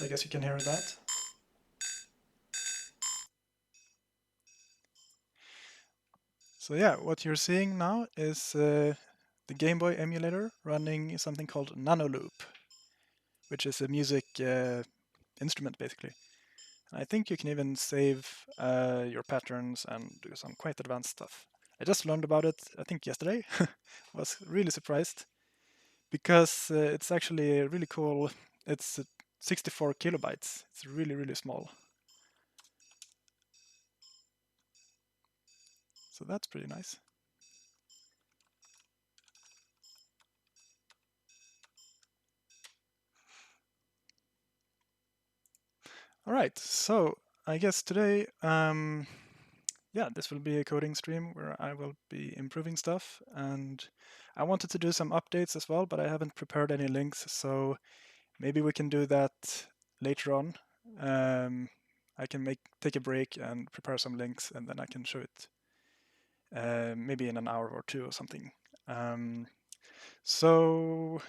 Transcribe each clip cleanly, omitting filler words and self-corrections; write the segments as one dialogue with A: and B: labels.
A: So I guess you can hear that. So yeah, what you're seeing now is the Game Boy emulator running something called nanoloop, which is a music instrument basically. And I think you can even save your patterns and do some quite advanced stuff. I just learned about it, I think yesterday. Was really surprised because it's actually really cool. It's 64 kilobytes. It's really, really small. So that's pretty nice. All right, so I guess today, yeah, this will be a coding stream where I will be improving stuff, and I wanted to do some updates as well, but I haven't prepared any links, so maybe we can do that later on. I can take a break and prepare some links, and then I can show it maybe in an hour or two or something. So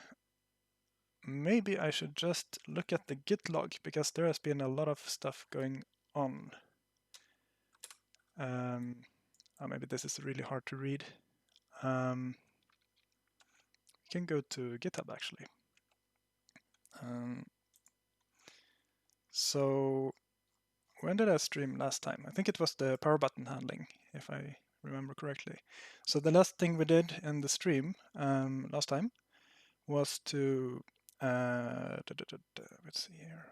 A: maybe I should just look at the Git log because there has been a lot of stuff going on. Oh, maybe this is really hard to read. We can go to GitHub actually. So when did I stream last time? I think it was the power button handling, if I remember correctly. So the last thing we did in the stream last time was to let's see here.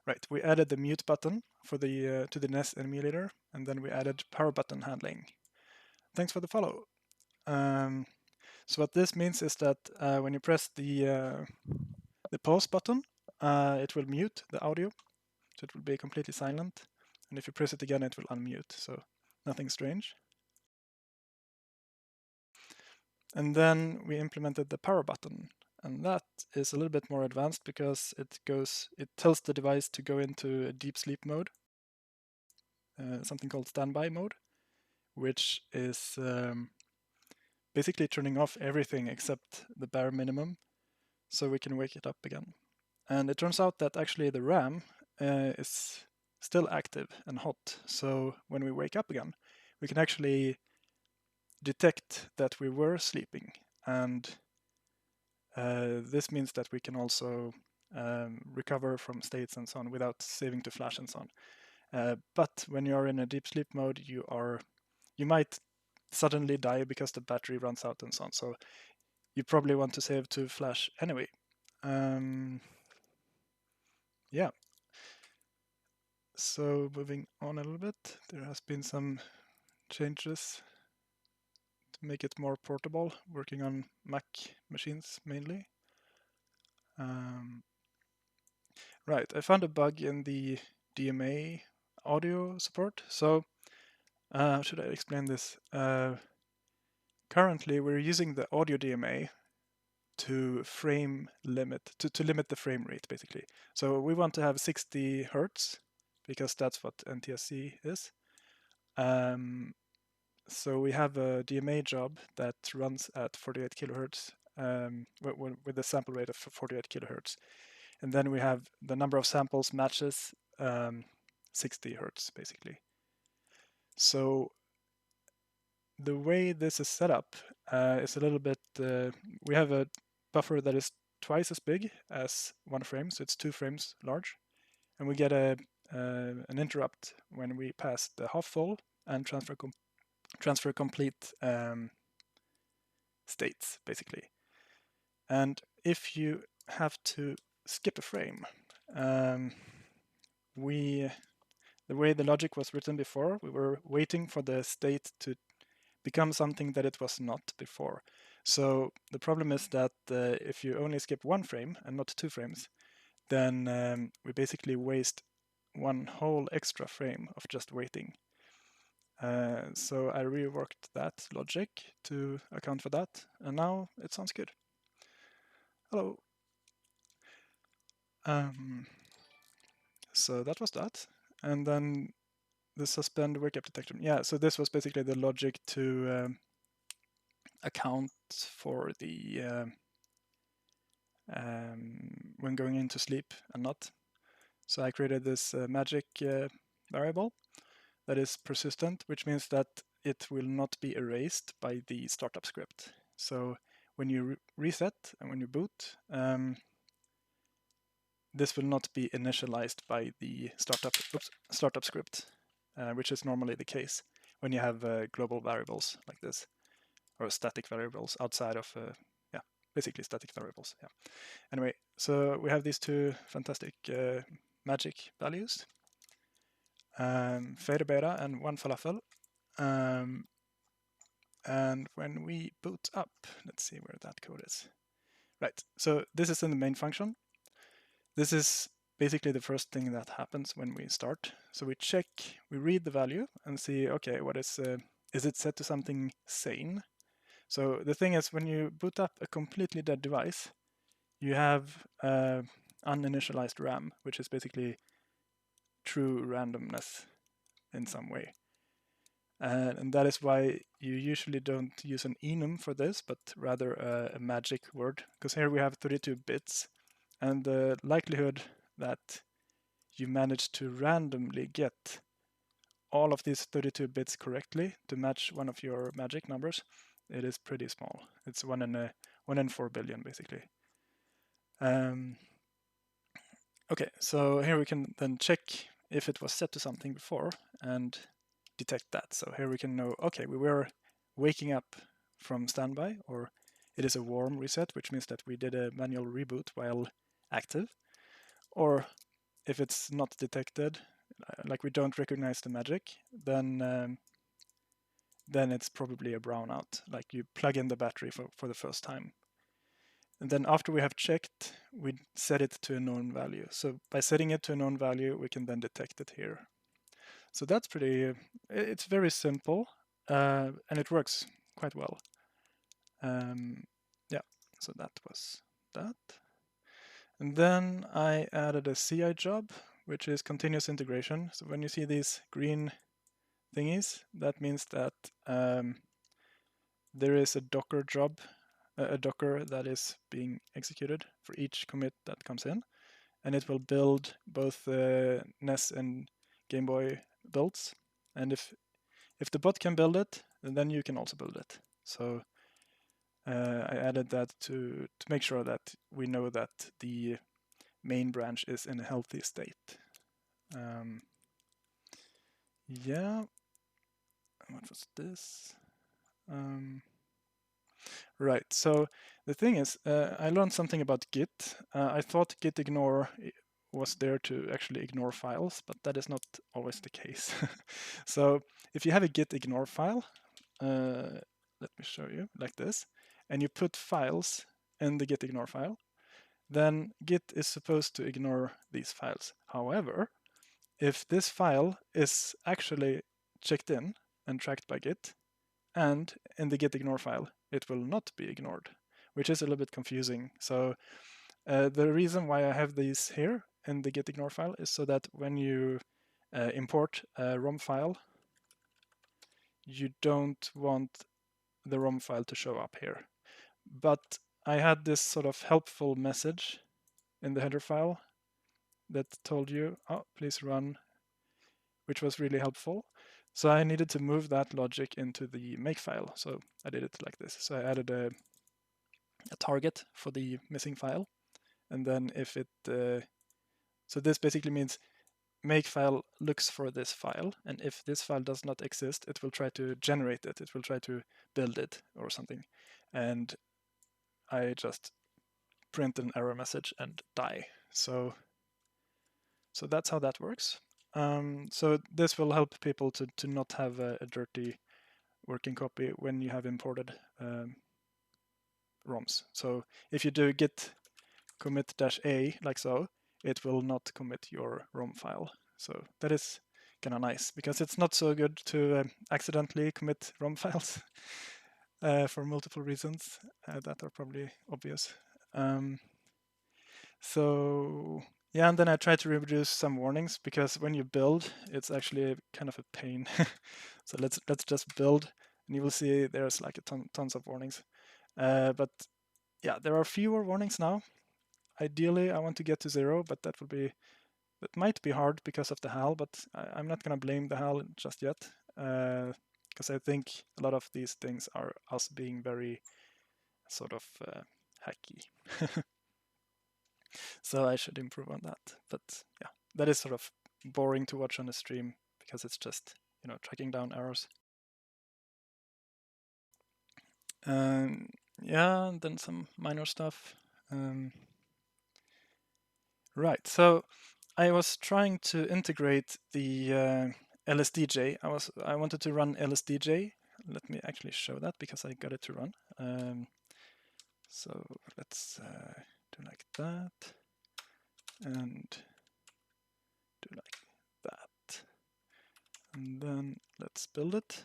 A: Right, we added the mute button for the to the NES emulator, and then we added power button handling. Thanks for the follow. So what this means is that when you press the pause button, it will mute the audio, so it will be completely silent. And if you press it again, it will unmute. So nothing strange. And then we implemented the power button, and that is a little bit more advanced because it tells the device to go into a deep sleep mode, something called standby mode, which is basically turning off everything except the bare minimum, so we can wake it up again. And it turns out that actually the RAM is still active and hot, so when we wake up again, we can actually detect that we were sleeping, and this means that we can also recover from states and so on without saving to flash and so on. But when you're in a deep sleep mode, you might suddenly die because the battery runs out and so on. So you probably want to save to flash anyway. Yeah. So moving on a little bit, there has been some changes to make it more portable, working on Mac machines mainly. Right, I found a bug in the DMA audio support. So how should I explain this? Currently, we're using the audio DMA to limit the frame rate, basically. So we want to have 60 hertz because that's what NTSC is. So we have a DMA job that runs at 48 kilohertz with a sample rate of 48 kilohertz. And then we have the number of samples matches 60 hertz, basically. So the way this is set up is a little bit, we have a buffer that is twice as big as one frame, so it's 2 frames large. And we get an interrupt when we pass the half full and transfer complete states, basically. And if you have to skip a frame, the way the logic was written before, we were waiting for the state to become something that it was not before. So the problem is that if you only skip one frame and not 2 frames, then we basically waste one whole extra frame of just waiting. So I reworked that logic to account for that, and now it sounds good. Hello. So that was that. And then the suspend wake up detection. Yeah, so this was basically the logic to account for the when going into sleep and not. So I created this magic variable that is persistent, which means that it will not be erased by the startup script. So when you reset and when you boot, this will not be initialized by the startup script, which is normally the case when you have global variables like this, or static variables outside of, basically static variables. Yeah. Anyway, so we have these two fantastic magic values, theta beta and one falafel. And when we boot up, let's see where that code is. Right, so this is in the main function. This is basically the first thing that happens when we start. So we check, we read the value and see, okay, what is it set to something sane? So the thing is, when you boot up a completely dead device, you have uninitialized RAM, which is basically true randomness in some way. And that is why you usually don't use an enum for this, but rather a magic word, because here we have 32 bits, and the likelihood that you manage to randomly get all of these 32 bits correctly to match one of your magic numbers, it is pretty small. It's 1 in 4 billion, basically. Okay, so here we can then check if it was set to something before and detect that. So here we can know, okay, we were waking up from standby, or it is a warm reset, which means that we did a manual reboot while active. Or if it's not detected, like we don't recognize the magic, then it's probably a brownout, like you plug in the battery for the first time. And then after we have checked, we set it to a known value. So by setting it to a known value, we can then detect it here. So that's it's very simple, and it works quite well. Yeah, so that was that. And then I added a CI job, which is continuous integration. So when you see these green thingies, that means that there is a Docker job, a Docker that is being executed for each commit that comes in, and it will build both NES and Game Boy builds. And if the bot can build it, then you can also build it. So I added that to make sure that we know that the main branch is in a healthy state. Yeah, what was this? Right, so the thing is, I learned something about Git. I thought git ignore was there to actually ignore files, but that is not always the case. So if you have a git ignore file, let me show you, like this, and you put files in the git ignore file, then Git is supposed to ignore these files. However, if this file is actually checked in and tracked by Git, and in the git ignore file, it will not be ignored, which is a little bit confusing. So the reason why I have these here in the git ignore file is so that when you import a ROM file, you don't want the ROM file to show up here. But I had this sort of helpful message in the header file that told you, oh, please run, which was really helpful. So I needed to move that logic into the make file. So I did it like this. So I added a target for the missing file. And then if it, so this basically means make file looks for this file. And if this file does not exist, it will try to generate it. It will try to build it or something. And I just print an error message and die. So that's how that works. So this will help people to not have a dirty working copy when you have imported ROMs. So if you do git commit -a like so, it will not commit your ROM file. So that is kind of nice because it's not so good to accidentally commit ROM files for multiple reasons that are probably obvious. So yeah, and then I try to reproduce some warnings because when you build, it's actually kind of a pain. So let's just build, and you will see there's like tons of warnings. But yeah, there are fewer warnings now. Ideally, I want to get to 0, but that would be That might be hard because of the HAL, but I'm not going to blame the HAL just yet, because I think a lot of these things are us being very sort of hacky. So I should improve on that. But yeah, that is sort of boring to watch on a stream because it's just, tracking down errors. Yeah, and then some minor stuff. Right, so I was trying to integrate the lsdj. I wanted to run lsdj. Let me actually show that because I got it to run. So let's do like that and do like that. And then let's build it.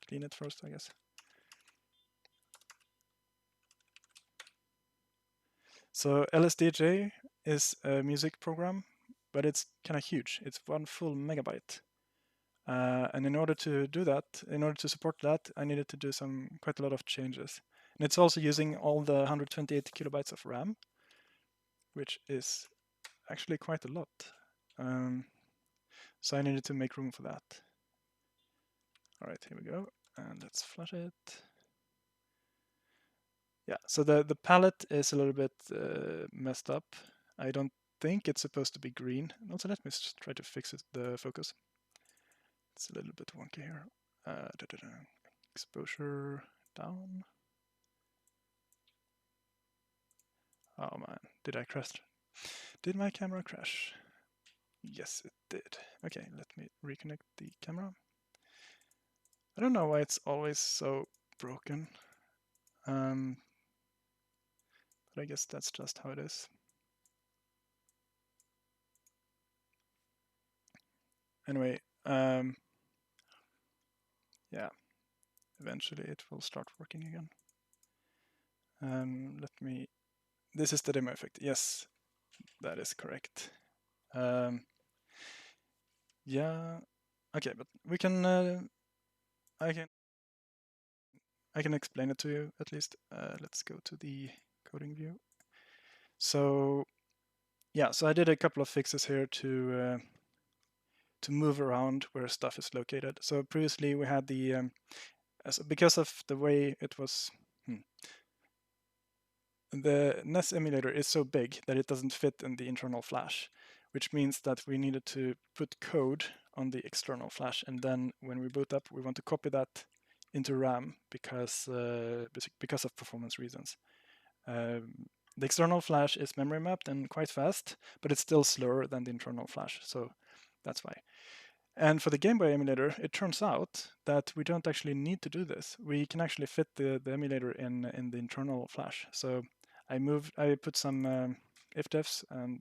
A: Clean it first, I guess. So lsdj is a music program, but it's kind of huge. It's 1 full megabyte. And in order to do that, in order to support that, I needed to do quite a lot of changes. And it's also using all the 128 kilobytes of RAM, which is actually quite a lot. So I needed to make room for that. All right, here we go. And let's flush it. Yeah, so the palette is a little bit messed up. I don't think it's supposed to be green. Also, let me try to fix it, the focus. It's a little bit wonky here. Exposure down. Oh man, did I crash? Did my camera crash? Yes, it did. Okay, let me reconnect the camera. I don't know why it's always so broken. But I guess that's just how it is. Anyway, yeah, eventually it will start working again. This is the demo effect. Yes, that is correct. Yeah, okay, but we can, I can explain it to you at least. Let's go to the coding view. So yeah, so I did a couple of fixes here to move around where stuff is located. So previously we had the because of the way it was, the NES emulator is so big that it doesn't fit in the internal flash, which means that we needed to put code on the external flash, and then when we boot up, we want to copy that into RAM because of performance reasons. The external flash is memory mapped and quite fast, but it's still slower than the internal flash, so that's why. And for the Game Boy emulator, it turns out that we don't actually need to do this. We can actually fit the emulator in the internal flash. So I put some ifdefs, and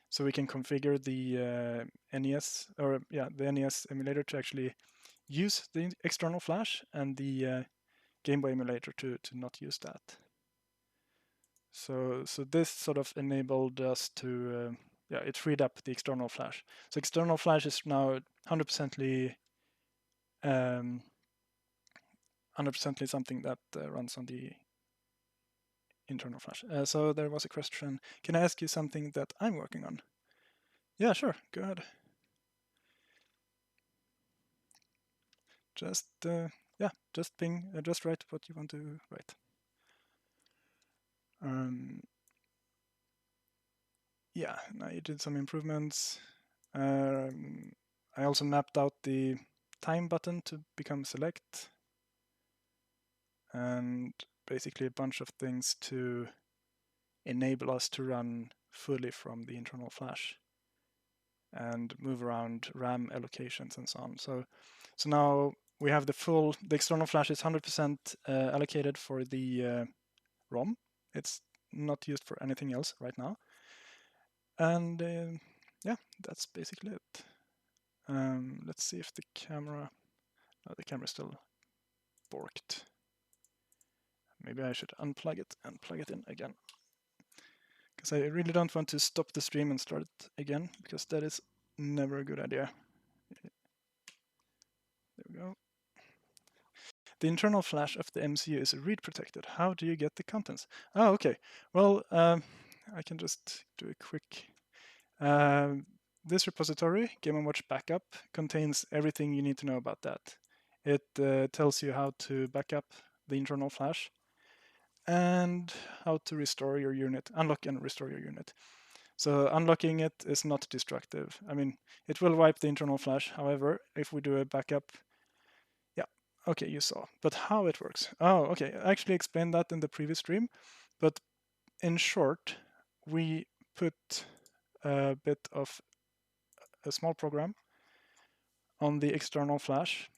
A: so we can configure the NES, or yeah, the NES emulator to actually use the external flash, and the Game Boy emulator to not use that. So this sort of enabled us to, yeah, it freed up the external flash. So external flash is now 100%ly 100%ly something that runs on the internal flash. So there was a question. Can I ask you something that I'm working on? Yeah, sure. Go ahead. Just yeah, just ping. Just write what you want to write. Yeah, now you did some improvements. I also mapped out the time button to become select, and basically a bunch of things to enable us to run fully from the internal flash and move around RAM allocations and so on. So now we have the external flash is 100% allocated for the ROM. It's not used for anything else right now. And yeah, that's basically it. Let's see if the camera, the camera is still borked. Maybe I should unplug it and plug it in again, because I really don't want to stop the stream and start it again, because that is never a good idea. There we go. The internal flash of the MCU is read protected. How do you get the contents? Oh, okay. Well, I can just do a quick. This repository, Game & Watch Backup, contains everything you need to know about that. It tells you how to back up the internal flash and how to restore your unit, unlock and restore your unit. So unlocking it is not destructive. I mean, it will wipe the internal flash. However, if we do a backup, yeah, okay, you saw. But how it works? Oh, okay, I actually explained that in the previous stream. But in short, we put a bit of a small program on the external flash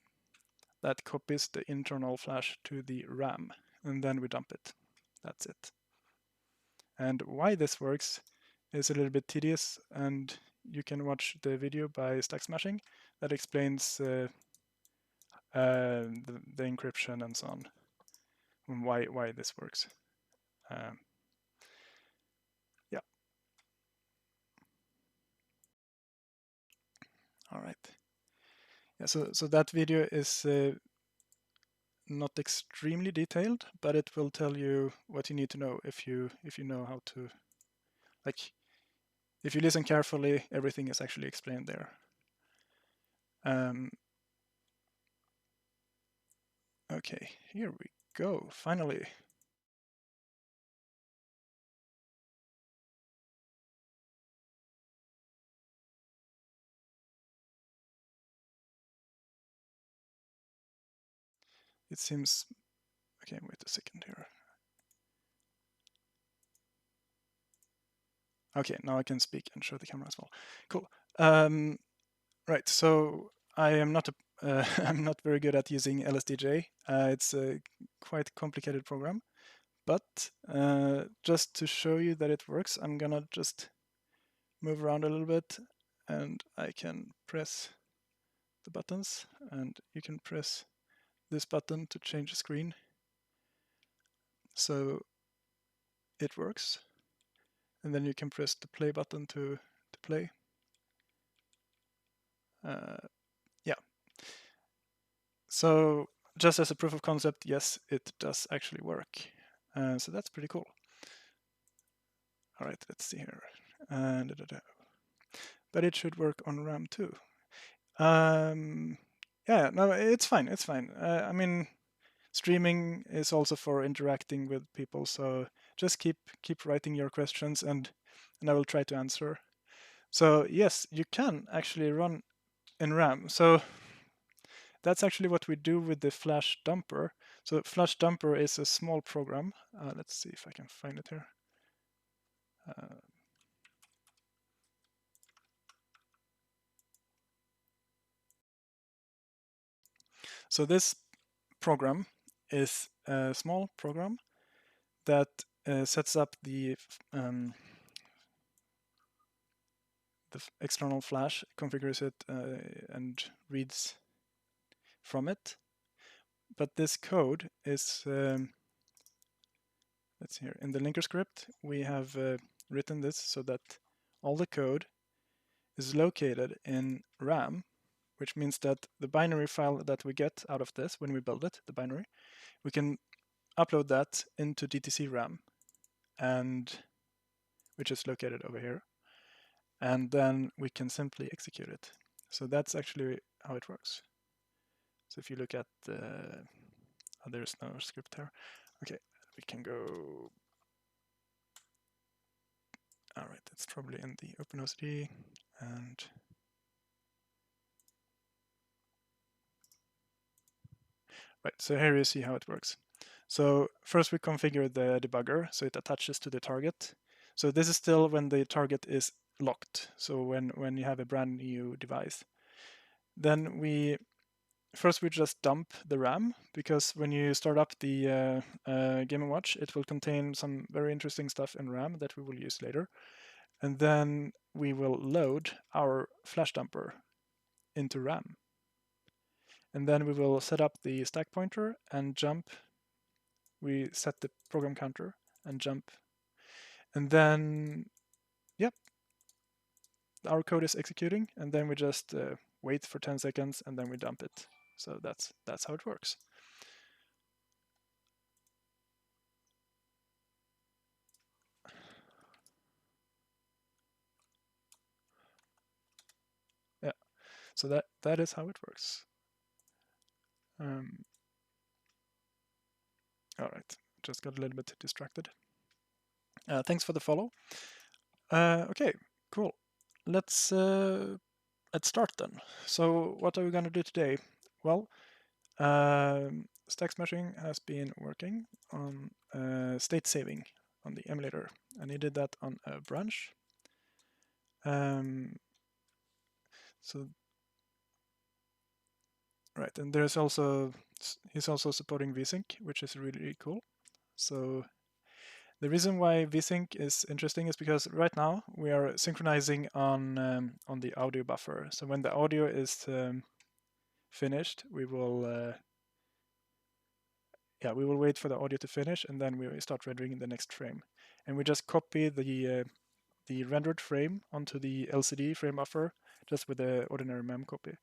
A: that copies the internal flash to the RAM, and then we dump it. That's it. And why this works is a little bit tedious, and you can watch the video by stacksmashing that explains the encryption and so on, and why this works. Yeah. All right. Yeah. So that video is not extremely detailed, but it will tell you what you need to know if you know how to, like, if you listen carefully, everything is actually explained there. Okay, here we go, finally. It seems, okay, wait a second here. Okay, now I can speak and show the camera as well. Cool. Right, so I am not I'm not very good at using lsdj. It's a quite complicated program, but just to show you that it works, I'm gonna just move around a little bit, and I can press the buttons, and you can press this button to change the screen. So it works, and then you can press the play button to play. Yeah. So just as a proof of concept, yes, it does actually work. So that's pretty cool. All right, let's see here. But it should work on RAM too. Yeah, no, it's fine. It's fine. I mean, streaming is also for interacting with people, so just keep writing your questions, and I will try to answer. So yes, you can actually run in RAM. So that's actually what we do with the flash dumper. So flash dumper is a small program. Let's see if I can find it here. So this program is a small program that sets up the external flash, configures it, and reads from it. But this code is, let's see here, in the linker script, we have written this so that all the code is located in RAM, which means that the binary file that we get out of this when we build it, the binary, we can upload that into DTC RAM, and which is located over here, and then we can simply execute it. So that's actually how it works. So if you look at the, oh, there's no script here. Okay, we can go. All right, it's probably in the OpenOCD, and right, so here you see how it works. So first we configure the debugger so it attaches to the target. So this is still when the target is locked. So when you have a brand new device. Then we just dump the RAM, because when you start up the Game & Watch, it will contain some very interesting stuff in RAM that we will use later. And then we will load our flash dumper into RAM. And then we will set up the stack pointer and jump. We set the program counter and jump. And then, yep, our code is executing, and then we just wait for 10 seconds, and then we dump it. So that's how it works. So that is how it works. All right, just got a little bit distracted. Thanks for the follow. Okay, cool. Let's start then. So what are we going to do today? Well, stacksmashing has been working on state saving on the emulator, and he did that on a branch. So right, and he's also supporting VSync, which is really, really cool. So the reason why VSync is interesting is because right now we are synchronizing on the audio buffer. So when the audio is finished, we will wait for the audio to finish, and then we start rendering the next frame. And we just copy the rendered frame onto the LCD frame buffer just with the ordinary mem copy.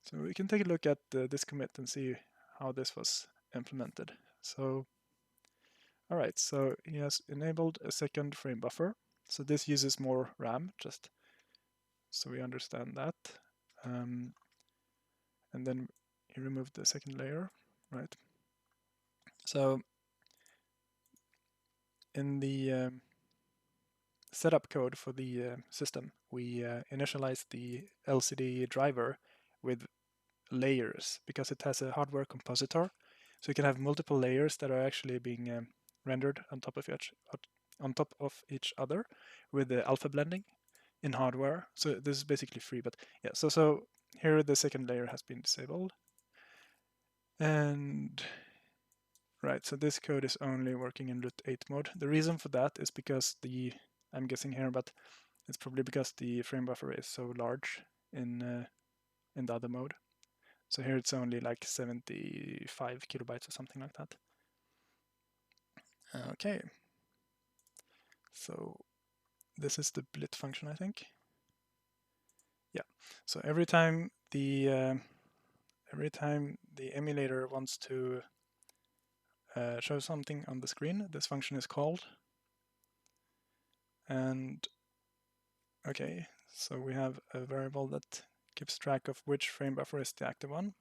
A: So we can take a look at this commit and see how this was implemented. So, all right, so he has enabled a second frame buffer. So this uses more RAM, just so we understand that. And then he removed the second layer, right? So in the setup code for the system, we initialize the LCD driver with layers because it has a hardware compositor. So you can have multiple layers that are actually being rendered on top of each other with the alpha blending in hardware. So this is basically free, but yeah. So here the second layer has been disabled, and right. So this code is only working in root 8 mode. The reason for that is because I'm guessing here, but it's probably because the frame buffer is so large in the other mode. So here it's only like 75 kilobytes or something like that. Okay. So this is the blit function, I think. Yeah. So every time the emulator wants to show something on the screen, this function is called. And okay, so we have a variable that keeps track of which frame buffer is the active one.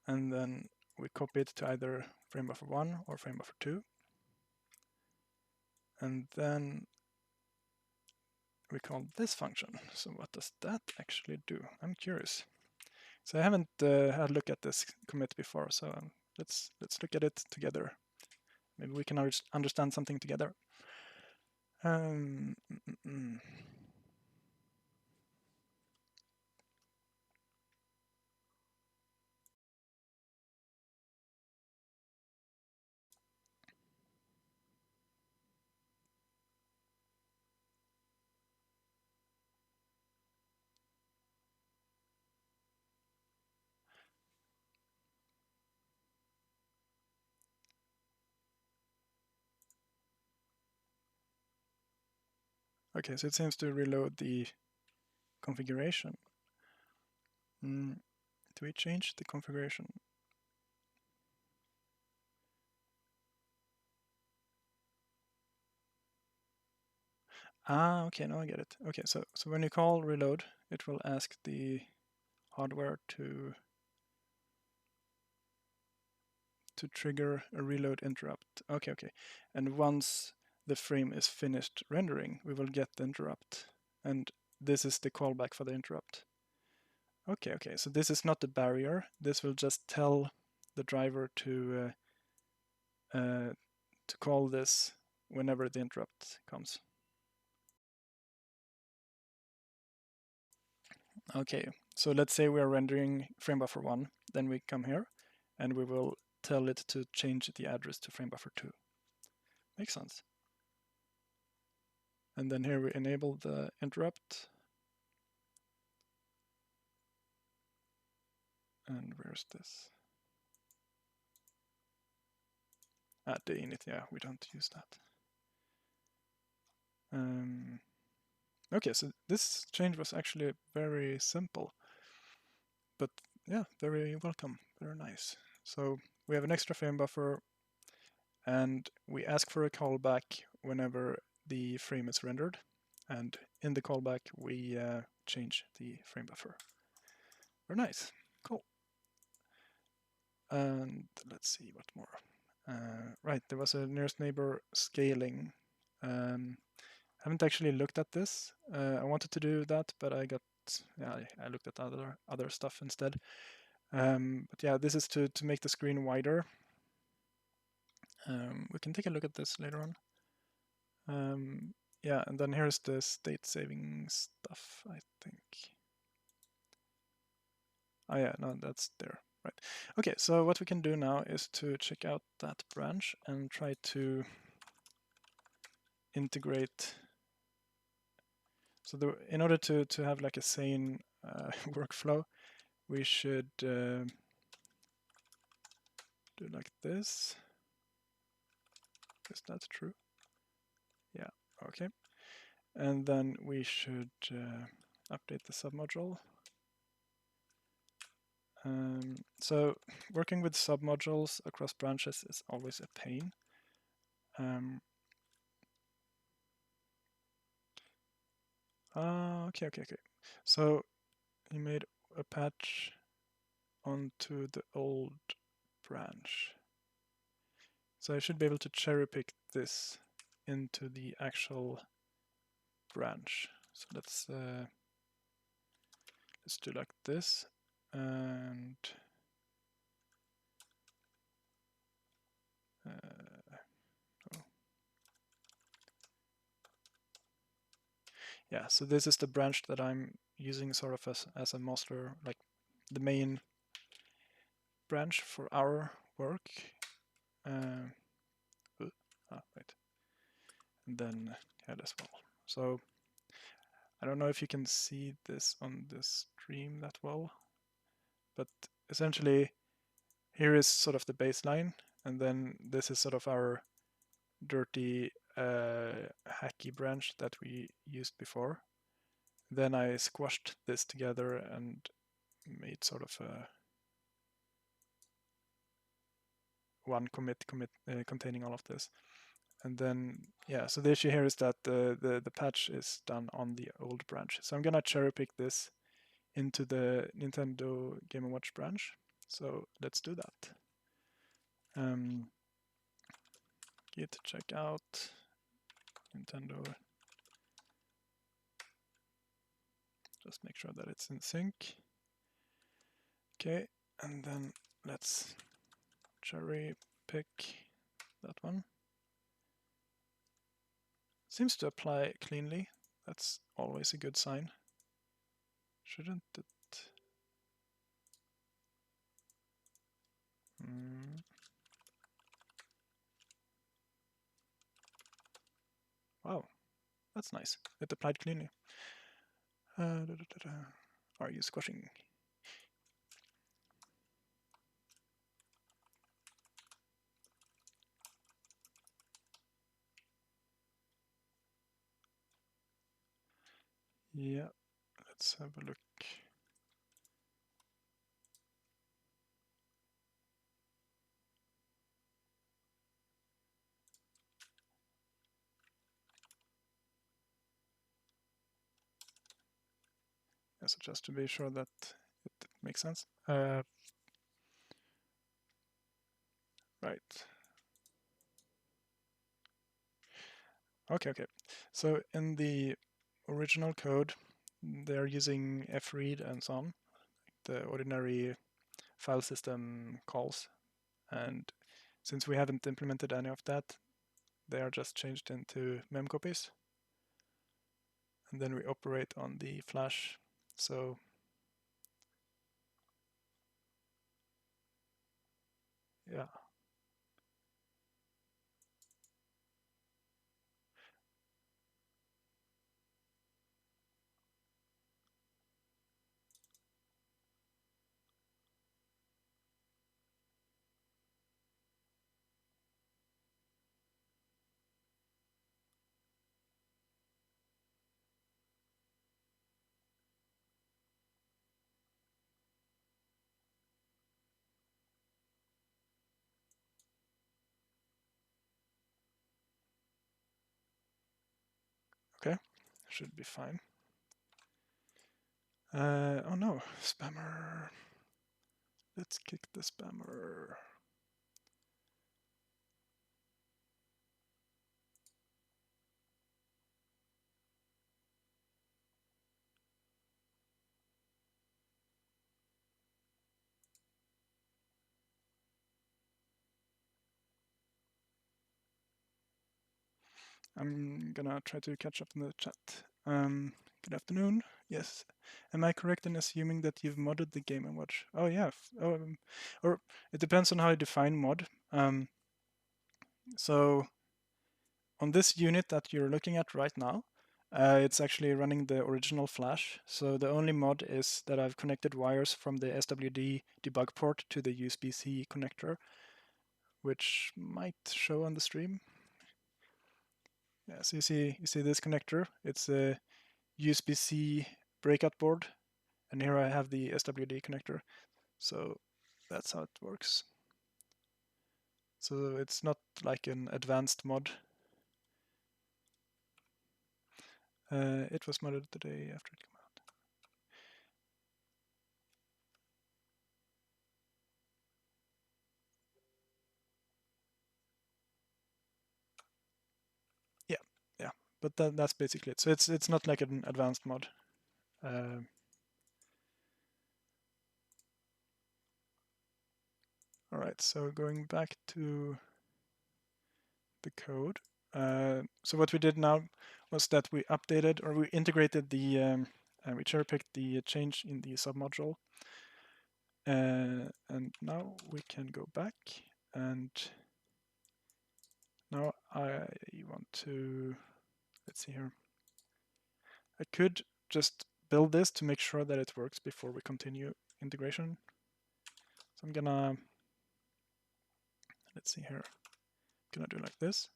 A: And then we copy it to either frame buffer 1 or frame buffer 2. And then we call this function. So what does that actually do? I'm curious. So I haven't had a look at this commit before, so let's look at it together. Maybe we can understand something together. Okay, so it seems to reload the configuration. Do we change the configuration? Ah, okay, now I get it. Okay, so when you call reload, it will ask the hardware to trigger a reload interrupt. Okay. And once the frame is finished rendering, we will get the interrupt. And this is the callback for the interrupt. Okay. So this is not the barrier. This will just tell the driver to call this whenever the interrupt comes. Okay, so let's say we are rendering frame buffer 1, then we come here and we will tell it to change the address to frame buffer 2. Makes sense. And then here we enable the interrupt. And where's this? The init, yeah, we don't use that. Okay, so this change was actually very simple. But yeah, very welcome, very nice. So we have an extra frame buffer, and we ask for a callback whenever the frame is rendered. And in the callback, we change the frame buffer. Very nice, cool. And let's see what more. Right, there was a nearest neighbor scaling. Haven't actually looked at this. I wanted to do that, but I looked at other stuff instead. But yeah, this is to make the screen wider. We can take a look at this later on. Yeah, and then here's the state saving stuff, I think. Oh yeah, no, that's there. Right. Okay, so what we can do now is to check out that branch and try to integrate. So in order to have like a sane workflow, we should do like this. Is that true? Yeah, okay. And then we should update the submodule. So working with submodules across branches is always a pain. Okay. So he made a patch onto the old branch. So I should be able to cherry pick this into the actual branch. So let's do like this, and yeah, so this is the branch that I'm using sort of as a master, like the main branch for our work. Wait. And then head as well. So I don't know if you can see this on the stream that well, but essentially here is sort of the baseline, and then this is sort of our dirty hacky branch that we used before. Then I squashed this together and made sort of a one commit containing all of this. And then, yeah, so the issue here is that the patch is done on the old branch. So I'm gonna cherry pick this into the Nintendo Game & Watch branch. So let's do that. Git check out Nintendo. Just make sure that it's in sync. Okay, and then let's cherry pick that one. Seems to apply cleanly. That's always a good sign. Shouldn't it? Wow, that's nice. It applied cleanly. Are you squashing? Yeah, let's have a look. So just to be sure that it makes sense. Right. Okay. So in the original code, they're using fread and so on, the ordinary file system calls. And since we haven't implemented any of that, they are just changed into memcopies. And then we operate on the flash. So yeah. Okay, should be fine. Oh no, spammer. Let's kick the spammer. I'm gonna try to catch up in the chat. Good afternoon. Yes. Am I correct in assuming that you've modded the Game & Watch? Oh yeah. Or it depends on how you define mod. So on this unit that you're looking at right now, it's actually running the original Flash. So the only mod is that I've connected wires from the SWD debug port to the USB-C connector, which might show on the stream. Yeah, so you see this connector. It's a USB-C breakout board, and here I have the SWD connector. So that's how it works. So it's not like an advanced mod. It was modded the day after it came out. Yeah, but that's basically it. So it's not like an advanced mod. All right, so going back to the code. So what we did now was that we updated or we integrated the we cherry picked the change in the submodule. And now we can go back, and now I want to, let's see here. I could just build this to make sure that it works before we continue integration. So I'm gonna, let's see here, I'm gonna do like this.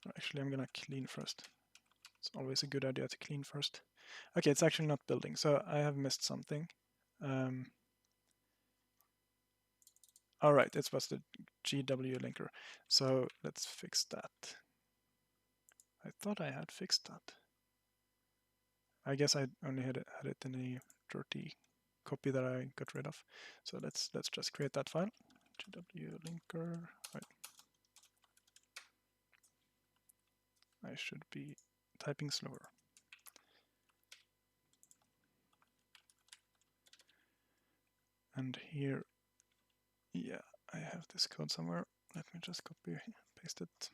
A: Actually, I'm gonna clean first. It's always a good idea to clean first. Okay, it's actually not building, so I have missed something. All right, it was the GW linker. So let's fix that. I thought I had fixed that. I guess I only had it in a dirty copy that I got rid of. So let's just create that file. GW linker. Right. I should be typing slower. And here, yeah, I have this code somewhere. Let me just copy and paste it.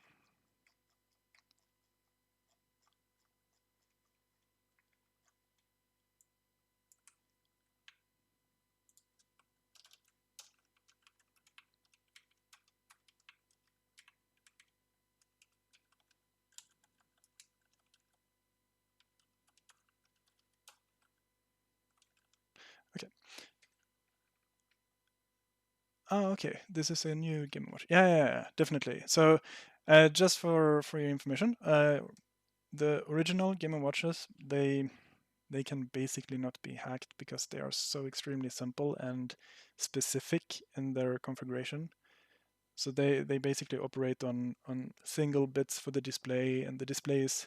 A: Okay. Oh, okay. This is a new Game & Watch. Yeah, definitely. So, just for your information, the original Game & Watches, they can basically not be hacked because they are so extremely simple and specific in their configuration. So they basically operate on single bits for the display, and the display is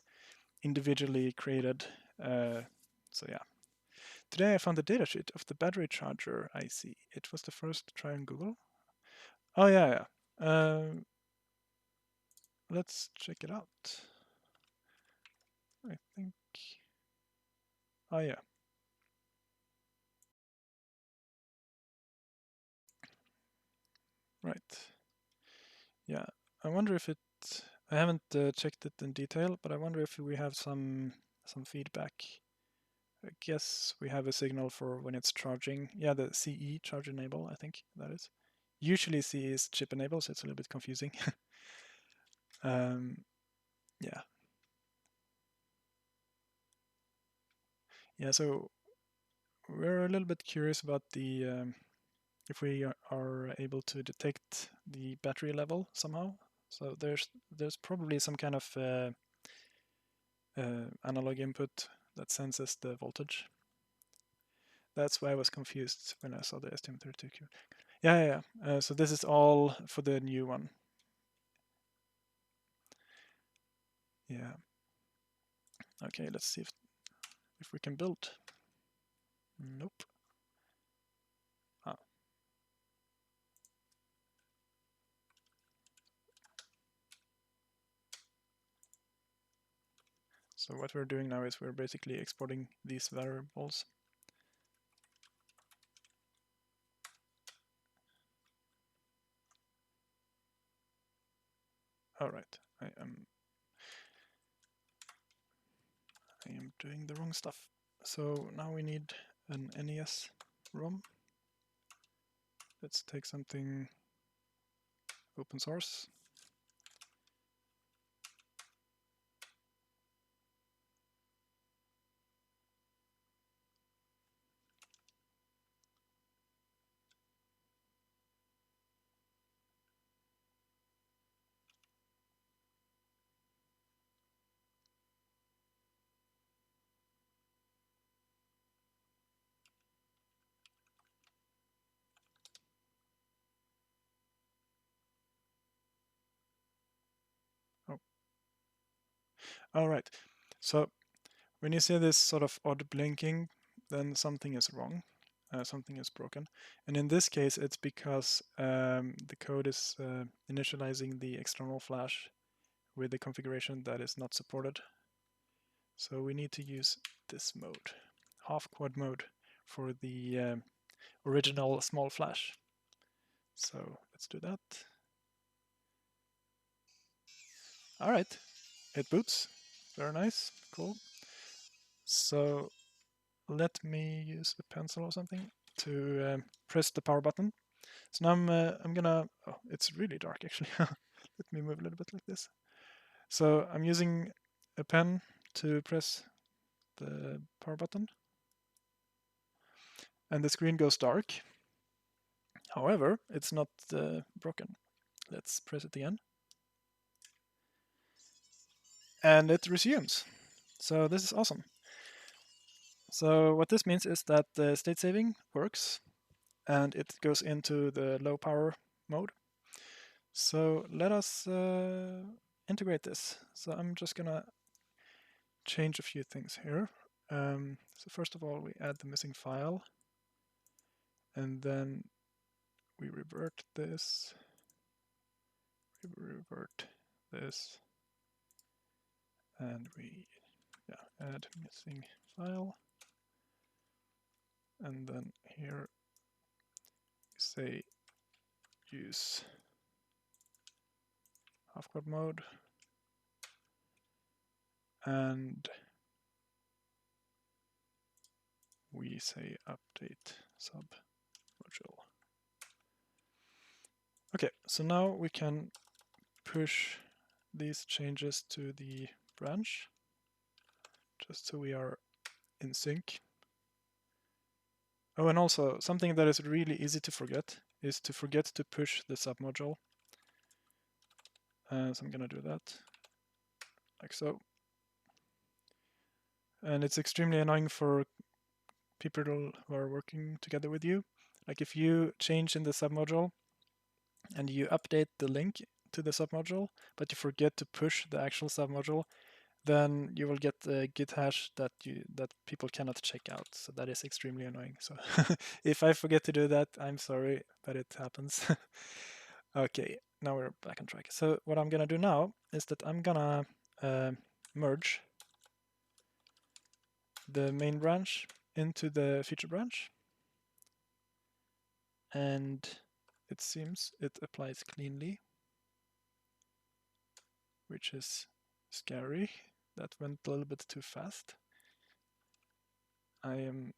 A: individually created. So yeah. Today I found the datasheet of the battery charger IC. It was the first to try on Google. Oh yeah. Let's check it out. I think. Oh yeah. Right. Yeah. I wonder if it. I haven't checked it in detail, but I wonder if we have some feedback. I guess we have a signal for when it's charging. Yeah, the CE charge enable, I think that is. Usually CE is chip enable, so it's a little bit confusing. Yeah. Yeah, so we're a little bit curious about the if we are able to detect the battery level somehow. So there's probably some kind of analog input that senses the voltage. That's why I was confused when I saw the STM32Q. Yeah. So this is all for the new one. Yeah. Okay, let's see if we can build. Nope. Ah. So what we're doing now is we're basically exporting these variables. All right, I am doing the wrong stuff. So now we need an NES ROM. Let's take something open source. Oh, all right. So when you see this sort of odd blinking, then something is wrong. Something is broken. And in this case, it's because the code is initializing the external flash with the configuration that is not supported. So we need to use this mode, half quad mode, for the original small flash. So let's do that. All right, it boots. Very nice, cool. So let me use a pencil or something to press the power button. So now I'm gonna, oh, it's really dark actually. Let me move a little bit like this. So I'm using a pen to press the power button. And the screen goes dark. However, it's not broken. Let's press it again. And it resumes. So this is awesome. So what this means is that the state saving works and it goes into the low power mode. So let us integrate this. So I'm just gonna change a few things here. So first of all, we add the missing file and then we revert this, and we add missing file. And then here we say use half quad mode, and we say update sub module. Okay, so now we can push these changes to the branch, just so we are in sync. Oh, and also something that is really easy to forget is to forget to push the submodule. So I'm gonna do that like so. And it's extremely annoying for people who are working together with you. Like if you change in the submodule and you update the link to the submodule, but you forget to push the actual submodule, then you will get a git hash that people cannot check out. So that is extremely annoying. So if I forget to do that, I'm sorry, but it happens. Okay, now we're back on track. So what I'm gonna do now is that I'm gonna merge the main branch into the feature branch, and it seems it applies cleanly, which is scary. That went a little bit too fast. I am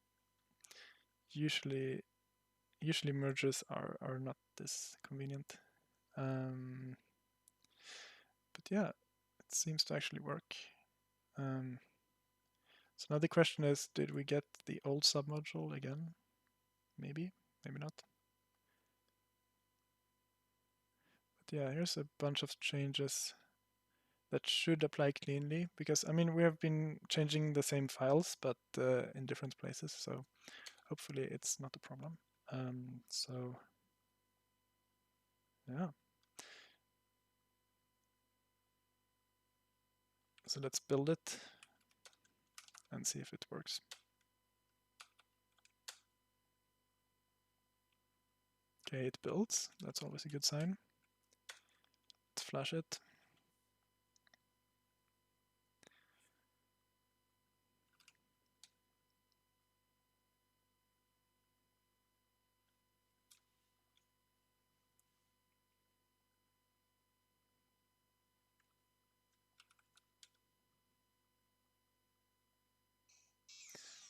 A: usually merges are not this convenient. But yeah, it seems to actually work. So now the question is, did we get the old submodule again? Maybe, maybe not. But yeah, here's a bunch of changes that should apply cleanly, because I mean we have been changing the same files but in different places, so hopefully it's not a problem. So yeah, so let's build it and see if it works. Okay, it builds. That's always a good sign. Let's flash it.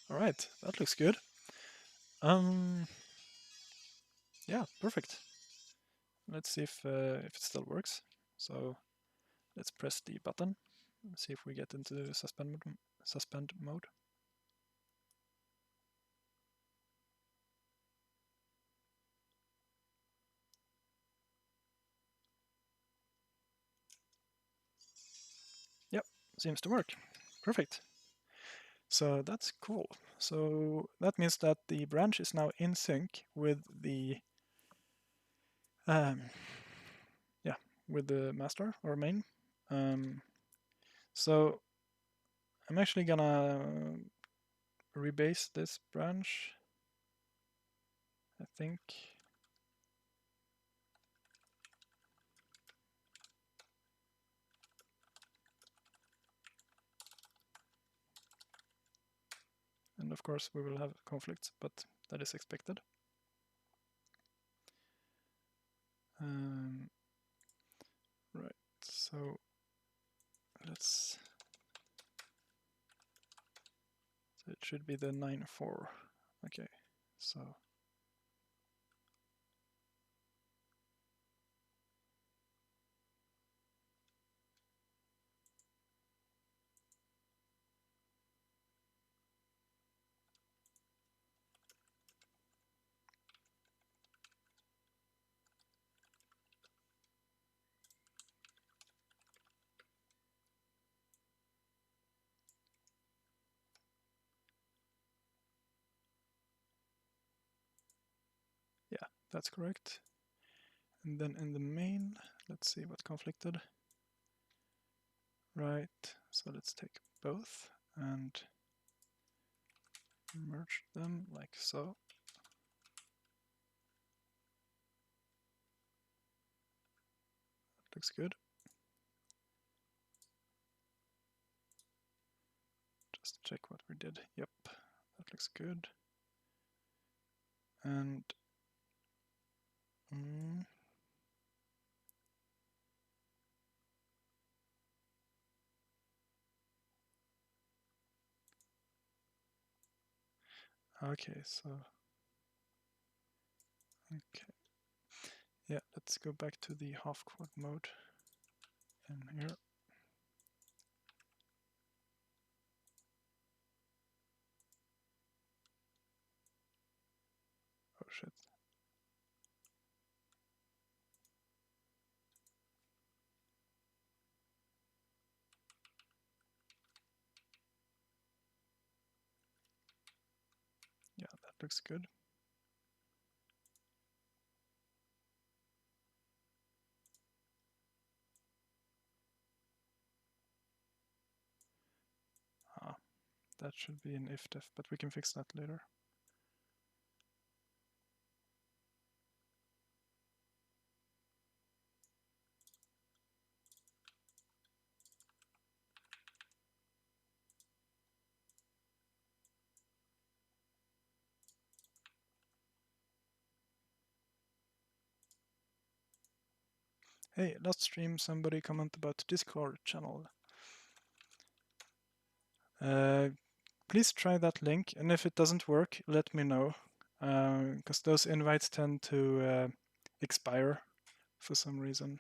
A: All right, that looks good. Yeah, perfect. Let's see if it still works. So let's press the button. Let's see if we get into suspend mode. Yep, seems to work. Perfect. So that's cool. So that means that the branch is now in sync with the with the master or main. So I'm actually gonna rebase this branch, I think. And of course we will have conflicts, but that is expected. Right, so let's, so it should be the 9.4. Okay, so yeah, that's correct. And then in the main, let's see what conflicted. Right, so let's take both and merge them like so. That looks good. Just check what we did. Yep, that looks good. And okay, so okay, yeah, let's go back to the half quad mode in here. Oh shit. Yeah, that looks good. That should be an if-def, but we can fix that later. Hey, last stream somebody comment about Discord channel. Please try that link, and if it doesn't work, let me know, because those invites tend to expire for some reason.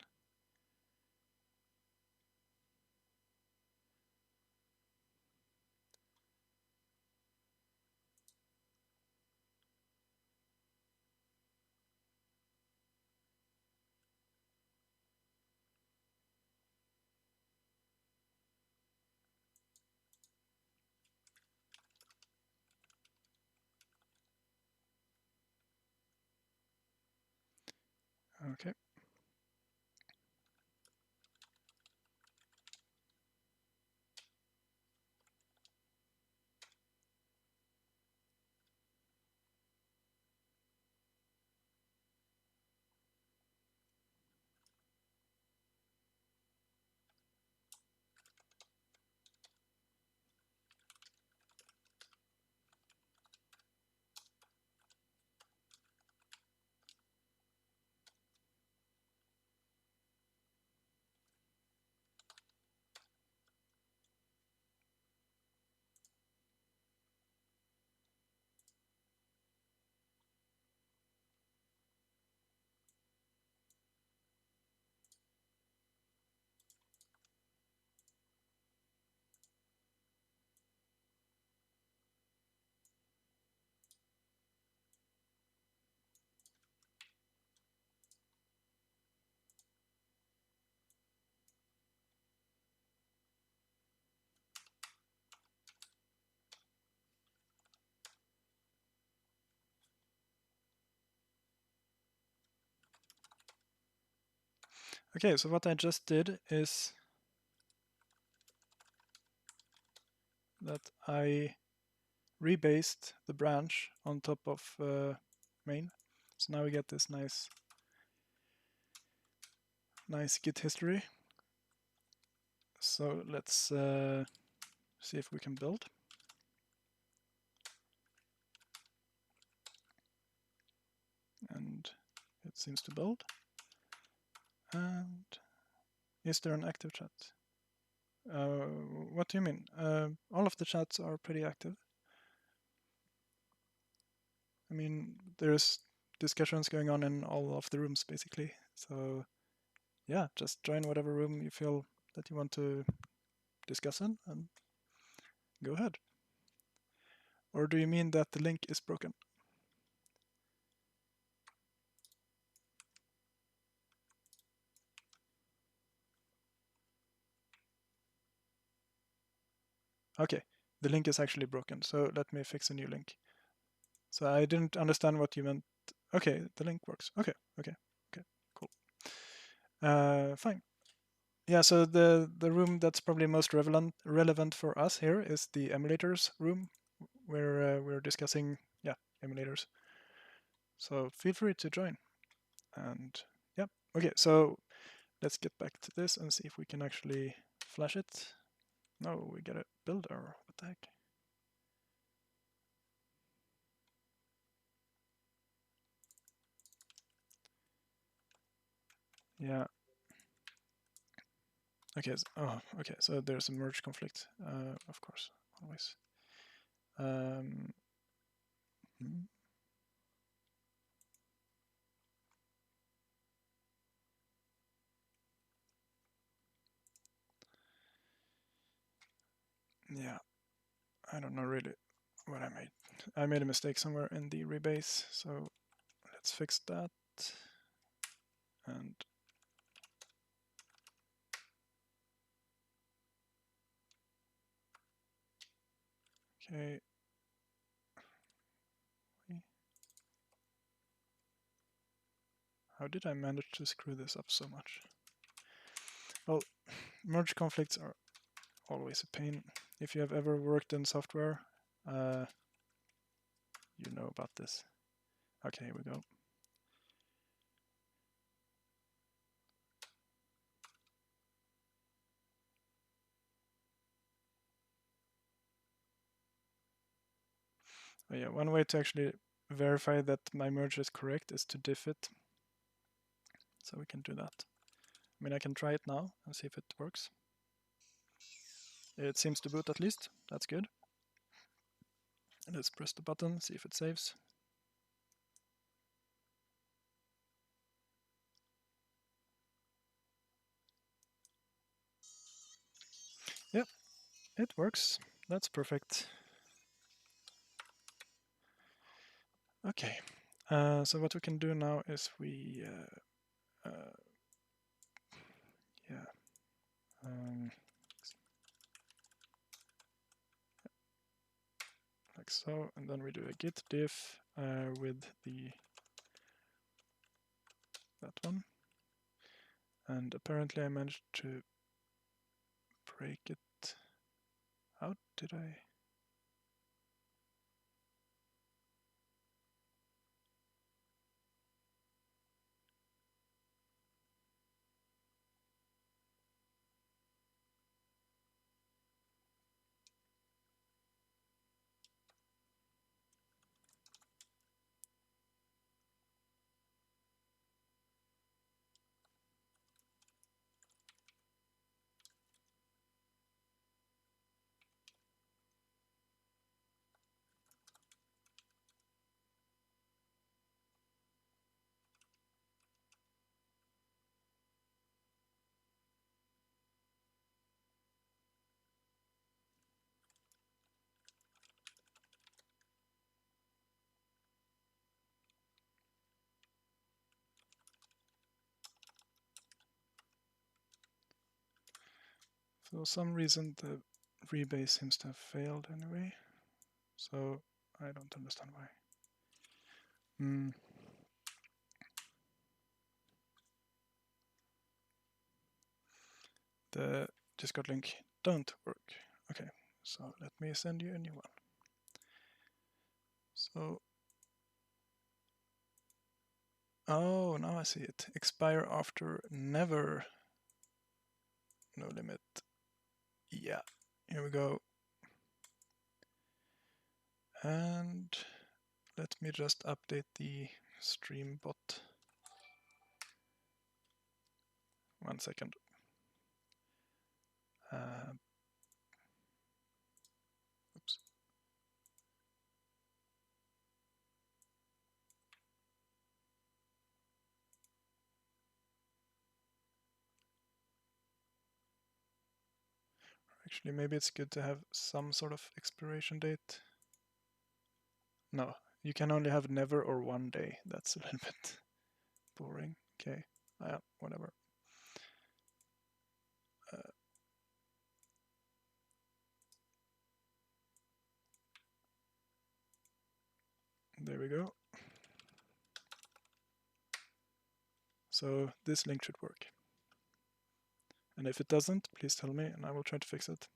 A: Okay. Okay, so what I just did is that I rebased the branch on top of main. So now we get this nice Git history. So let's see if we can build. And it seems to build. And is there an active chat? What do you mean? All of the chats are pretty active. I mean, there's discussions going on in all of the rooms, basically. So yeah, just join whatever room you feel that you want to discuss in, and go ahead. Or do you mean that the link is broken? Okay, the link is actually broken, so let me fix a new link. So I didn't understand what you meant. Okay, the link works. Okay, cool. Fine. Yeah, so the room that's probably most relevant for us here is the emulators room, where we're discussing, yeah, emulators. So feel free to join. And yeah, okay, so let's get back to this and see if we can actually flash it. No, we gotta build our, what the heck? Yeah. Okay, okay, so there's a merge conflict, of course, always. Hmm. Yeah, I don't know really what I made. I made a mistake somewhere in the rebase, so let's fix that. And okay. How did I manage to screw this up so much? Well, merge conflicts are always a pain. If you have ever worked in software, you know about this. Okay, here we go. Oh yeah, one way to actually verify that my merge is correct is to diff it. So we can do that. I mean, I can try it now and see if it works. It seems to boot at least. That's good. And let's press the button, see if it saves. Yep, it works. That's perfect. Okay, so what we can do now is we, yeah, like so, and then we do a git diff with that one. And apparently I managed to break it. How did I? For some reason the rebase seems to have failed anyway. So I don't understand why. the Discord link don't work. Okay, so let me send you a new one. So, oh, now I see it. Expire after never. No limit. Yeah, here we go. And let me just update the stream bot. 1 second. Oops. Actually, maybe it's good to have some sort of expiration date. No, you can only have never or 1 day. That's a little bit boring. Okay, whatever. There we go. So this link should work. And if it doesn't, please tell me and I will try to fix it.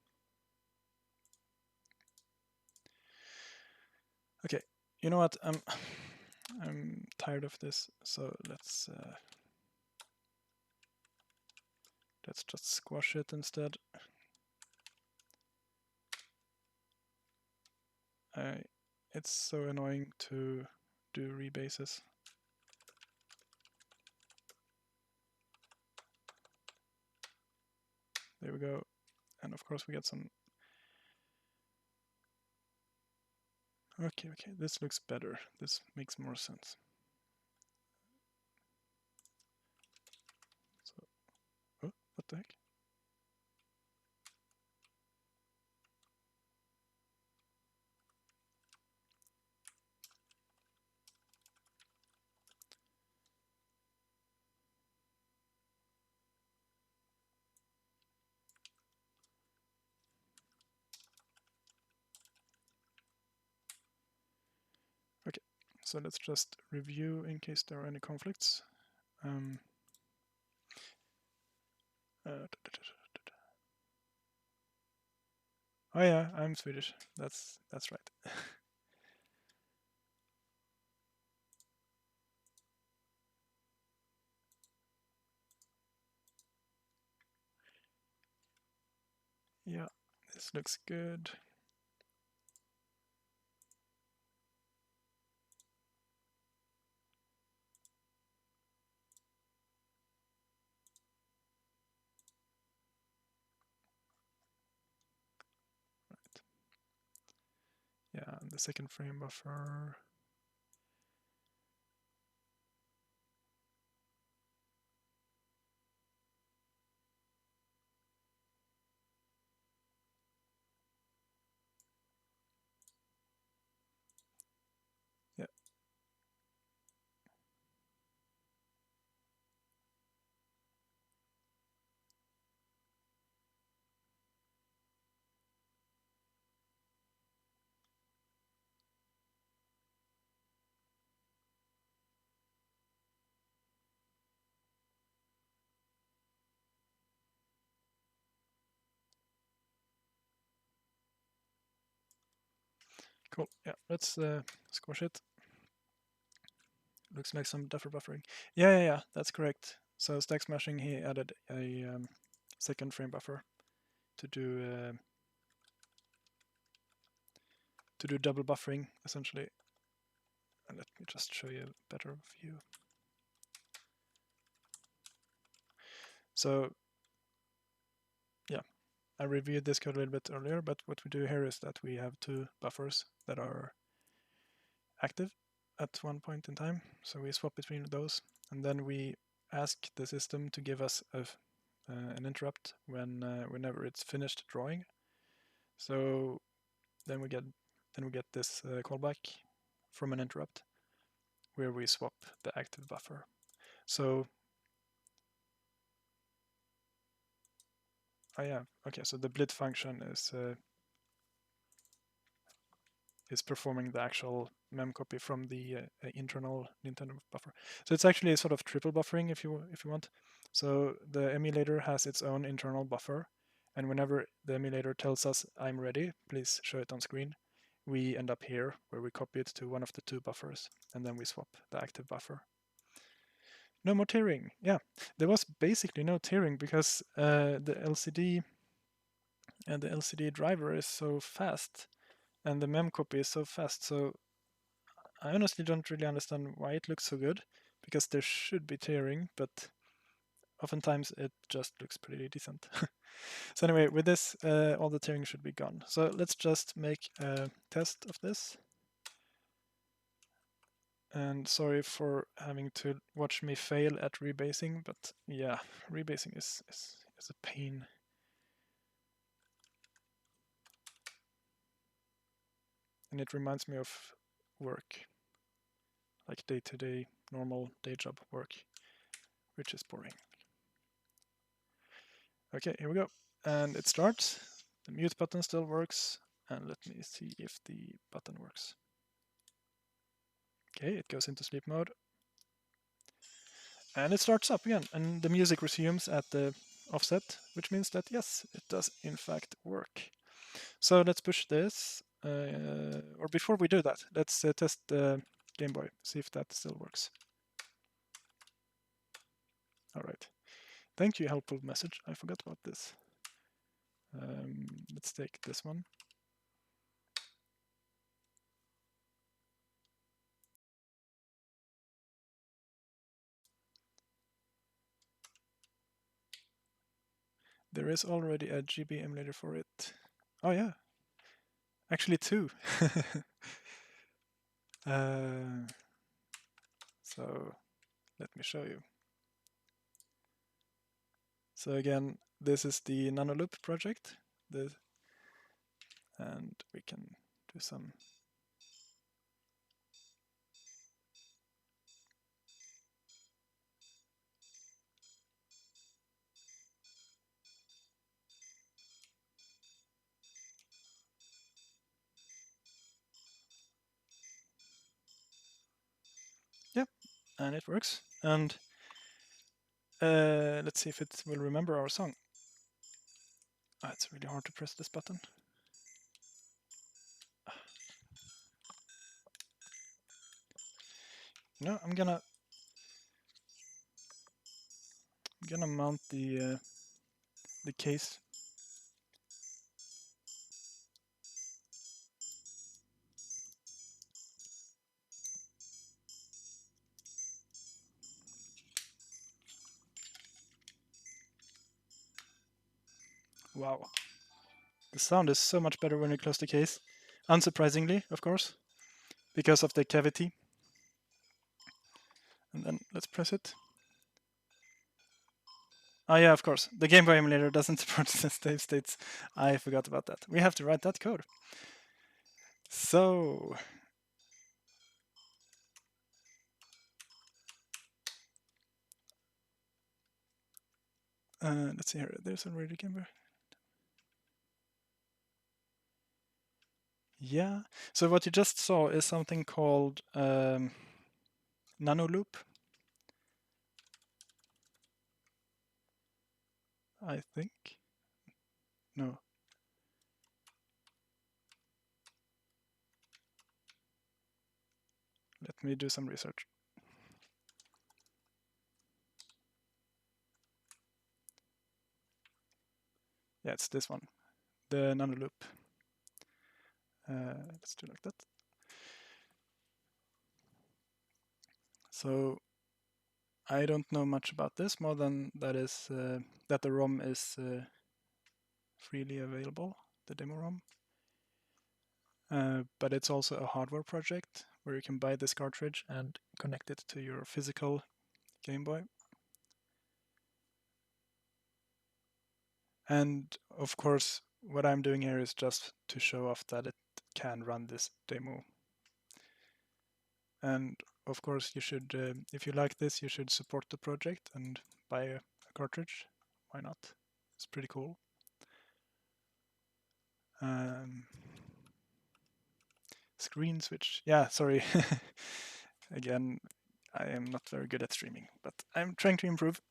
A: Okay, you know what? I'm tired of this, so let's just squash it instead. It's so annoying to do rebases. There we go. And of course we get some. Okay, this looks better. This makes more sense. So, oh, what the heck? Okay, so let's just review in case there are any conflicts. Oh yeah, I'm Swedish. That's right. Yeah, this looks good. Right. Yeah, and the second frame buffer. Yeah. Cool. Yeah, let's squash it. Looks like some buffer buffering. Yeah, that's correct. So stacksmashing, he added a second frame buffer to do double buffering essentially. And let me just show you a better view. So yeah, I reviewed this code a little bit earlier, but what we do here is that we have two buffers that are active at one point in time. So we swap between those, and then we ask the system to give us an interrupt whenever it's finished drawing. So then we get this callback from an interrupt where we swap the active buffer. So so the blit function is performing the actual mem copy from the internal Nintendo buffer. So it's actually a sort of triple buffering if you want. So the emulator has its own internal buffer, and whenever the emulator tells us, I'm ready, please show it on screen, we end up here where we copy it to one of the two buffers, and then we swap the active buffer. No more tearing. Yeah, there was basically no tearing because the LCD and the LCD driver is so fast, and the mem copy is so fast. So I honestly don't really understand why it looks so good, because there should be tearing, but oftentimes it just looks pretty decent. So anyway, with this, all the tearing should be gone. So let's just make a test of this. And sorry for having to watch me fail at rebasing, but yeah, rebasing is a pain. And it reminds me of work, like day-to-day normal day job work, which is boring. Okay, here we go. And it starts. The mute button still works. And let me see if the button works. Okay, it goes into sleep mode. And it starts up again. And the music resumes at the offset, which means that yes, it does in fact work. So let's push this. Or before we do that, let's test the Game Boy, see if that still works. All right. Thank you, helpful message. I forgot about this. Let's take this one. There is already a GB emulator for it. Oh yeah, actually two. So let me show you. So again, this is the nanoloop project, and we can do some. Yeah, and it works. And let's see if it will remember our song. Oh, it's really hard to press this button. No, I'm gonna mount the case. Wow, the sound is so much better when you close the case. Unsurprisingly, of course, because of the cavity. And then let's press it. Oh yeah, of course. The Game Boy emulator doesn't support the save states. I forgot about that. We have to write that code. So let's see here. There's already Game Boy. Yeah. So what you just saw is something called nanoloop. I think. No. Let me do some research. Yeah, it's this one, the nanoloop. Let's do like that. So I don't know much about this more than that the ROM is freely available, the demo ROM. But it's also a hardware project where you can buy this cartridge and connect it to your physical Game Boy. And of course, what I'm doing here is just to show off that it can run this demo. And of course, you should, if you like this, you should support the project and buy a cartridge. Why not? It's pretty cool. Screen switch. Yeah, sorry. Again, I am not very good at streaming, but I'm trying to improve.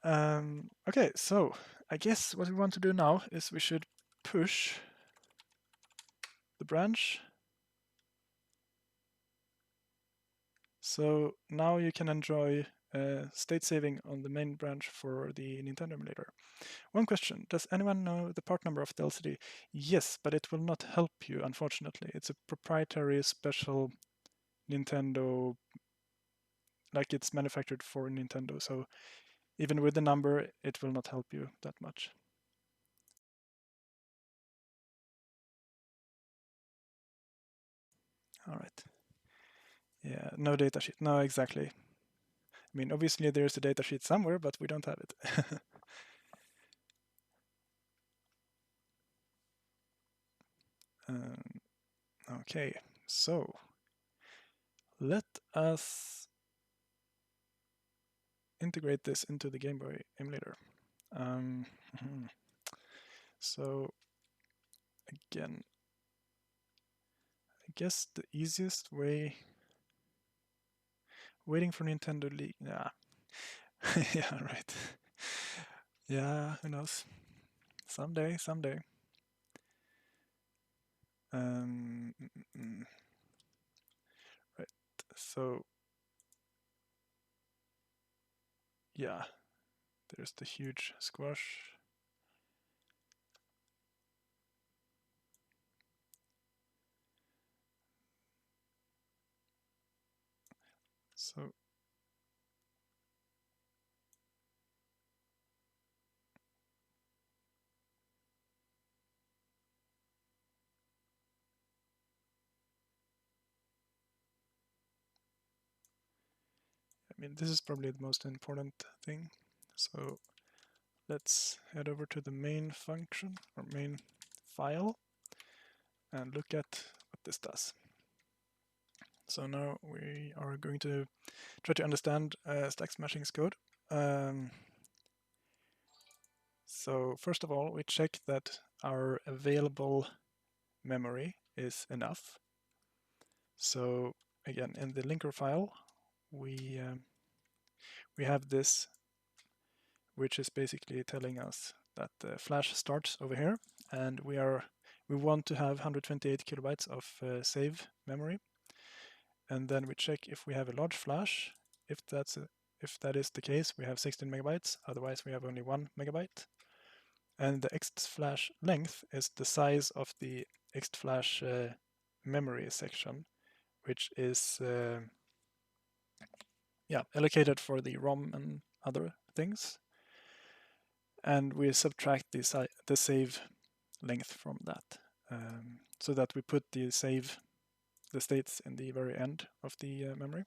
A: Okay, so I guess what we want to do now is we should push the branch. So now you can enjoy state saving on the main branch for the Nintendo emulator. One question, does anyone know the part number of the LCD? Yes, but it will not help you, unfortunately. It's a proprietary special Nintendo, like it's manufactured for Nintendo, so even with the number, it will not help you that much. All right. Yeah, no datasheet. No, exactly. I mean, obviously there's a datasheet somewhere, but we don't have it. Okay, so let us integrate this into the Game Boy emulator. Um, so again, I guess the easiest way, waiting for Nintendo League. Yeah, yeah, right. Yeah, who knows? Someday, someday. Um, right. So yeah, there's the huge squash. So I mean, this is probably the most important thing. So let's head over to the main function or main file and look at what this does. So now we are going to try to understand stacksmashing's code. So first of all, we check that our available memory is enough. So again, in the linker file, we have this, which is basically telling us that the flash starts over here, and we want to have 128 kilobytes of save memory, and then we check if we have a large flash. If that is the case, we have 16 megabytes. Otherwise, we have only 1 megabyte. And the extflash length is the size of the extflash memory section, which is allocated for the ROM and other things. And we subtract the save length from that, so that we put the states in the very end of the memory.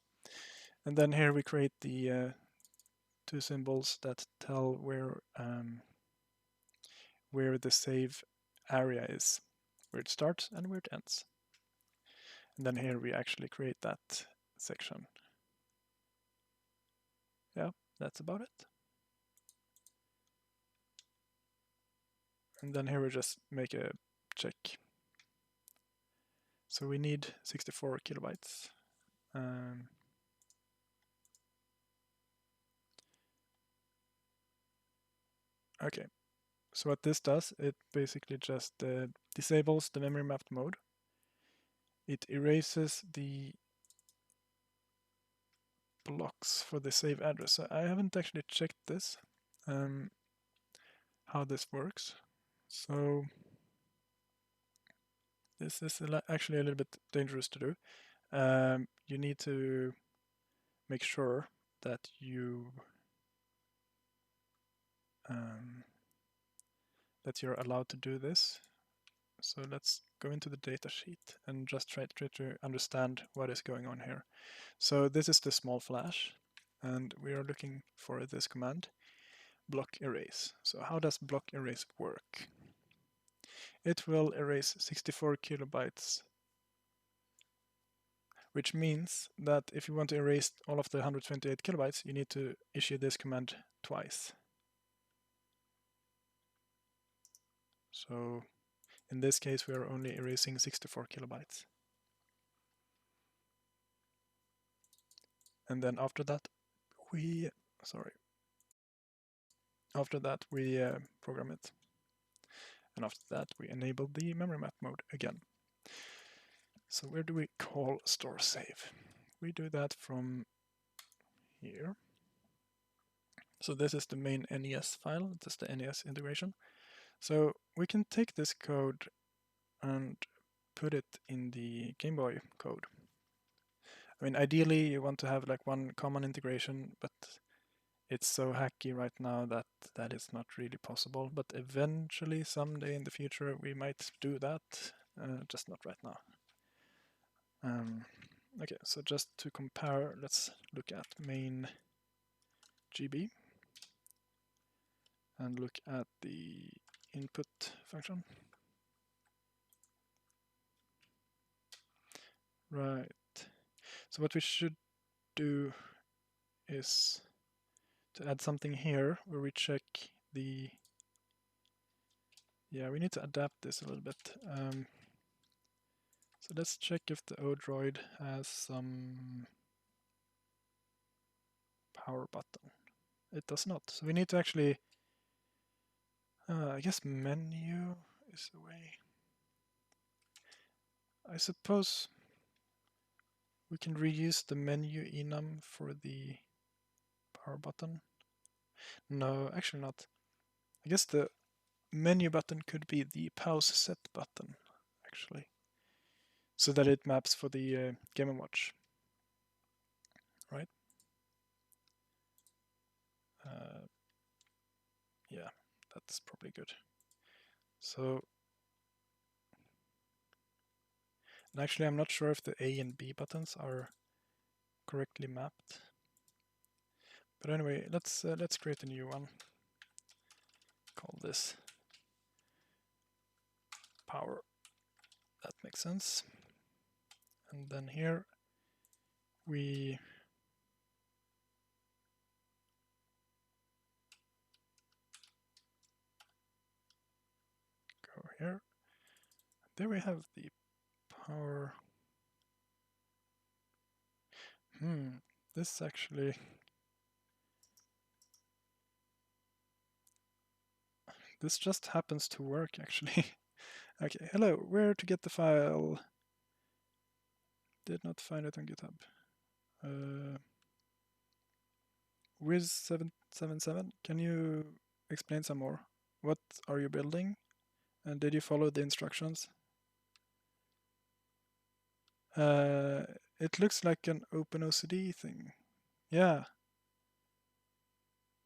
A: And then here we create the two symbols that tell where the save area is, where it starts and where it ends. And then here we actually create that section. Yeah, that's about it. And then here we just make a check. So we need 64 kilobytes. Okay, so what this does, it basically just disables the memory mapped mode. It erases the blocks for the save address. So I haven't actually checked this, how this works. So this is actually a little bit dangerous to do. You need to make sure that you're allowed to do this. So let's go into the datasheet and just try to understand what is going on here. So this is the small flash, and we are looking for this command, block erase. So how does block erase work? It will erase 64 kilobytes, which means that if you want to erase all of the 128 kilobytes, you need to issue this command twice. So in this case, we are only erasing 64 kilobytes. And then after that, After that, we program it. And after that, we enable the memory map mode again. So where do we call store save? We do that from here. So this is the main NES file. This is the NES integration. So we can take this code and put it in the Game Boy code. I mean, ideally you want to have like one common integration, but it's so hacky right now that that is not really possible. But eventually, someday in the future, we might do that, just not right now. Okay, so just to compare, let's look at main GB and look at the input function. Right. So what we should do is to add something here where we check the... Yeah, we need to adapt this a little bit. So let's check if the Odroid has some power button. It does not. So we need to actually... I guess menu is the way. I suppose we can reuse the menu enum for the power button. No, actually not. I guess the menu button could be the pause set button, actually. So that it maps for the Game & Watch. Right? Yeah, that's probably good. So, and actually I'm not sure if the A and B buttons are correctly mapped. But anyway, let's create a new one. Call this power. That makes sense. And then here we go here. There we have the power. This actually... This just happens to work, actually. Okay, hello, where to get the file? Did not find it on GitHub. Wiz777, can you explain some more? What are you building? And did you follow the instructions? It looks like an OpenOCD thing. Yeah.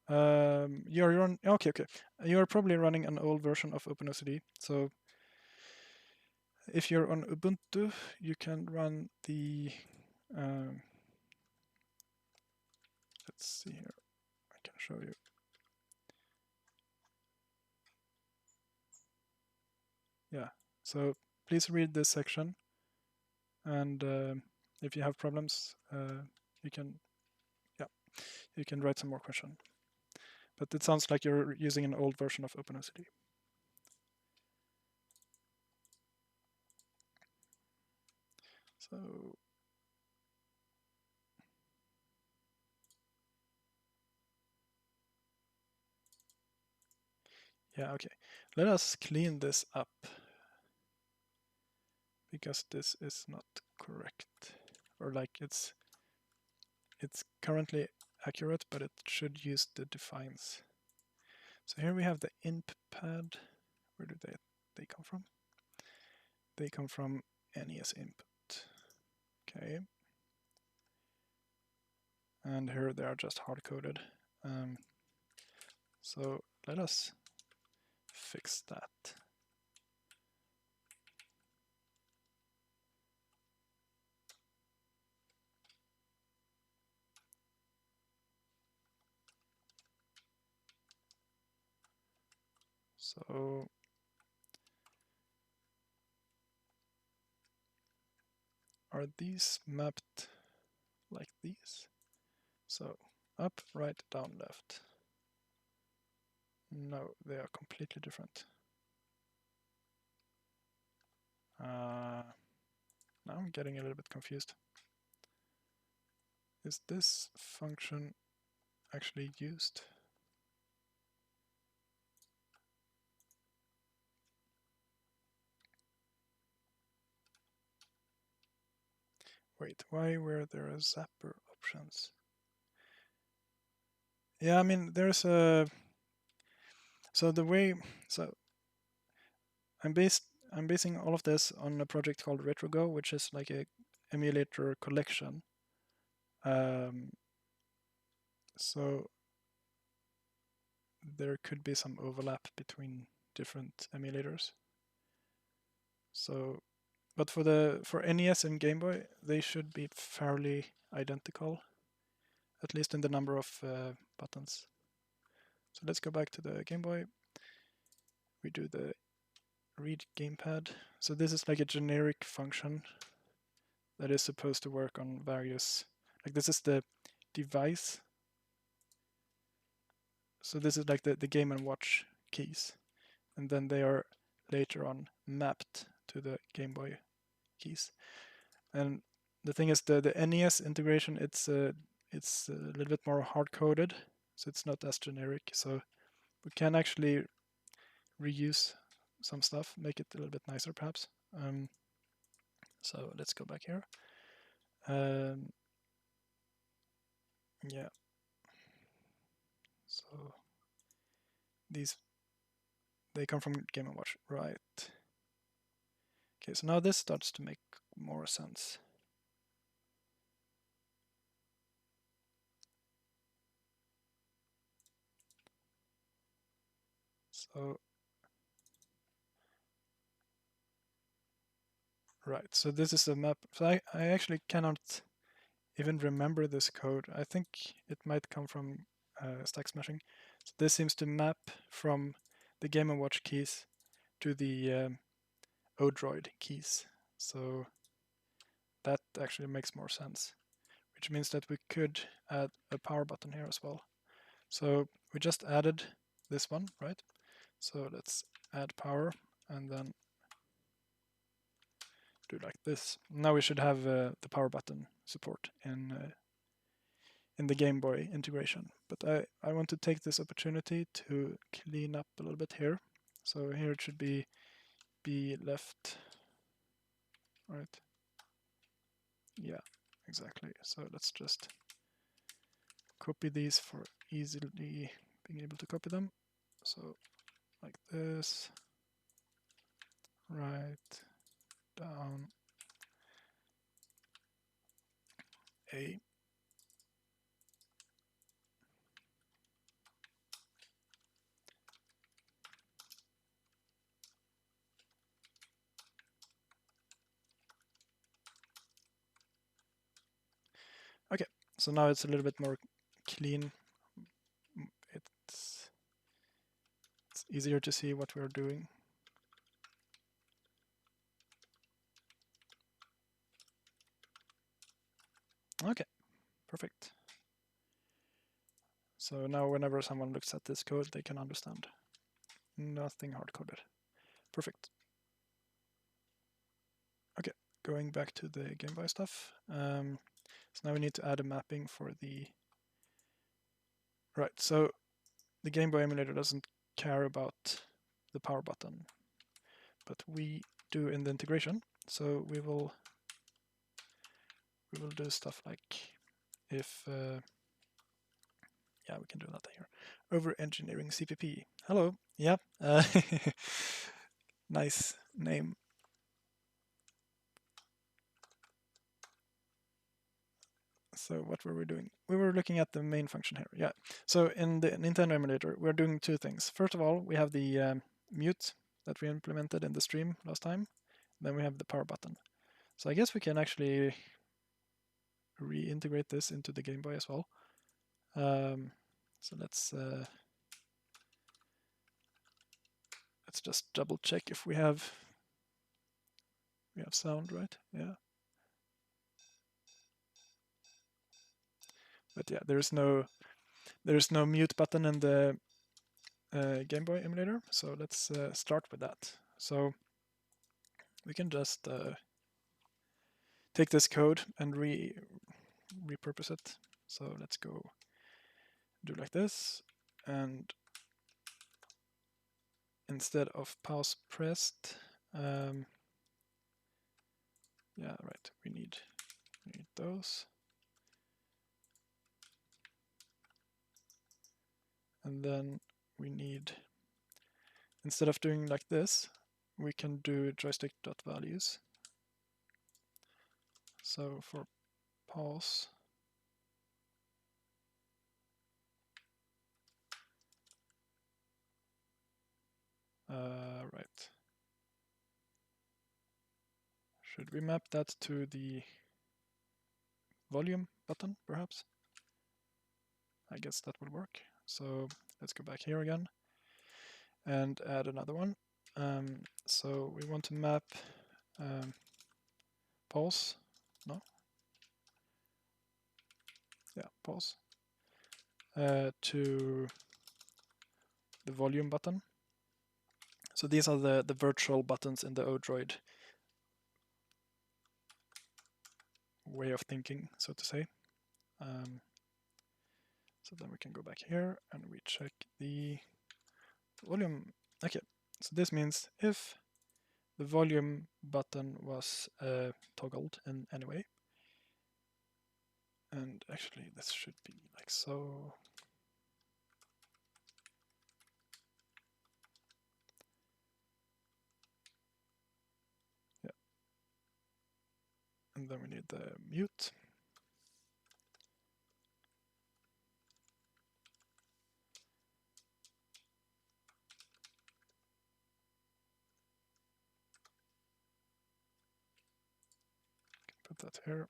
A: You're on... Okay. You're probably running an old version of OpenOCD. So if you're on Ubuntu, you can run the... let's see here. I can show you. Yeah. So please read this section. And if you have problems, you can write some more question. But it sounds like you're using an old version of OpenOCD. So yeah, okay. Let us clean this up because this is not correct. Or like it's currently accurate, but it should use the defines. So here we have the imp pad. Where do they come from? They come from NES input. Okay. And here they are just hard-coded. So let us fix that. So are these mapped like these? So up, right, down, left. No, they are completely different. Now I'm getting a little bit confused. Is this function actually used? Wait, why were there a zapper options? Yeah, I mean, there's a... So the way... So I'm basing all of this on a project called RetroGo, which is like a emulator collection. So there could be some overlap between different emulators. So, but for NES and Game Boy, they should be fairly identical, at least in the number of buttons. So let's go back to the Game Boy. We do the read gamepad. So this is like a generic function that is supposed to work on various, like this is the device. So this is like the Game and Watch keys. And then they are later on mapped to the Game Boy keys. And the thing is the NES integration, it's a little bit more hard-coded, so it's not as generic. So we can actually reuse some stuff, make it a little bit nicer perhaps. So let's go back here. Yeah. So these, they come from Game & Watch, right? Okay, so now this starts to make more sense. So, right, so this is a map. So I actually cannot even remember this code. I think it might come from stacksmashing. So this seems to map from the Game & Watch keys to the Odroid keys. So that actually makes more sense, which means that we could add a power button here as well. So we just added this one, right? So let's add power and then do like this. Now we should have the power button support in the Game Boy integration. But I want to take this opportunity to clean up a little bit here. So here it should be left, right? Yeah, exactly. So let's just copy these for easily being able to copy them. So like this, right, down, A. Okay, so now it's a little bit more clean. It's easier to see what we're doing. Okay, perfect. So now whenever someone looks at this code, they can understand. Nothing hard-coded. Perfect. Okay, going back to the Game Boy stuff. So now we need to add a mapping for the... Right, so the Game Boy emulator doesn't care about the power button, but we do in the integration. So we will do stuff like if... yeah, we can do that here. Over engineering CPP. Hello. Yeah. Nice name. So what were we doing? We were looking at the main function here. Yeah. So in the Nintendo emulator, we're doing two things. First of all, we have the mute that we implemented in the stream last time. Then we have the power button. So I guess we can actually reintegrate this into the Game Boy as well. So let's just double check if we have sound, right? Yeah. But yeah, there's no mute button in the Game Boy emulator. So let's start with that. So we can just take this code and repurpose it. So let's go do like this, and instead of pause pressed, yeah, right, we need need those. And then we need, instead of doing like this, we can do joystick.values. So for pause, right. Should we map that to the volume button, perhaps? I guess that would work. So let's go back here again and add another one. So we want to map pause, no? Yeah, pause, to the volume button. So these are the virtual buttons in the Odroid way of thinking, so to say. So then we can go back here and we check the volume. Okay, so this means if the volume button was toggled in any way, and actually this should be like so. Yeah. And then we need the mute. Put that here.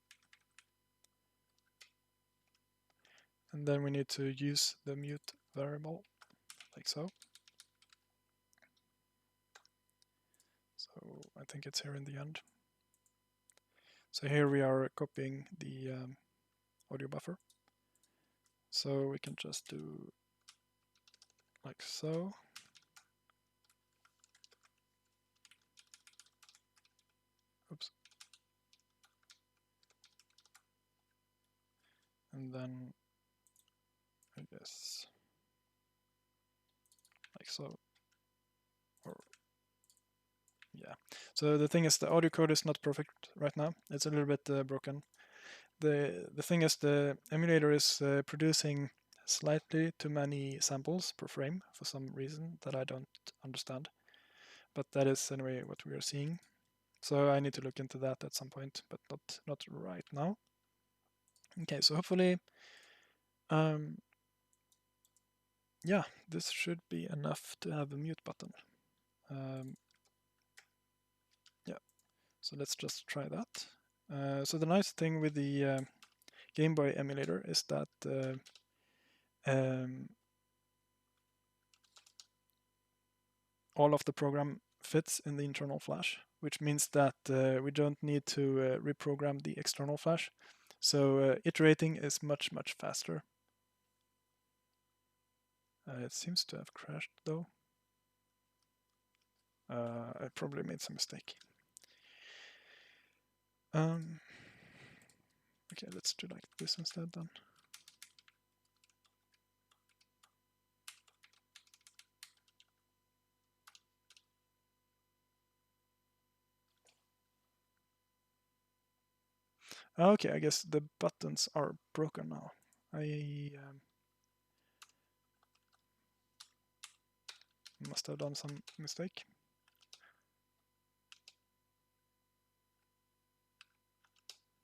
A: And then we need to use the mute variable, like so. So I think it's here in the end. So here we are copying the audio buffer. So we can just do like so. Oops. And then I guess like so. Or yeah. So the thing is, the audio code is not perfect right now. It's a little bit broken. The thing is, the emulator is producing slightly too many samples per frame for some reason that I don't understand. But that is anyway what we are seeing. So I need to look into that at some point, but not right now. Okay, so hopefully, yeah, this should be enough to have a mute button. Yeah, so let's just try that. So the nice thing with the Game Boy emulator is that all of the program fits in the internal flash, which means that we don't need to reprogram the external flash. So iterating is much, much faster. It seems to have crashed though. I probably made some mistake. Okay, let's do like this instead then. Okay, I guess the buttons are broken now. I must have done some mistake.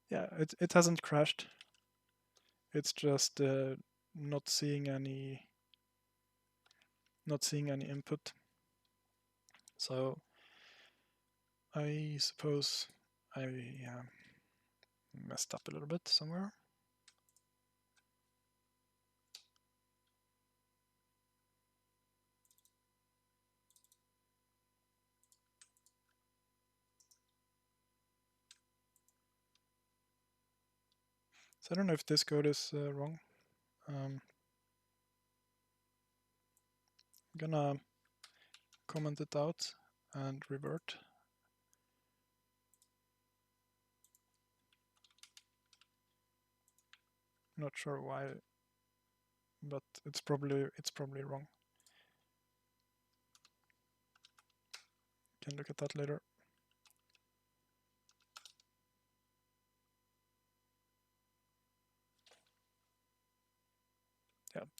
A: Yeah, it hasn't crashed. It's just not seeing any input. So I suppose I messed up a little bit somewhere. So I don't know if this code is wrong. I'm gonna comment it out and revert. Not sure why, but it's probably wrong. Can look at that later.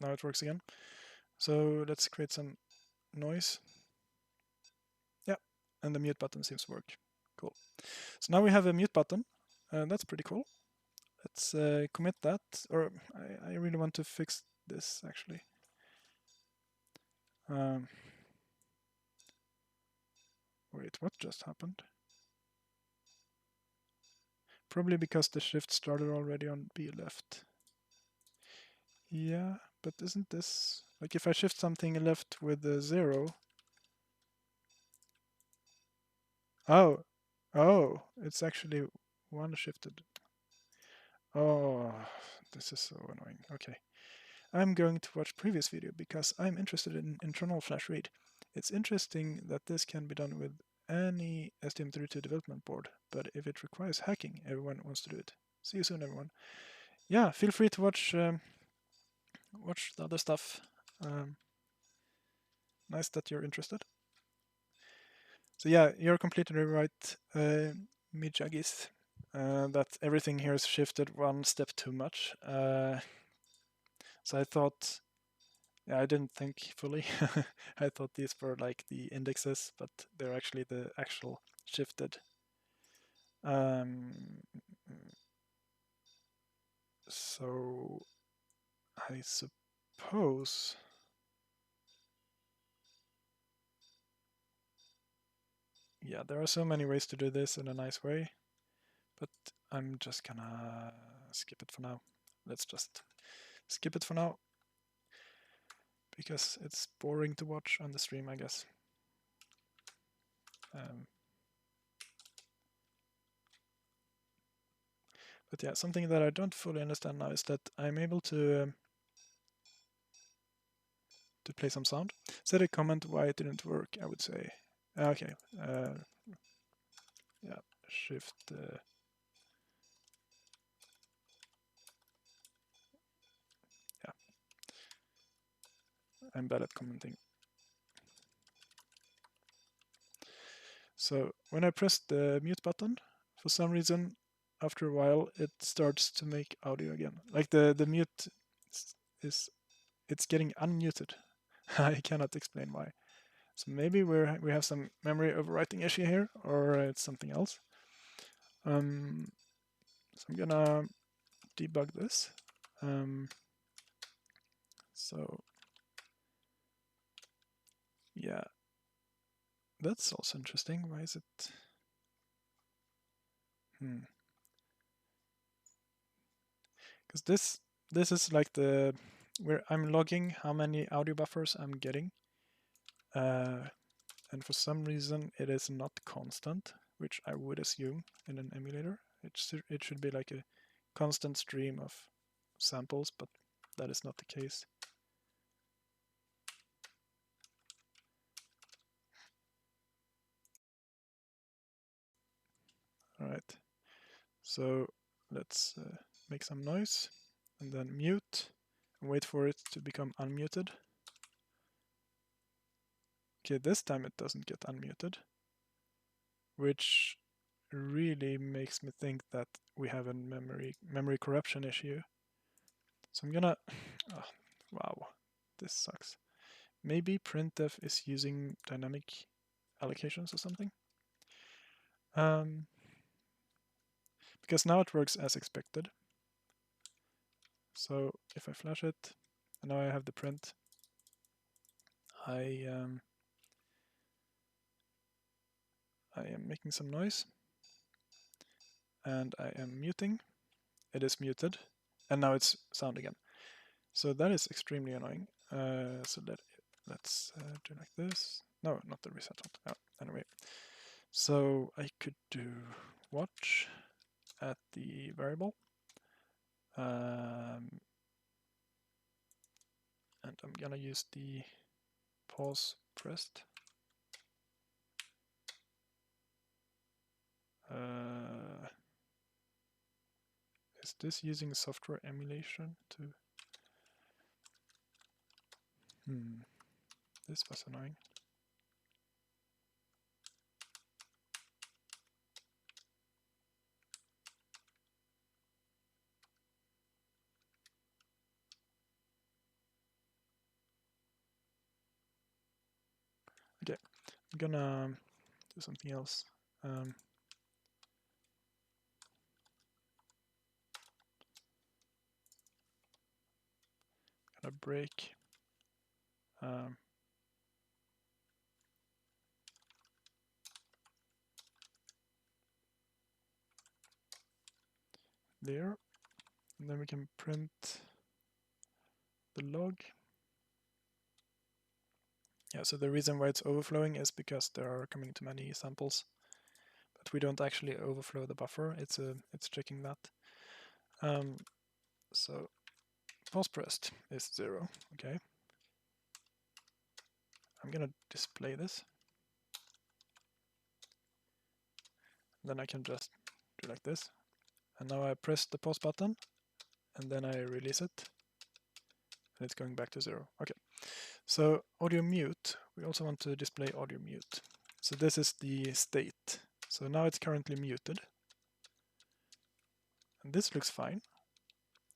A: now it works again. So let's create some noise. Yeah, and the mute button seems to work. Cool. So now we have a mute button. That's pretty cool. Let's commit that, or I really want to fix this actually. Wait, what just happened? Probably because the shift started already on B left. Yeah, but isn't this... like if I shift something left with a 0... Oh, it's actually one shifted. Oh, this is so annoying. Okay. I'm going to watch previous video because I'm interested in internal flash read. It's interesting that this can be done with any STM32 development board, but if it requires hacking, everyone wants to do it. See you soon, everyone. Yeah, feel free to watch the other stuff. Nice that you're interested. So yeah, you're completely right, Mijagis, that everything here is shifted one step too much. So I thought, yeah, I didn't think fully. I thought these were like the indexes, but they're actually the actual shifted. So I suppose... yeah, there are so many ways to do this in a nice way, but I'm just gonna skip it for now. Let's just skip it for now, because it's boring to watch on the stream, I guess. But yeah, something that I don't fully understand now is that I'm able to play some sound. Set a comment why it didn't work, I would say. Okay. Yeah, shift... yeah. I'm bad at commenting. So when I press the mute button, for some reason, after a while, it starts to make audio again. Like the mute it's getting unmuted. I cannot explain why. So maybe we have some memory overwriting issue here, or it's something else. So I'm gonna debug this. So yeah, that's also interesting. Why is it? Because this is like the where I'm logging how many audio buffers I'm getting, and for some reason it is not constant, which I would assume in an emulator. It should be like a constant stream of samples, but that is not the case. All right, so let's make some noise and then mute and wait for it to become unmuted. Okay, this time it doesn't get unmuted, which really makes me think that we have a memory corruption issue. So I'm gonna... oh, wow, this sucks. Maybe printf is using dynamic allocations or something. Because now it works as expected. So if I flash it, and now I have the print, I am making some noise, and I am muting. It is muted, and now it's sound again. So that is extremely annoying. So let's do like this. No, not the reset one. Oh, anyway, so I could do watch at the variable, and I'm gonna use the pause pressed. Is this using software emulation to... this was annoying. I'm gonna do something else. Gonna break there, and then we can print the log. Yeah, so the reason why it's overflowing is because there are coming too many samples, but we don't actually overflow the buffer. It's checking that. So pause pressed is 0. Okay. I'm gonna display this. Then I can just do like this. And now I press the pause button, and then I release it, and it's going back to 0. Okay. So audio mute, we also want to display audio mute. So this is the state. So now it's currently muted. And this looks fine.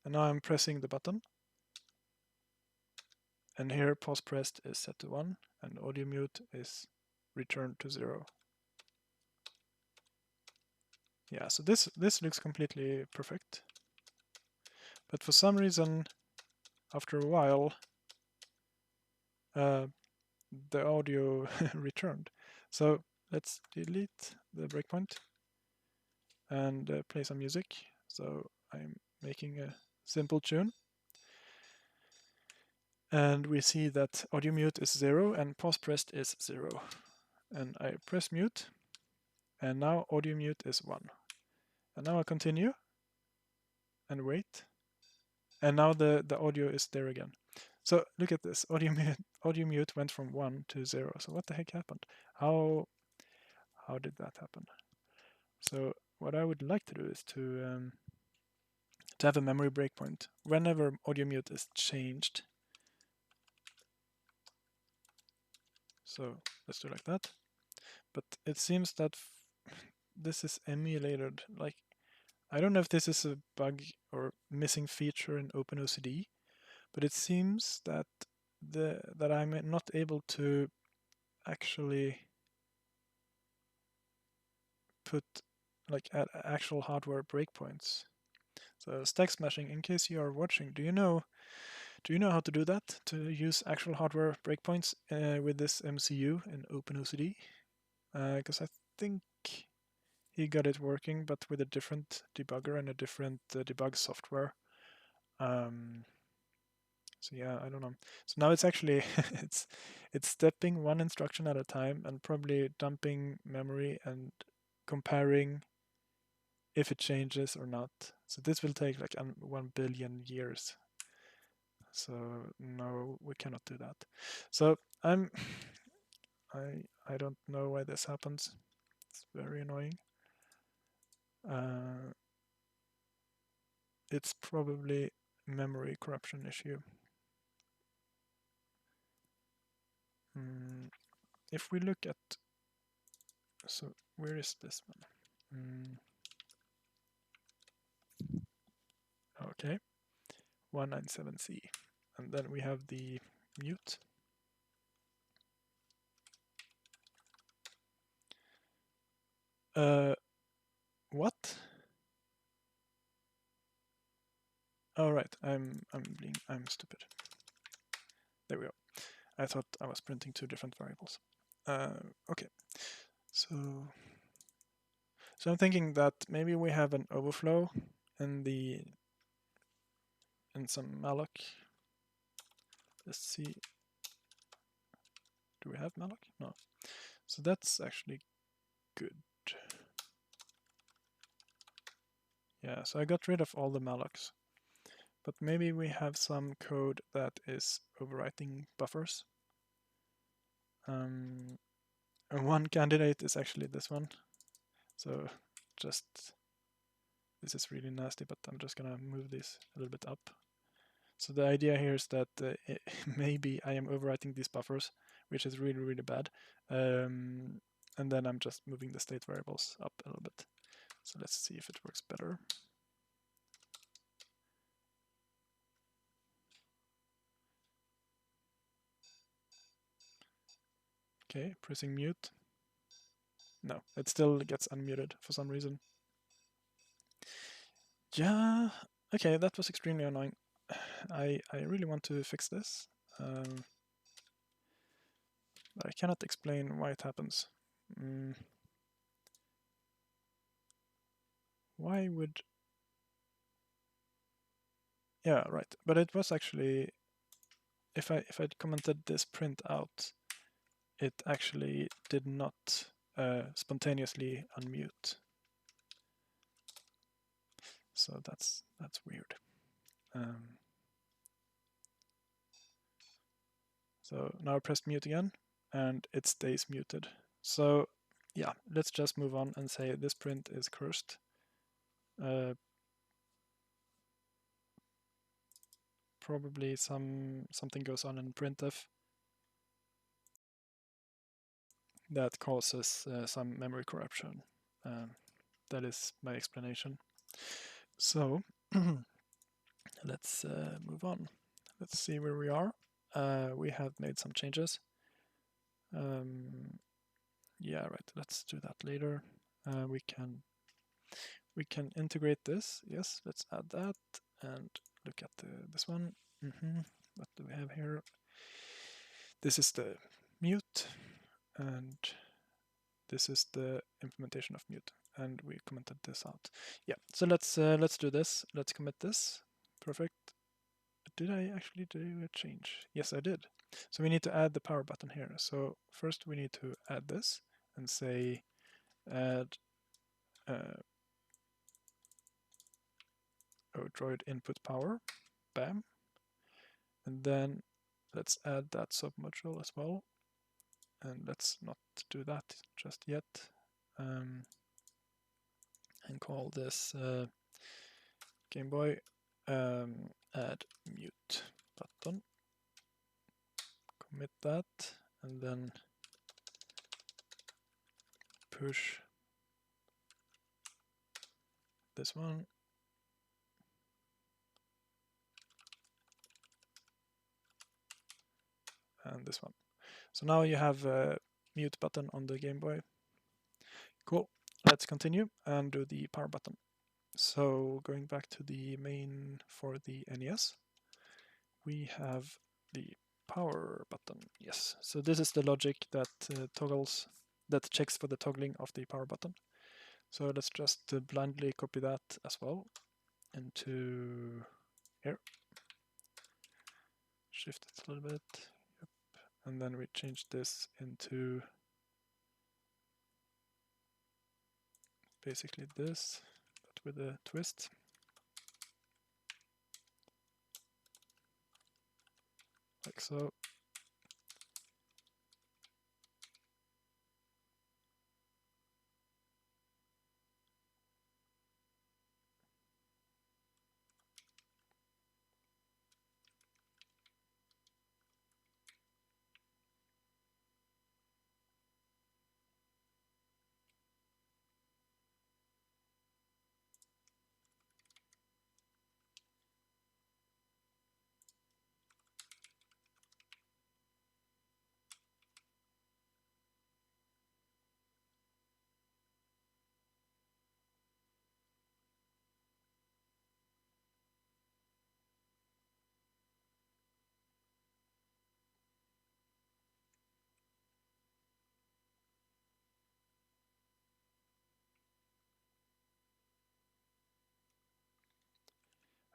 A: And now I'm pressing the button. And here pause pressed is set to 1, and audio mute is returned to 0. Yeah, so this looks completely perfect. But for some reason, after a while, the audio returned. So let's delete the breakpoint and play some music. So I'm making a simple tune. And we see that audio mute is 0 and pause pressed is 0. And I press mute, and now audio mute is 1. And now I continue and wait. And now the audio is there again. So look at this. Audio mute went from 1 to 0. So what the heck happened? How did that happen? So what I would like to do is to have a memory breakpoint whenever audio mute is changed. So let's do like that. But it seems that this is emulated. Like, I don't know if this is a bug or missing feature in OpenOCD, but it seems that that I'm not able to actually put like actual hardware breakpoints. So stacksmashing, in case you are watching, do you know how to do that? To use actual hardware breakpoints with this MCU in OpenOCD? Because I think he got it working, but with a different debugger and a different debug software. So yeah, I don't know. So now it's actually it's stepping one instruction at a time and probably dumping memory and comparing if it changes or not. So this will take like 1 billion years. So no, we cannot do that. So I don't know why this happens. It's very annoying. It's probably memory corruption issue. If we look at, so where is this one? Okay, 197C. And then we have the mute. What? Oh right, I'm stupid. There we go. I thought I was printing 2 different variables. Okay, so I'm thinking that maybe we have an overflow in some malloc. Let's see. Do we have malloc? No. So that's actually good. Yeah, so I got rid of all the mallocs. But maybe we have some code that is overwriting buffers. And one candidate is actually this one. So just, this is really nasty, but I'm just gonna move this a little bit up. So the idea here is that maybe I am overwriting these buffers, which is really, really bad. And then I'm just moving the state variables up a little bit. So let's see if it works better. Okay, pressing mute. No, it still gets unmuted for some reason. Yeah, okay, that was extremely annoying. I really want to fix this, but I cannot explain why it happens. Why would... Yeah, right. But it was actually, if I'd commented this print out, it actually did not spontaneously unmute. So that's weird. So now I pressed mute again, and it stays muted. So yeah, let's just move on and say this print is cursed. Probably something goes on in printf that causes some memory corruption. That is my explanation. So let's move on. Let's see where we are. We have made some changes. Yeah, right. Let's do that later. We can integrate this. Yes, let's add that and look at this one. What do we have here? This is the mute, and this is the implementation of mute, and we commented this out. Yeah, so let's do this. Let's commit this. Perfect. Did I actually do a change? Yes, I did. So we need to add the power button here. So first we need to add this and say add Droid input power. Bam. And then let's add that submodule as well. And let's not do that just yet. And call this gameboy add mute button. Commit that, and then push this one. And this one. So now you have a mute button on the Game Boy. Cool. Let's continue and do the power button. So going back to the main for the NES, we have the power button. Yes. So this is the logic that that checks for the toggling of the power button. So let's just blindly copy that as well into here. Shift it a little bit. Yep. And then we change this into basically this, but with a twist. Like so.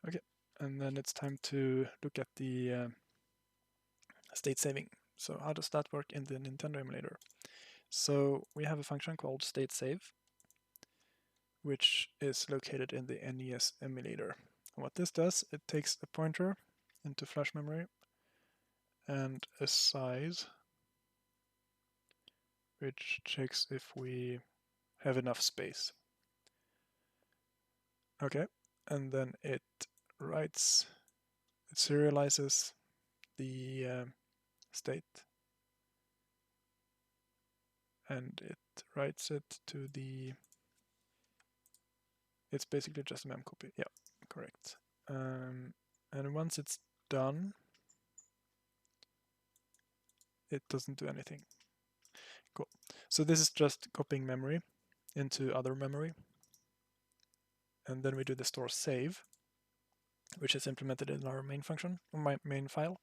A: Okay, and then it's time to look at the state saving. So how does that work in the Nintendo emulator? So we have a function called state save, which is located in the NES emulator. And what this does, it takes a pointer into flash memory and a size, which checks if we have enough space. Okay, and then it writes, it serializes the state, and it writes it to the, it's basically just a mem copy. Yeah, correct. And once it's done, it doesn't do anything. So this is just copying memory into other memory. And then we do the store save, which is implemented in our main function, or my main file,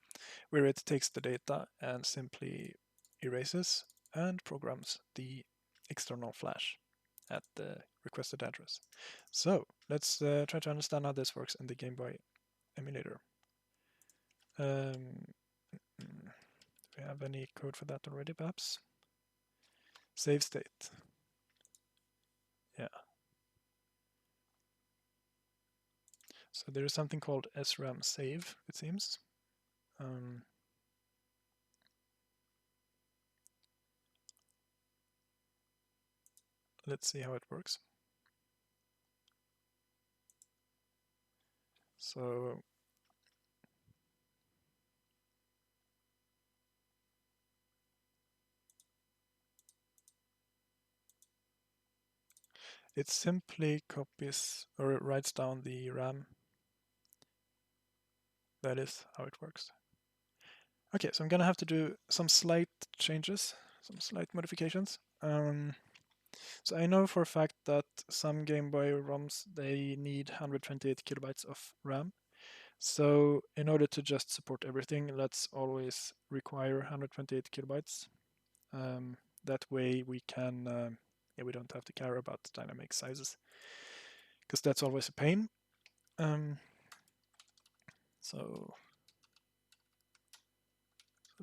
A: where it takes the data and simply erases and programs the external flash at the requested address. So let's try to understand how this works in the Game Boy emulator. Do we have any code for that already, perhaps? Save state. Yeah. So there is something called SRAM save, it seems. Let's see how it works. So it simply copies or writes down the RAM. That is how it works. Okay, so I'm gonna have to do some slight changes, some slight modifications. So I know for a fact that some Game Boy ROMs, they need 128 kilobytes of RAM. So in order to just support everything, let's always require 128 kilobytes. That way we can, we don't have to care about dynamic sizes, because that's always a pain. So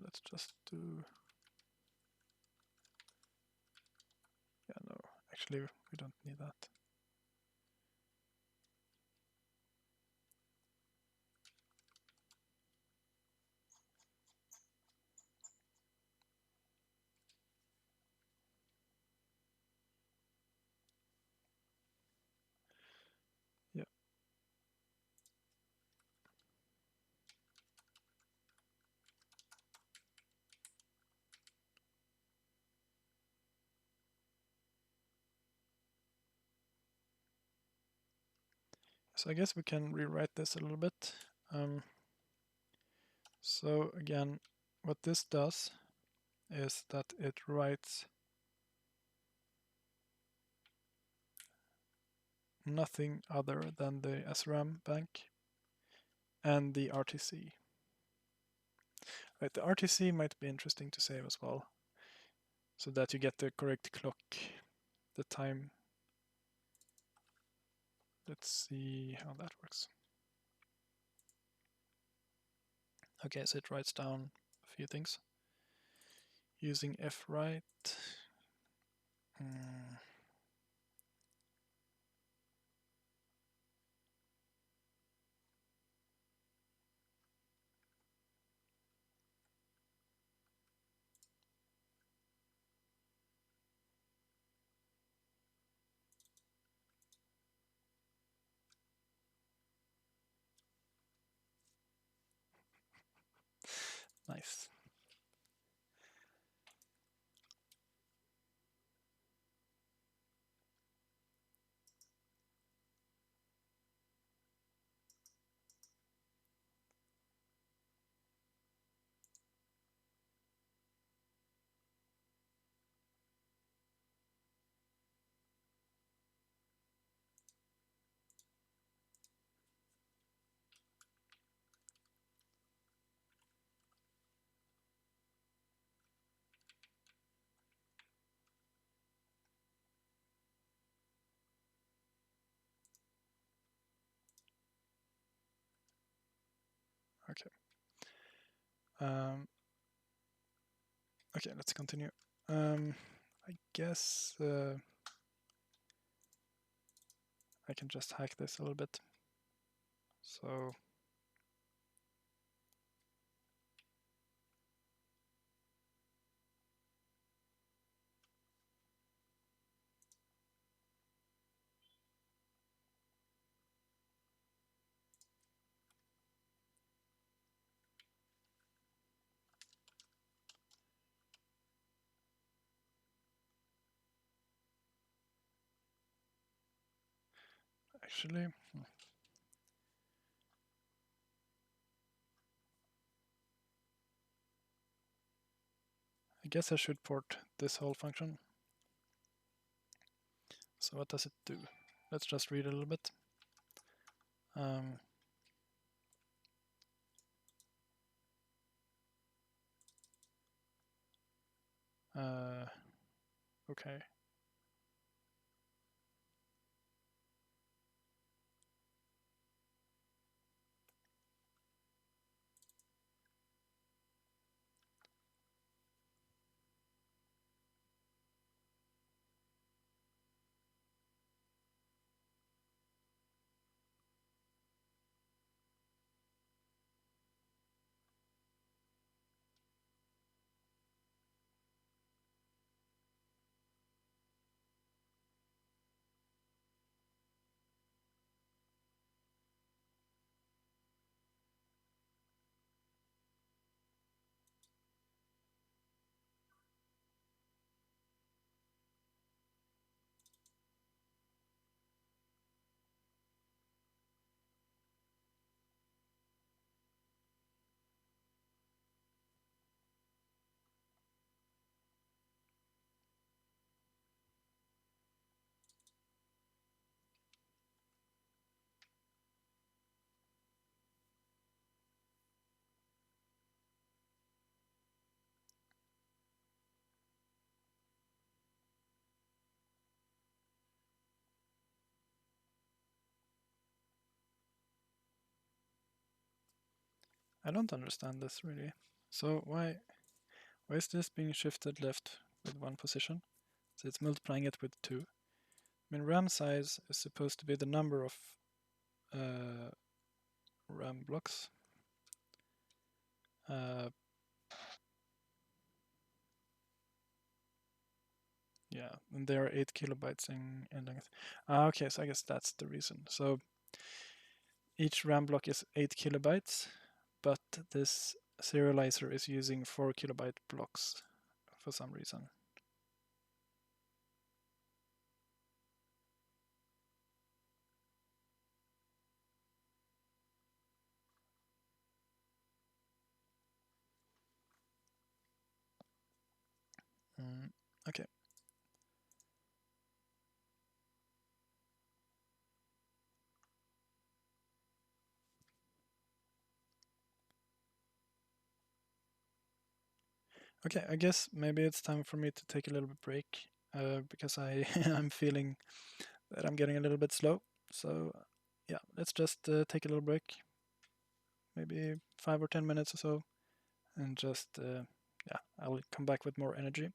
A: let's just do, yeah, no, actually we don't need that. Yeah. So I guess we can rewrite this a little bit. So again, what this does is that it writes nothing other than the SRAM bank and the RTC. Right, the RTC might be interesting to save as well, so that you get the correct clock, the time. Let's see how that works. Okay, so it writes down a few things using fwrite. Nice. Okay. Okay, let's continue. I guess I can just hack this a little bit. So actually, I guess I should port this whole function. So what does it do? Let's just read a little bit. Okay. I don't understand this really. So why is this being shifted left with 1 position? So it's multiplying it with 2. I mean, RAM size is supposed to be the number of RAM blocks. Yeah, and they are 8 kilobytes in length. Okay, so I guess that's the reason. So each RAM block is 8 kilobytes, but this serializer is using 4 kilobyte blocks for some reason. Okay. Okay, I guess maybe it's time for me to take a little bit break because I'm feeling that I'm getting a little bit slow. So yeah, let's just take a little break, maybe 5 or 10 minutes or so, and just yeah, I'll come back with more energy.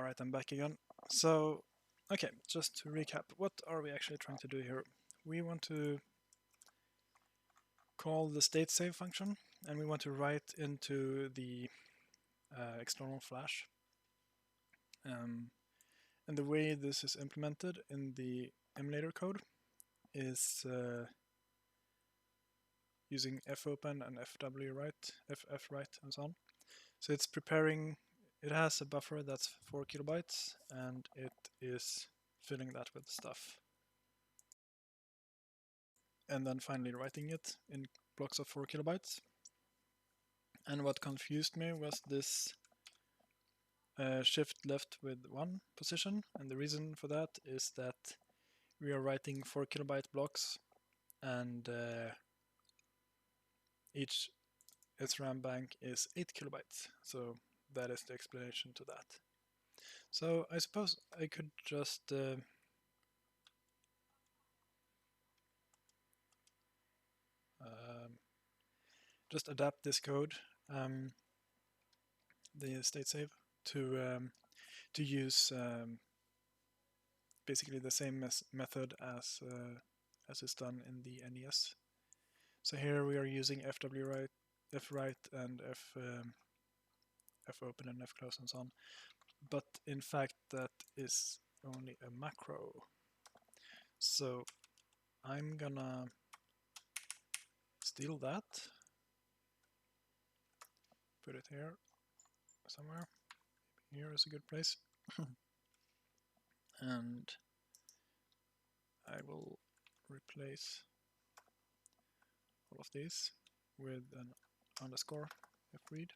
A: Alright, I'm back again. So, okay, just to recap, what are we actually trying to do here? We want to call the state save function, and we want to write into the external flash. And the way this is implemented in the emulator code is using fopen and fwrite, ffwrite, and so on. So it's preparing. It has a buffer that's 4 kilobytes, and it is filling that with stuff. And then finally writing it in blocks of 4 kilobytes. And what confused me was this shift left with 1 position, and the reason for that is that we are writing 4 kilobyte blocks, and each SRAM bank is 8 kilobytes. So that is the explanation to that. So I suppose I could just adapt this code, the state save, to use basically the same method as is done in the NES. So here we are using fwrite, fwrite, and fopen and fclose and so on. But in fact, that is only a macro. So I'm gonna steal that, put it here somewhere. Here is a good place. And I will replace all of these with an underscore fread,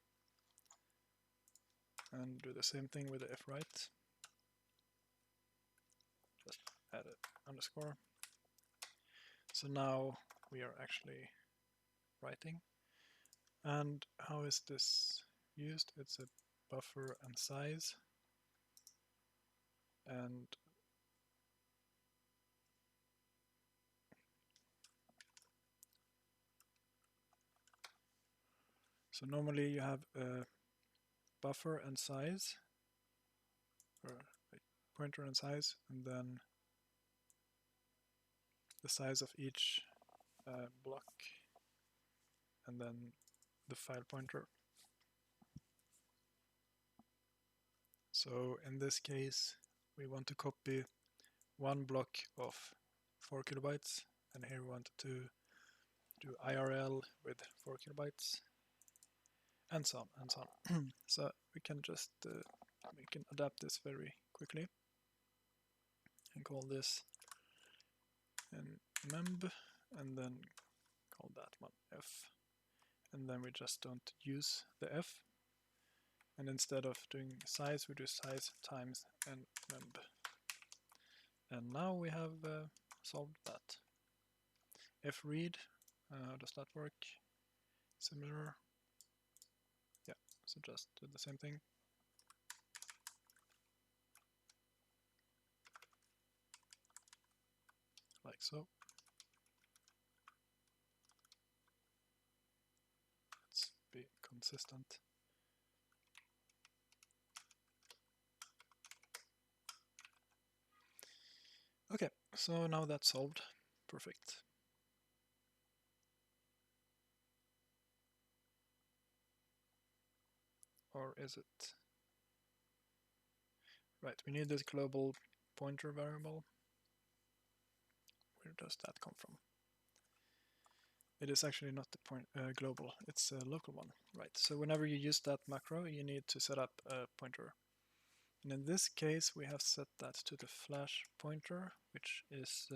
A: and do the same thing with the fwrite. Just add an underscore. So now we are actually writing. And how is this used? It's a buffer and size. And so normally you have a buffer and size, or a pointer and size, and then the size of each block, and then the file pointer. So in this case, we want to copy 1 block of 4 kilobytes, and here we want to do IRL with 4 kilobytes, and so on and so on. So we can just we can adapt this very quickly and call this an memb, and then call that one f, and then we just don't use the f, and instead of doing size, we do size times n memb. And now we have solved that. fread, does that work? Similar. Yeah, so just do the same thing. Like so. Let's be consistent. Okay, so now that's solved. Perfect. Or is it? Right, we need this global pointer variable. Where does that come from? It is actually not the global, it's a local one. Right, so whenever you use that macro, you need to set up a pointer. And in this case, we have set that to the flash pointer, which is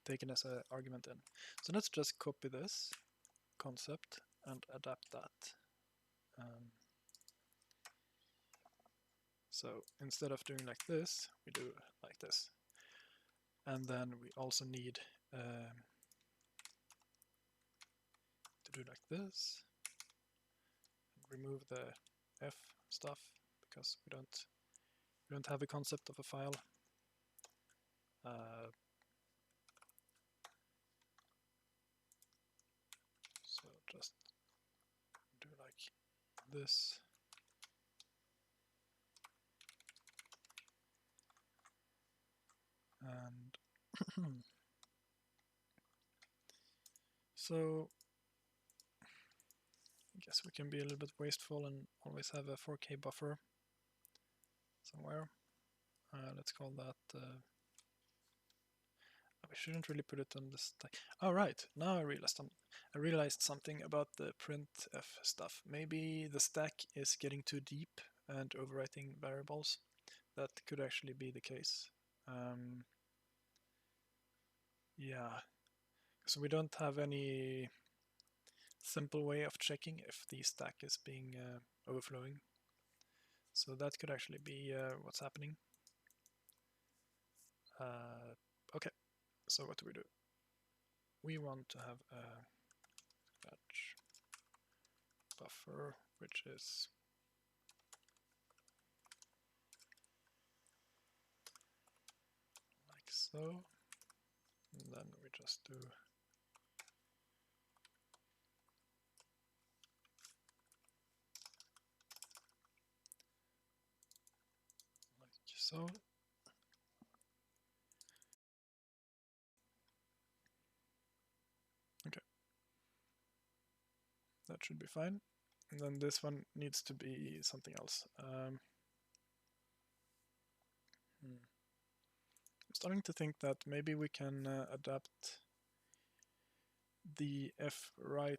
A: taken as an argument in. So let's just copy this concept and adapt that. So instead of doing like this, we do like this. And then we also need to do like this. Remove the f stuff because we don't have a concept of a file. So just do like this. So I guess we can be a little bit wasteful and always have a 4K buffer somewhere. Let's call that. We shouldn't really put it on the stack. Oh right, now I realized something about the printf stuff. Maybe the stack is getting too deep and overwriting variables. That could actually be the case. Yeah, so we don't have any simple way of checking if the stack is being overflowing. So that could actually be what's happening. Okay, so what do? We want to have a batch buffer, which is like so. And then we just do like so. Okay, that should be fine. And then this one needs to be something else. I'm starting to think that maybe we can adapt the fwrite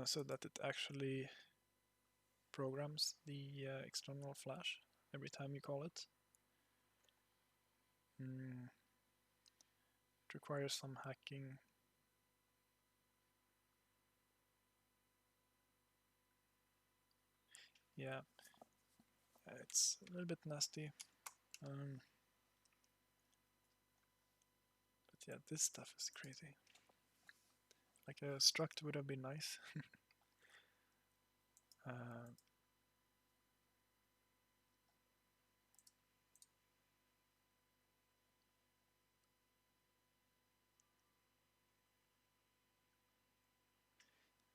A: so that it actually programs the external flash every time you call it. It requires some hacking. Yeah, it's a little bit nasty. But yeah, this stuff is crazy. Like a struct would have been nice.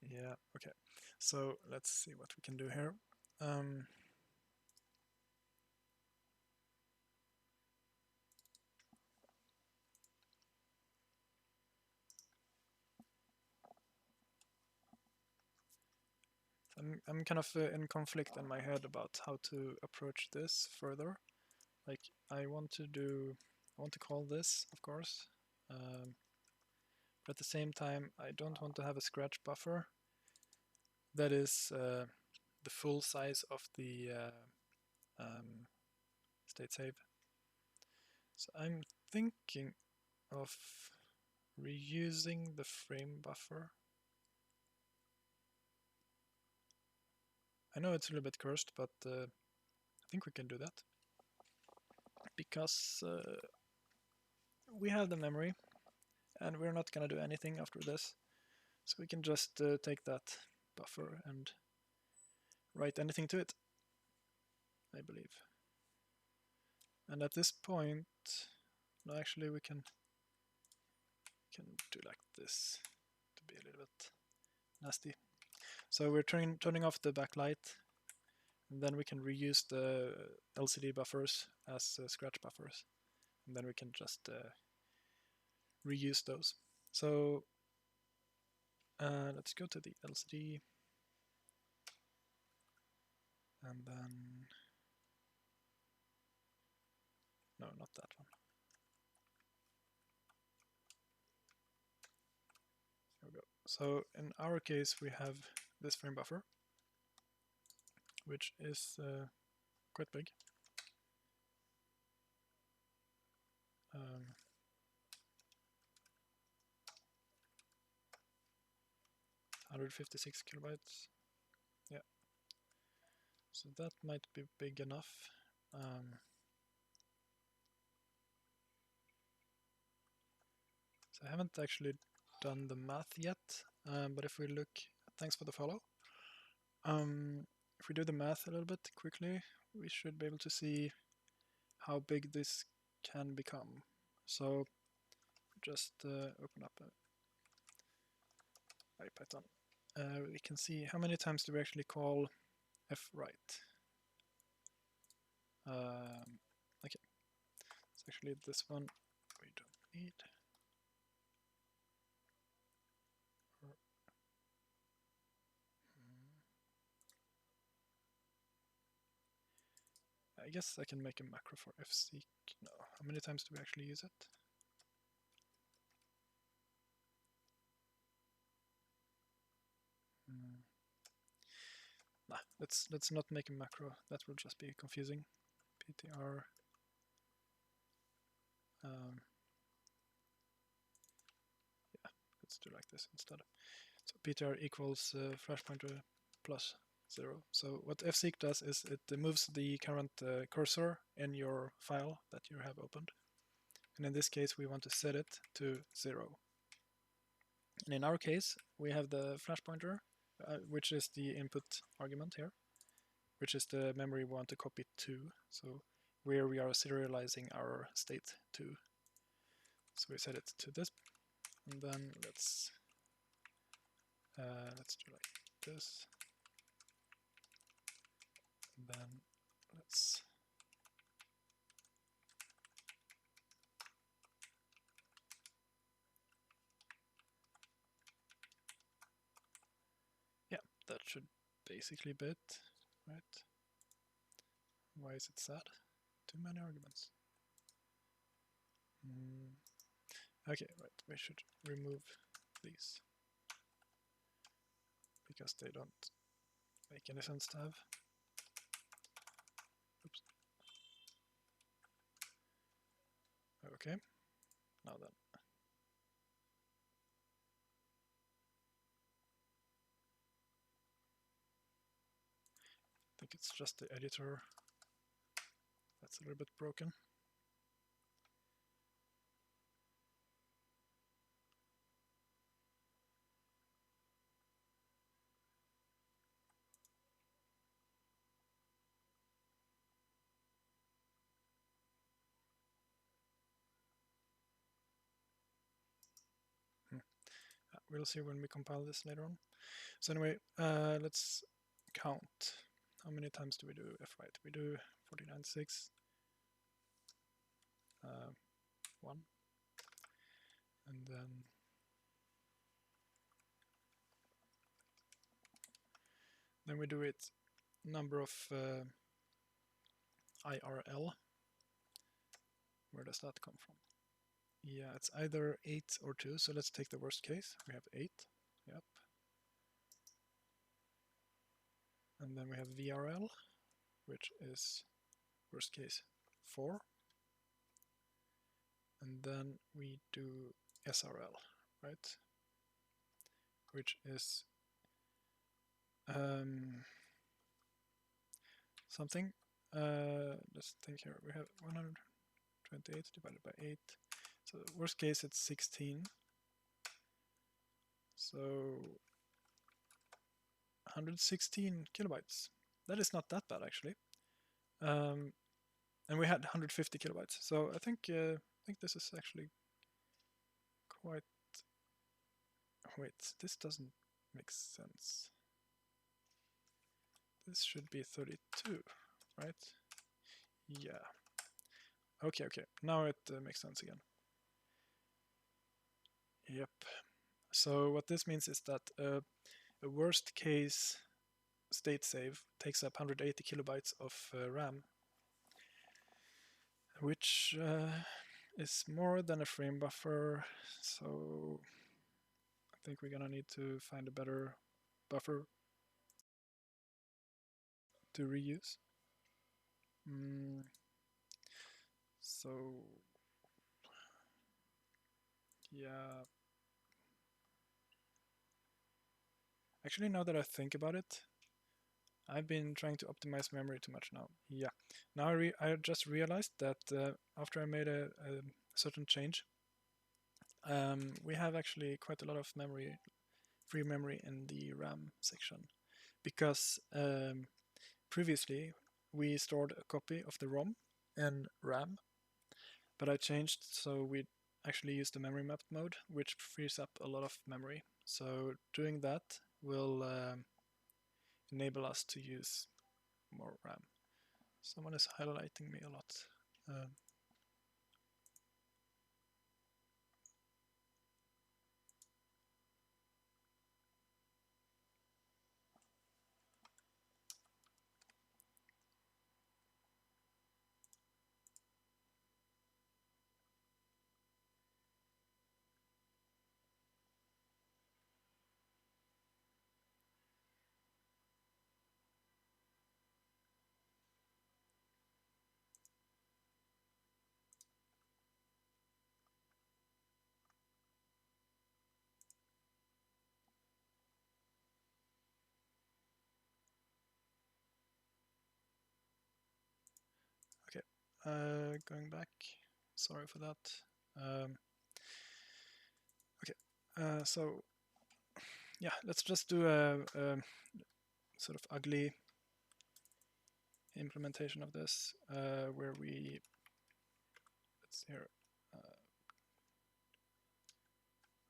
A: Yeah, okay. So let's see what we can do here. I'm kind of in conflict in my head about how to approach this further. Like I want to call this, of course, but at the same time I don't want to have a scratch buffer that is the full size of the state save. So I'm thinking of reusing the frame buffer. I know it's a little bit cursed, but I think we can do that because we have the memory and we're not going to do anything after this. So we can just take that buffer and write anything to it, I believe. And at this point, no, actually we can do like this to be a little bit nasty. So we're turning off the backlight, and then we can reuse the LCD buffers as scratch buffers, and then we can just reuse those. So let's go to the LCD, and then no, not that one. There we go. So in our case, we have this frame buffer, which is quite big. 156 kilobytes. Yeah. So that might be big enough. So I haven't actually done the math yet, but if we look, thanks for the follow. If we do the math a little bit quickly, we should be able to see how big this can become. So just open up IPython. We can see how many times do we actually call fwrite. Okay, It's actually this one we don't need. I guess I can make a macro for VSync. No, how many times do we actually use it? Nah, let's not make a macro. That will just be confusing. PTR. Yeah, let's do like this instead. So PTR equals flash pointer plus 0. So what VSync does is it moves the current cursor in your file that you have opened. And in this case, we want to set it to 0. And in our case, we have the flash pointer, which is the input argument here, which is the memory we want to copy to. So where we are serializing our state to. So we set it to this, and then let's do like this. And then let's that should basically be it, right? Why is it sad? Too many arguments. Okay, right, we should remove these because they don't make any sense to have. Oops. Okay, now then. I think it's just the editor that's a little bit broken. We'll see when we compile this later on. So anyway, let's count. How many times do we do f-write? We do 49.6. 1. And then we do it number of IRL. Where does that come from? Yeah, it's either 8 or 2, so let's take the worst case. We have 8, yep. And then we have VRL, which is worst case 4. And then we do SRL, right? Which is something. Let's think here. We have 128 divided by 8. So worst case it's 16. So 116 kilobytes. That is not that bad actually. And we had 150 kilobytes. So I think this is actually quite. Wait, this doesn't make sense. This should be 32, right? Yeah. Okay. Now it makes sense again. Yep. So what this means is that a worst case state save takes up 180 kilobytes of RAM, which is more than a frame buffer. So I think we're gonna need to find a better buffer to reuse. So yeah. Actually, now that I think about it, I've been trying to optimize memory too much now. Yeah. Now I just realized that after I made a certain change, we have actually quite a lot of memory, free memory in the RAM section, because previously we stored a copy of the ROM in RAM, but I changed so we actually use the memory mapped mode, which frees up a lot of memory. So doing that will enable us to use more RAM. Someone is highlighting me a lot. Going back, sorry for that. Okay, so yeah, let's just do a sort of ugly implementation of this, where we, let's here,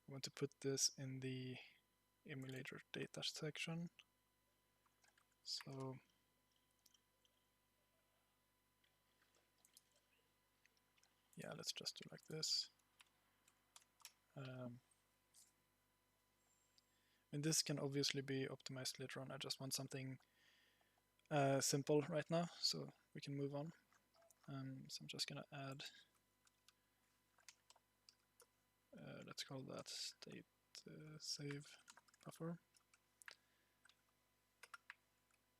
A: want to put this in the emulator data section. So yeah, let's just do like this. And this can obviously be optimized later on. I just want something simple right now, so we can move on. So I'm just gonna add, let's call that state save buffer,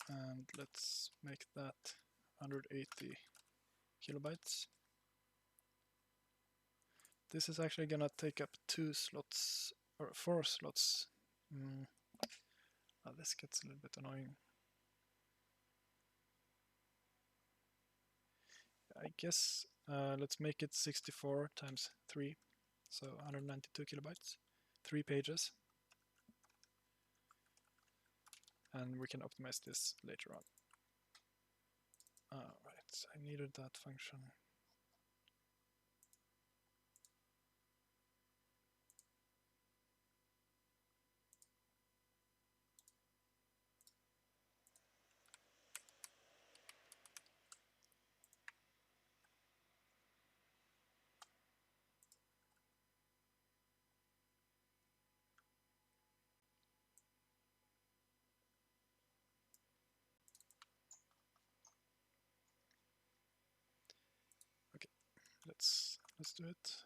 A: and let's make that 180 kilobytes. This is actually gonna take up 2 slots, or 4 slots. Oh, this gets a little bit annoying. I guess let's make it 64 times 3, so 192 kilobytes, 3 pages. And we can optimize this later on. Alright, I needed that function. Okay, let's do it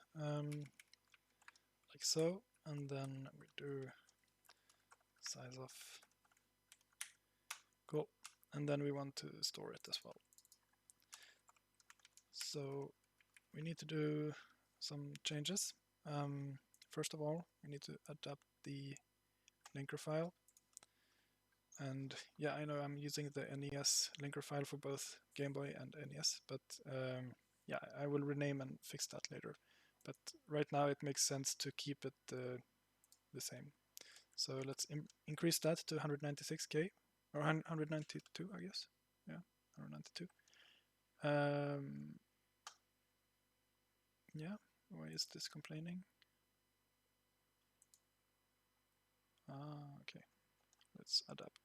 A: like so, and then we do size of, cool, and then we want to store it as well. So we need to do some changes. First of all, we need to adapt the linker file. And yeah, I know I'm using the NES linker file for both Game Boy and NES, but yeah, I will rename and fix that later. But right now it makes sense to keep it the same. So let's increase that to 196K, or 192, I guess. Yeah, 192. Yeah, why is this complaining? Okay, let's adapt.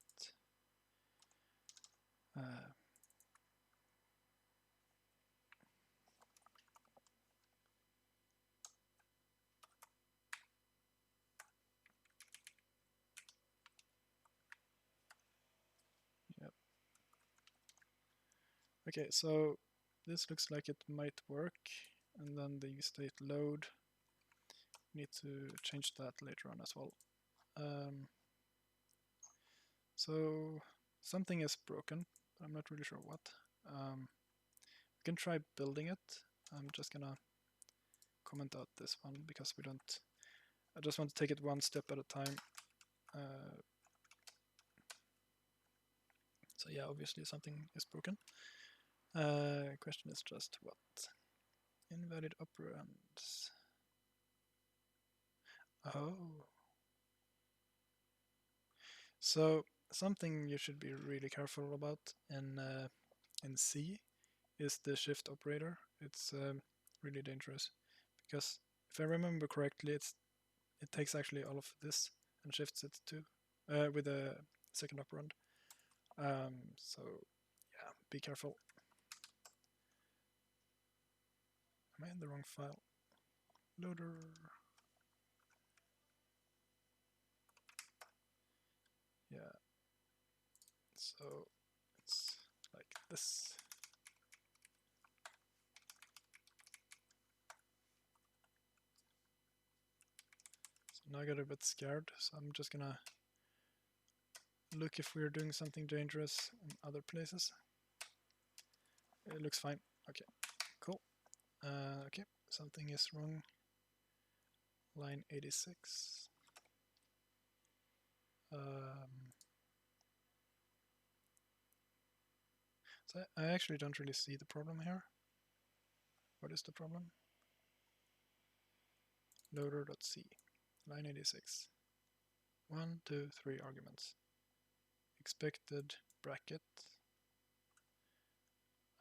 A: Yep. Okay, so this looks like it might work, and then the state load, need to change that later on as well. So something is broken, but I'm not really sure what. We can try building it. I'm just gonna comment out this one because we don't, I just want to take it one step at a time. So yeah, obviously something is broken. Question is just what? Invalid operands. Oh. So something you should be really careful about in C is the shift operator. It's really dangerous because if I remember correctly, it takes actually all of this and shifts it to with a second operand. So yeah, be careful. Am I in the wrong file? Loader. Yeah. So it's like this. So now I got a bit scared, so I'm just gonna look if we're doing something dangerous in other places. It looks fine. Okay, cool. Okay, something is wrong. Line 86. So I actually don't really see the problem here. What is the problem? Loader.c, line 86. 1, 2, 3 arguments. Expected bracket.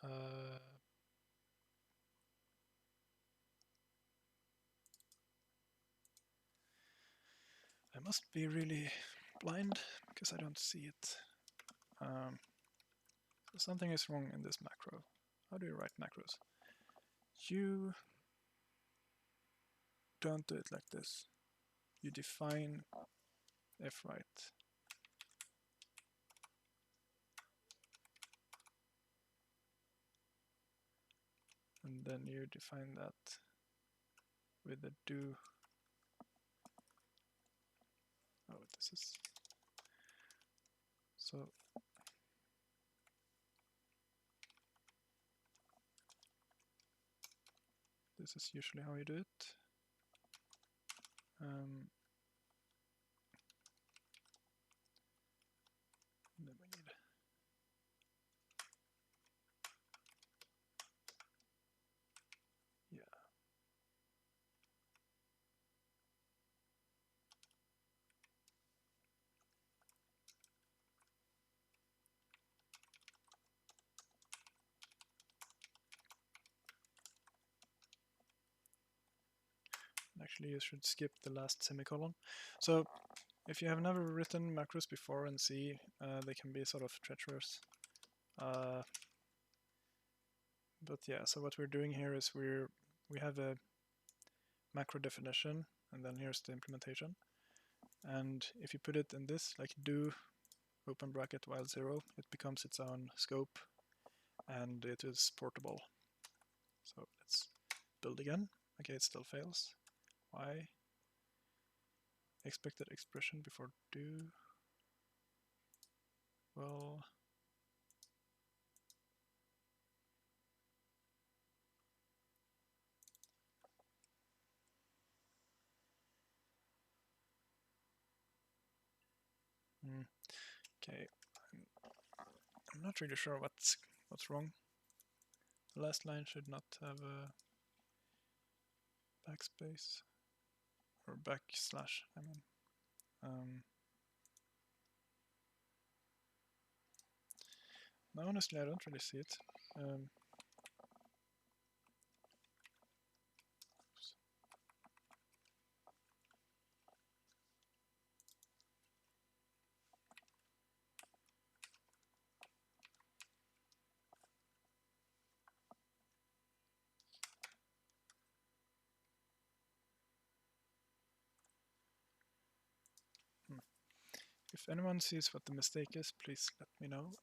A: I must be really blind because I don't see it. So something is wrong in this macro. How do you write macros? You don't do it like this. You define fwrite. And then you define that with the do. Oh, this is so. This is usually how you do it. Then we need actually you should skip the last semicolon. So if you have never written macros before in C, they can be sort of treacherous. But yeah, so what we're doing here is we have a macro definition, and then here's the implementation. And if you put it in this, like do open bracket while 0, it becomes its own scope, and it is portable. So let's build again. Okay, it still fails. Why? Expected expression before do. Well, okay. I'm not really sure what's wrong. The last line should not have a backspace or backslash. I mean, no, honestly, I don't really see it. If anyone sees what the mistake is, please let me know.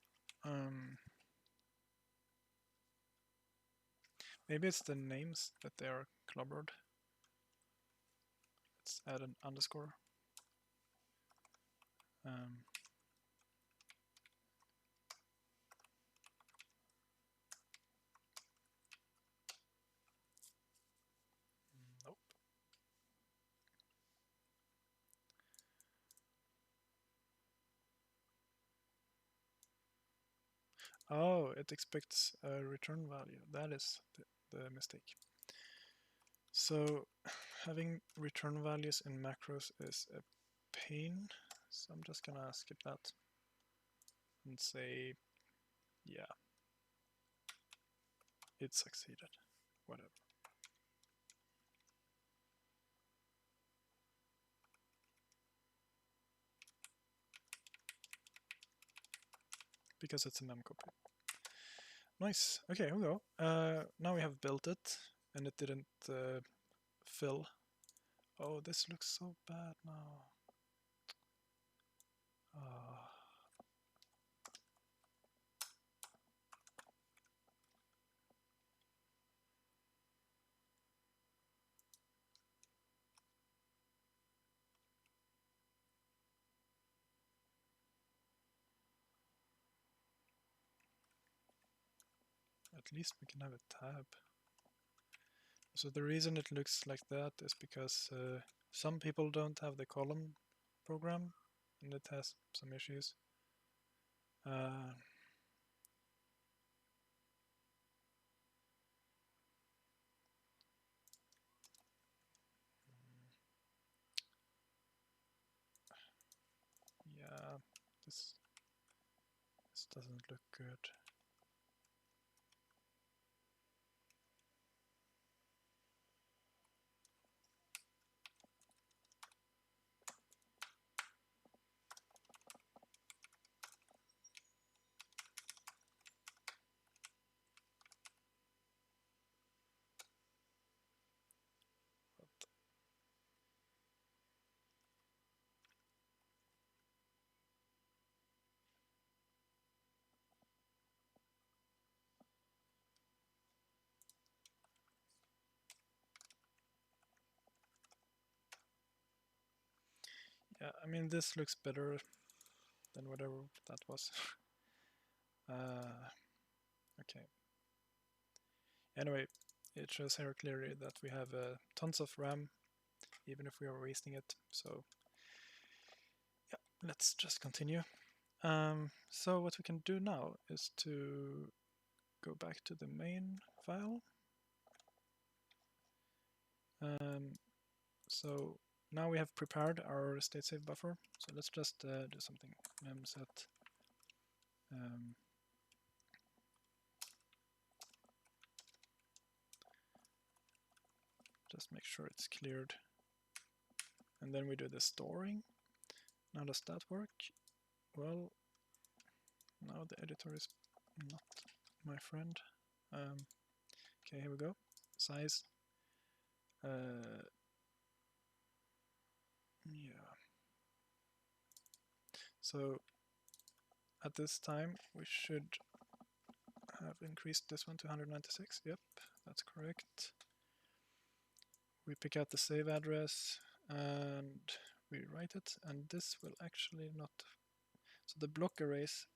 A: Maybe it's the names that they are clobbered. Let's add an underscore. Nope. Oh, it expects a return value. That is the mistake. So having return values in macros is a pain. So I'm just gonna skip that and say, yeah, it succeeded. Whatever. Because it's a memcopy. Nice. Okay, here we go. Now we have built it, and it didn't fill. Oh, this looks so bad now. At least we can have a tab. So the reason it looks like that is because some people don't have the column program, and it has some issues. doesn't look good. Yeah, I mean, this looks better than whatever that was. Okay. Anyway, it shows here clearly that we have tons of RAM, even if we are wasting it. So yeah, let's just continue. So what we can do now is to go back to the main file. So now we have prepared our state save buffer. So let's just do something. Memset just make sure it's cleared. And then we do the storing. Now does that work? Well, now the editor is not my friend. Okay, here we go. Size. Yeah. So at this time we should have increased this one to 196. Yep, that's correct. We pick out the save address and we write it, and this will actually not. So the block arrays,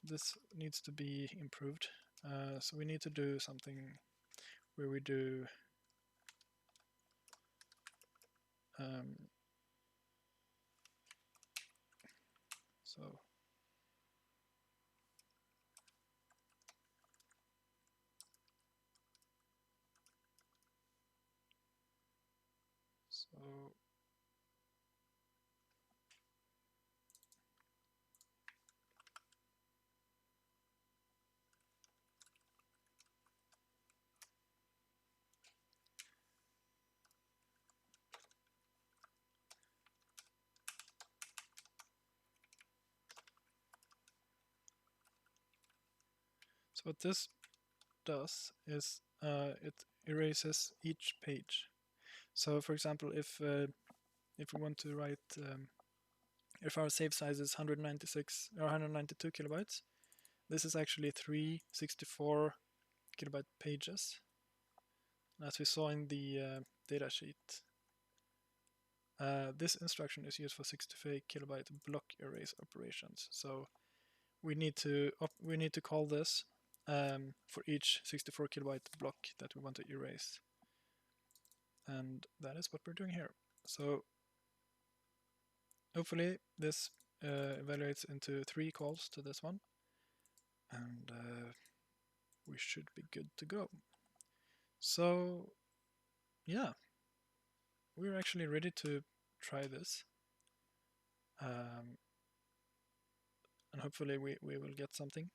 A: this needs to be improved. So we need to do something where we do so what this does is it erases each page. So for example, if we want to write, if our save size is 196 or 192 kilobytes, this is actually 3 64 kilobyte pages. As we saw in the data sheet, this instruction is used for 65 kilobyte block erase operations. So we need to call this for each 64 kilobyte block that we want to erase, and that is what we're doing here. So hopefully this evaluates into 3 calls to this one, and we should be good to go. So yeah, we're actually ready to try this, and hopefully we will get something.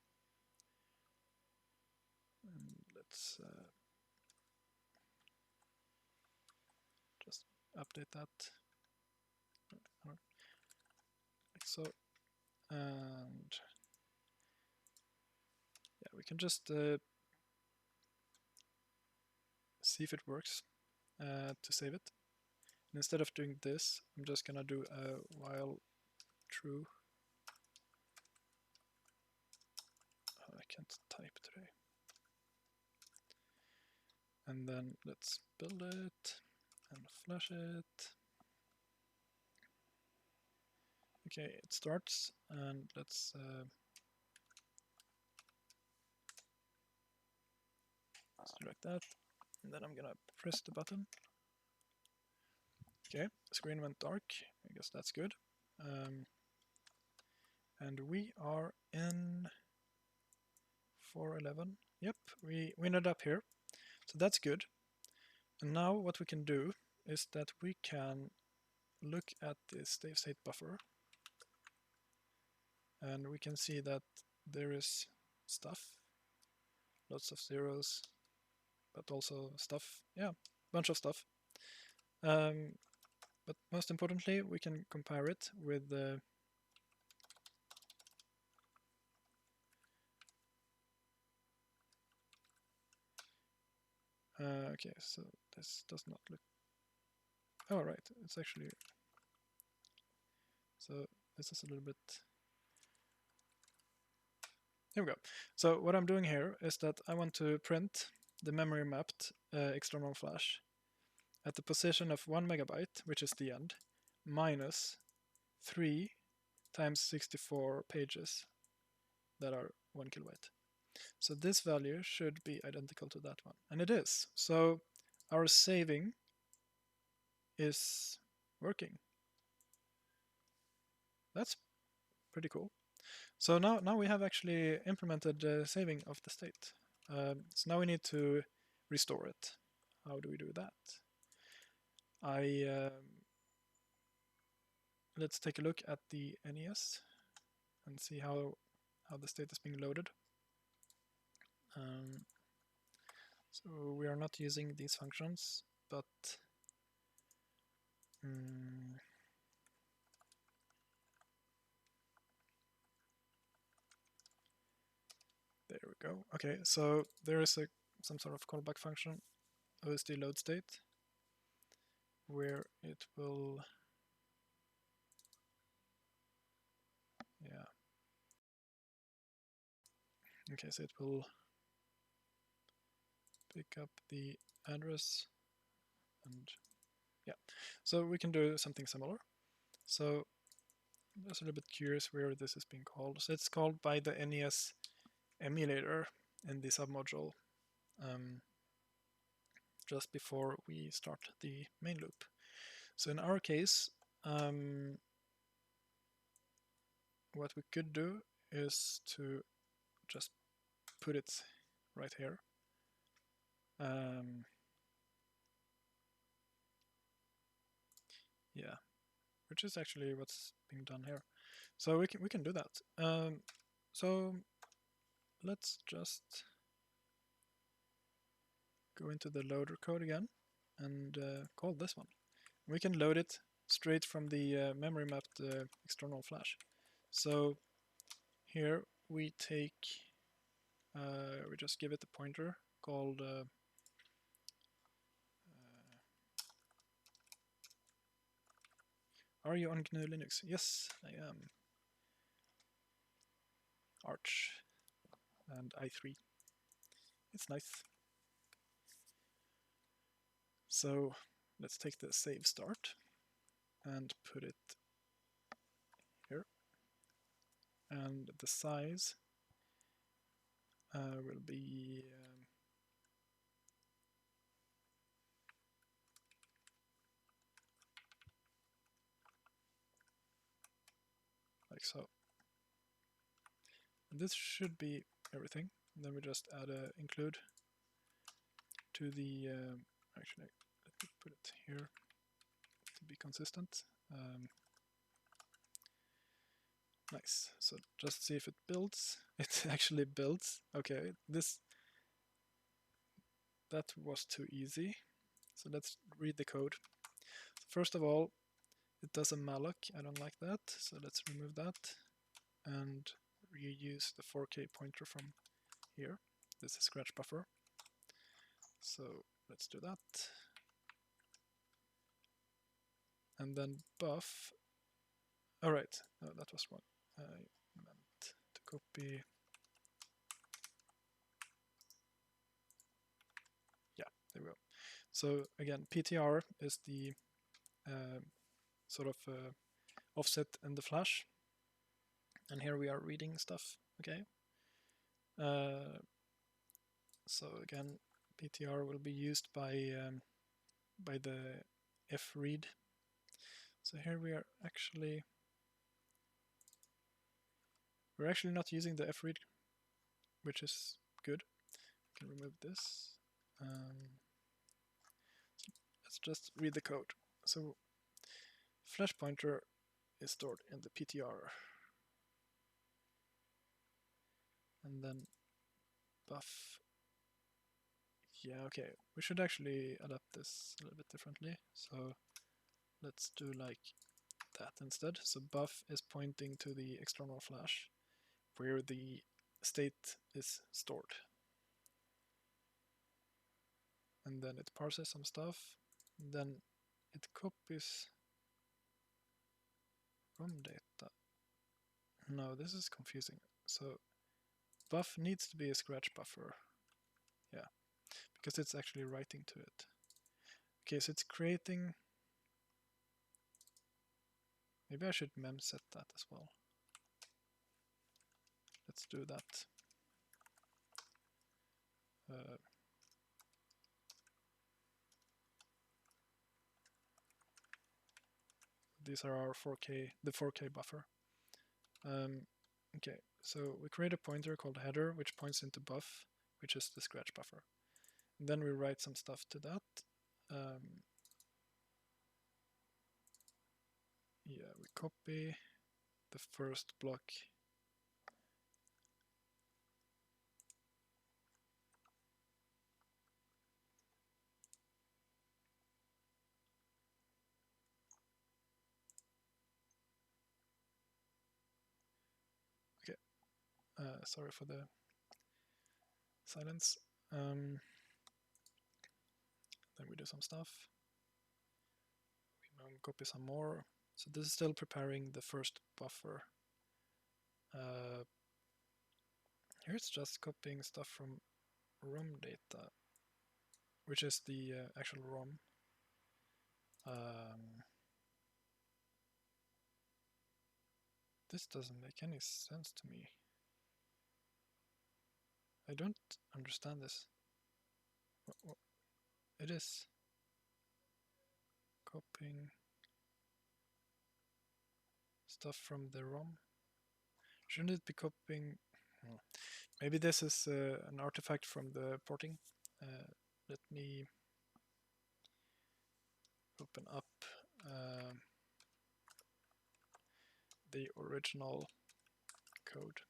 A: And let's just update that like so, and yeah, we can just see if it works to save it. And instead of doing this, I'm just gonna do a while true. Oh, I can't type today. And then let's build it and flash it. Okay, it starts, and let's do like that. And then I'm gonna press the button. Okay, the screen went dark. I guess that's good. And we are in 411. Yep, we ended up here. So that's good. And now what we can do is that we can look at the state buffer, and we can see that there is stuff, lots of zeros, but also stuff, yeah, bunch of stuff. But most importantly, we can compare it with the okay, so this does not look. Oh, right, it's actually. So this is a little bit. Here we go. So what I'm doing here is that I want to print the memory mapped external flash at the position of 1 megabyte, which is the end, minus 3 times 64 pages that are 1 kilobyte. So this value should be identical to that one, and it is. So our saving is working. That's pretty cool. So now we have actually implemented the saving of the state. So now we need to restore it. How do we do that? Let's take a look at the NES and see how the state is being loaded. So we are not using these functions, but there we go. Okay, so there is some sort of callback function, OSD load state, where it will, yeah. Okay, so it will pick up the address and yeah. So we can do something similar. So I'm just a little bit curious where this is being called. So it's called by the NES emulator in the submodule just before we start the main loop. So in our case, what we could do is to just put it right here. Yeah, which is actually what's being done here. So we can do that. So let's just go into the loader code again and call this one. We can load it straight from the memory mapped external flash. So here we take, we just give it a pointer called are you on GNU Linux? Yes, I am. Arch and i3. It's nice. So let's take the save start and put it here. And the size will be like so. And this should be everything. And then we just add a include to the, actually, let me put it here to be consistent. Nice. So just see if it builds. It actually builds. Okay, that was too easy. So let's read the code. First of all, it does a malloc. I don't like that. So let's remove that and reuse the 4K pointer from here. This is scratch buffer. So let's do that. And then buff. All right, no, that was wrong. I meant to copy. Yeah, there we go. So again, PTR is the sort of offset in the flash. And here we are reading stuff, okay? So again, PTR will be used by the fread. So here we're actually not using the fread, which is good. We can remove this. So let's just read the code. So flash pointer is stored in the PTR. and then buff. Yeah, okay, we should actually adapt this a little bit differently. So let's do like that instead. So buff is pointing to the external flash where the state is stored. And then it parses some stuff, and then it copies ROM data. No, this is confusing. So buff needs to be a scratch buffer. Yeah, because it's actually writing to it. Okay, so it's creating. Maybe I should mem set that as well. Let's do that. These are our 4K, the 4K buffer. Okay, so we create a pointer called header, which points into buff, which is the scratch buffer. And then we write some stuff to that. Yeah, we copy the first block. Okay, sorry for the silence. Then we do some stuff. We copy some more. So this is still preparing the first buffer. Here it's just copying stuff from ROM data, which is the actual ROM. This doesn't make any sense to me. I don't understand this. It is copying stuff from the ROM. Shouldn't it be copying? Maybe this is an artifact from the porting. Let me open up the original code.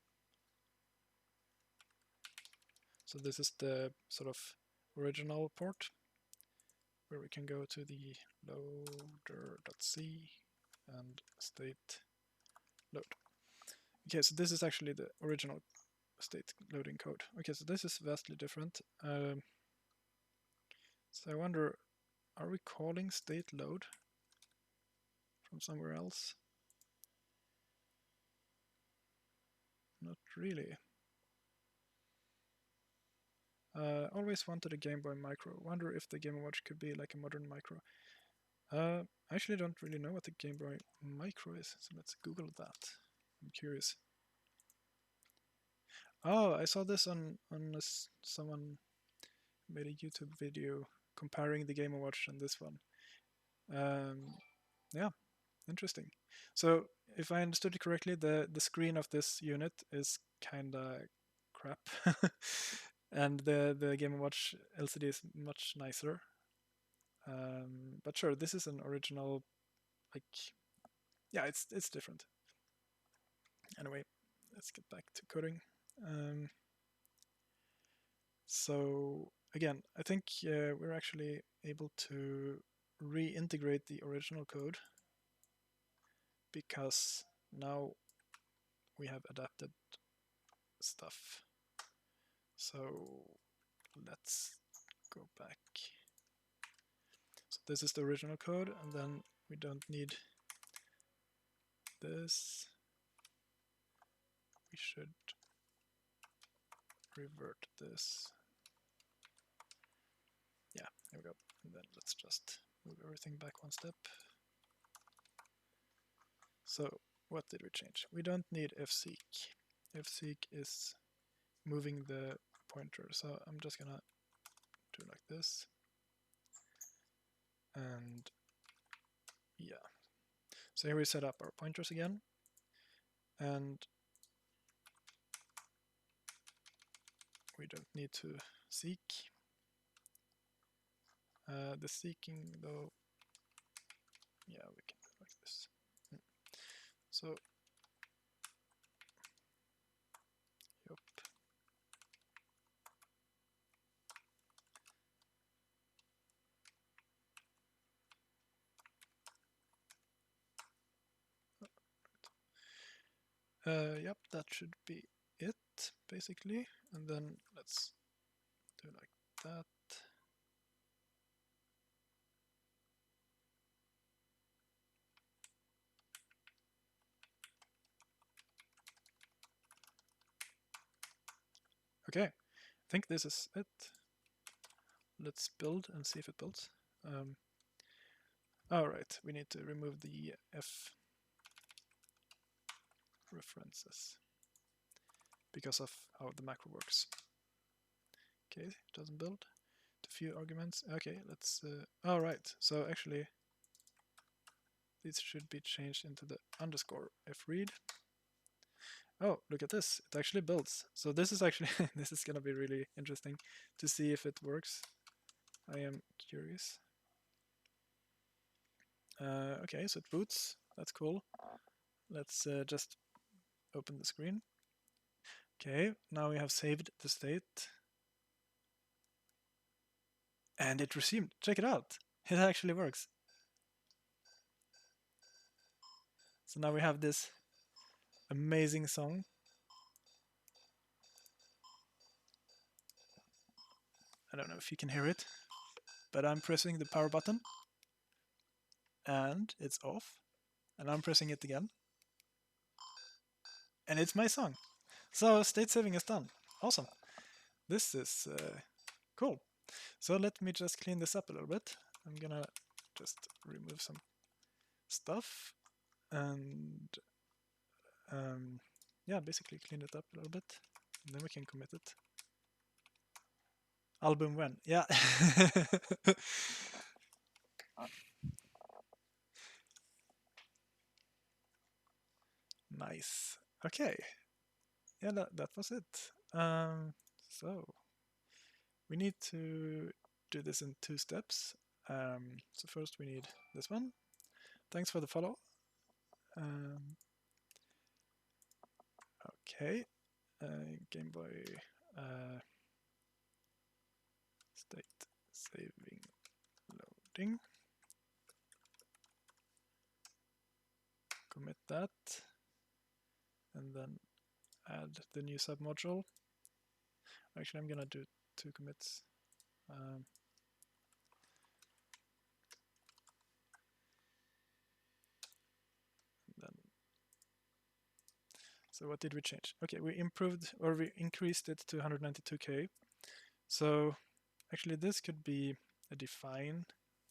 A: So this is the sort of original port where we can go to the loader.c and state load. Okay, so this is actually the original state loading code. Okay, so this is vastly different. So I wonder, are we calling state load from somewhere else? Not really. Always wanted a Game Boy Micro. Wonder if the Game & Watch could be like a modern micro. I actually don't really know what the Game Boy Micro is, so let's Google that. I'm curious. Oh, I saw this on someone made a YouTube video comparing the Game & Watch and this one. Yeah, interesting. So if I understood it correctly, the screen of this unit is kinda crap. And the Game & Watch LCD is much nicer. But sure, this is an original, like, yeah, it's different. Anyway, let's get back to coding. So again, I think we're actually able to reintegrate the original code because now we have adapted stuff. So let's go back. So this is the original code, and then we don't need this. We should revert this. Yeah, there we go. And then let's just move everything back one step. So what did we change? We don't need VSync. VSync is moving the pointer. So I'm just gonna do like this. And yeah. So here we set up our pointers again. And we don't need to seek. The seeking though, yeah, we can do it like this. So, yep. Yep, that should be it, basically. And then let's do like that. Okay, I think this is it. Let's build and see if it builds. All right, we need to remove the F references because of how the macro works. Okay, it doesn't build. A few arguments. Okay, let's. All right, so actually, these should be changed into the underscore if read. Oh, look at this! It actually builds. So this is actually this is gonna be really interesting to see if it works. I am curious. Okay, so it boots. That's cool. Let's just open the screen. Okay, now we have saved the state. And it resumed. Check it out. It actually works. So now we have this amazing song. I don't know if you can hear it, but I'm pressing the power button and it's off. And I'm pressing it again. And it's my song. So state saving is done. Awesome. This is cool. So let me just clean this up a little bit. I'm gonna just remove some stuff and yeah, basically clean it up a little bit. And then we can commit it. Album when? Yeah. Nice. Okay. Yeah, that was it. So we need to do this in 2 steps. So first we need this one. Thanks for the follow. Okay. Gameboy state saving loading. Commit that. And then add the new submodule. Actually, I'm gonna do 2 commits. Then, so what did we change? Okay, we improved or we increased it to 192K. So actually, this could be a define,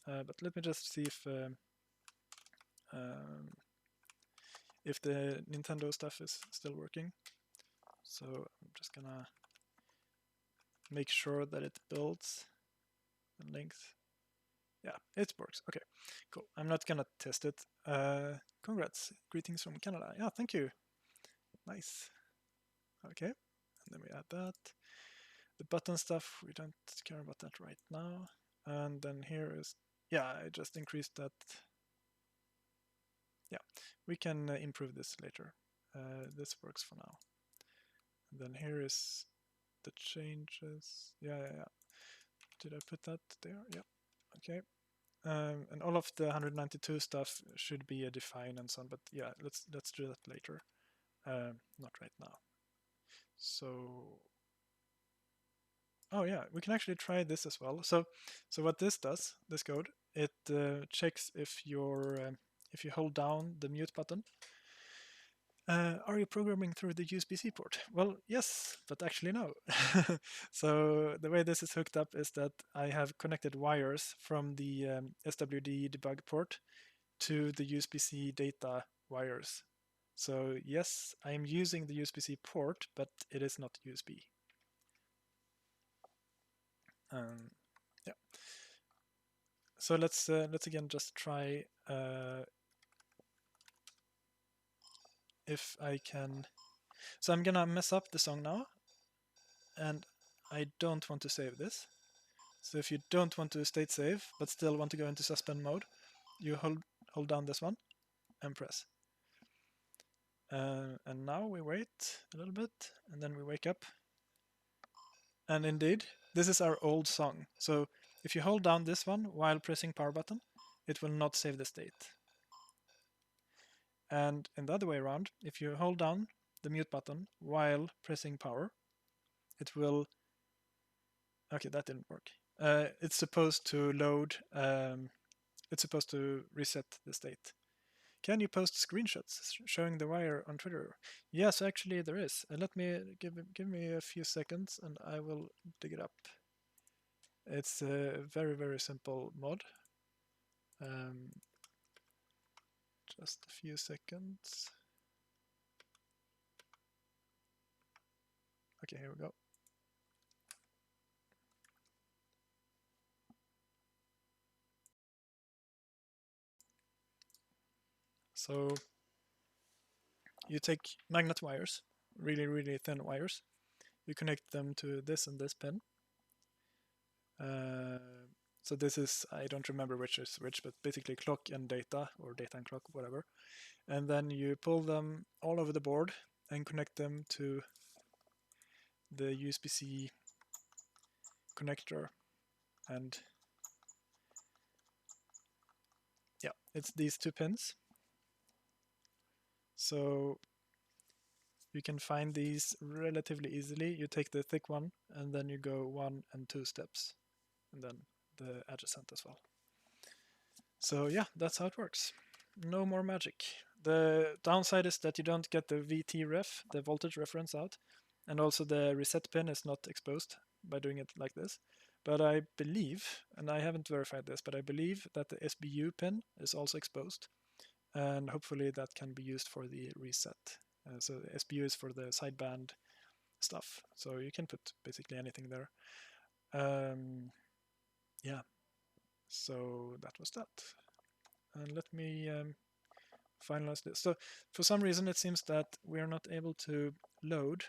A: but let me just see if the Nintendo stuff is still working. So I'm just gonna make sure that it builds the length. Yeah, it works. Okay, cool. I'm not gonna test it. Congrats. Greetings from Canada. Yeah, thank you. Nice. Okay, and then we add that. The button stuff, we don't care about that right now. And then here is, yeah, I just increased that. Yeah, we can improve this later. This works for now. And then here is the changes. Yeah. Did I put that there? Yeah. Okay. And all of the 192 stuff should be a define and so on, but yeah, let's do that later. Not right now. So, oh yeah, we can actually try this as well. So what this does, this code, it checks if you hold down the mute button. Are you programming through the USB-C port? Well, yes, but actually no. So the way this is hooked up is that I have connected wires from the SWD debug port to the USB-C data wires. So yes, I am using the USB-C port, but it is not USB. Yeah. So let's again just try if I can. So I'm gonna mess up the song now, and I don't want to save this. So if you don't want to state save but still want to go into suspend mode, you hold down this one and press. And now we wait a little bit, and then we wake up. And indeed, this is our old song. So if you hold down this one while pressing power button, it will not save the state. And in the other way around, if you hold down the mute button while pressing power, it will... Okay, that didn't work. It's supposed to load, it's supposed to reset the state. Can you post screenshots showing the wire on Twitter? Yes, actually there is. Let me give me a few seconds and I will dig it up. It's a very, very simple mod. Just a few seconds. Okay, here we go. So you take magnet wires, really, really thin wires. You connect them to this and this pin. So this is, I don't remember which is which, but basically clock and data, or data and clock, whatever. And then you pull them all over the board and connect them to the USB-C connector. And yeah, it's these two pins. So you can find these relatively easily. You take the thick one and then you go 1 and 2 steps, and then the adjacent as well. So yeah, that's how it works. No more magic. The downside is that you don't get the VT ref, the voltage reference out, and also the reset pin is not exposed by doing it like this. But I believe, and I haven't verified this, but I believe that the SBU pin is also exposed, and hopefully that can be used for the reset. So the SBU is for the sideband stuff, so you can put basically anything there. Yeah, so that was that. And let me finalize this. So for some reason it seems that we are not able to load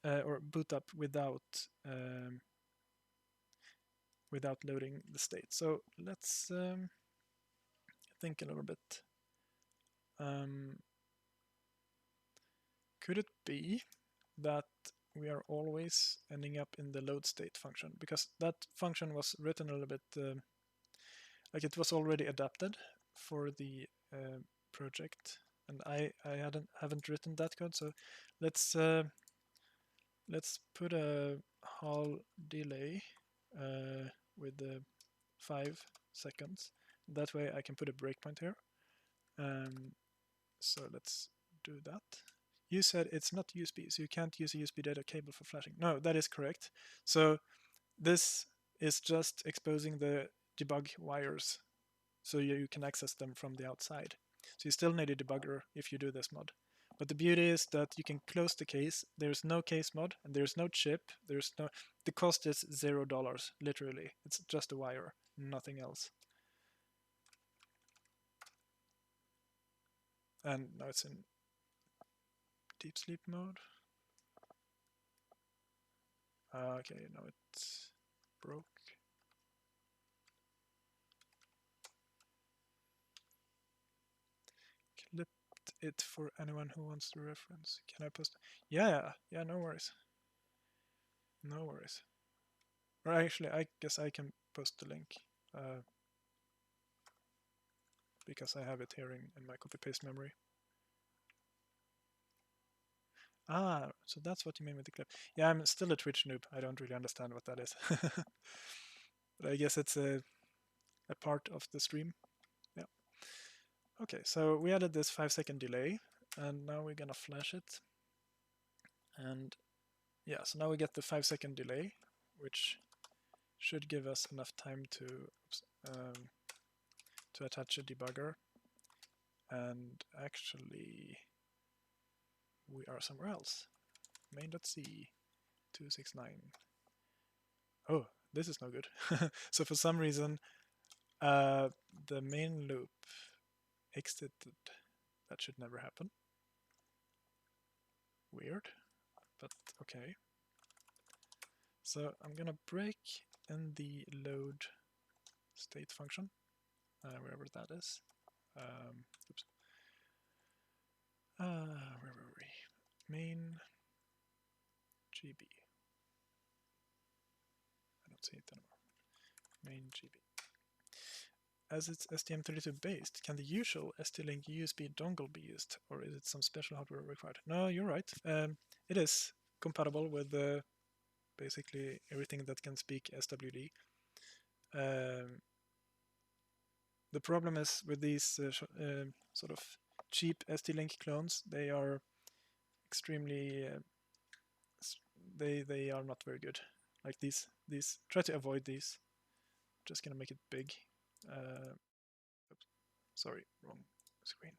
A: or boot up without loading the state. So let's think a little bit. Could it be that we are always ending up in the load state function? Because that function was written a little bit like it was already adapted for the project, and I haven't written that code. So let's put a Hall delay with 5 seconds. That way I can put a breakpoint here. So let's do that. You said it's not USB, so you can't use a USB data cable for flashing. No, that is correct. So this is just exposing the debug wires, so you can access them from the outside. So you still need a debugger if you do this mod. But the beauty is that you can close the case. There's no case mod, and there's no chip. The cost is $0, literally. It's just a wire, nothing else. And now it's in deep sleep mode. Okay, now it's broke. Clipped it for anyone who wants the reference. Can I post? Yeah, no worries. No worries. Or actually, I guess I can post the link because I have it here in my copy-paste memory. Ah, so that's what you mean with the clip. Yeah, I'm still a Twitch noob. I don't really understand what that is. But I guess it's a part of the stream. Yeah. Okay, so we added this 5-second delay, and now we're gonna flash it. And yeah, so now we get the 5-second delay, which should give us enough time to attach a debugger. And actually, we are somewhere else. Main.c 269. Oh, this is no good. So for some reason, the main loop exited. That should never happen. Weird, but okay. So I'm gonna break in the load state function, wherever that is. Oops. Where were we? Main GB. I don't see it anymore. Main GB. as it's STM32 based, can the usual ST-Link USB dongle be used, or is it some special hardware required? No, you're right. It is compatible with basically everything that can speak SWD. The problem is with these sort of cheap ST-Link clones, they are extremely they are not very good. Like these try to avoid these. Just gonna make it big. Oops, sorry, wrong screen.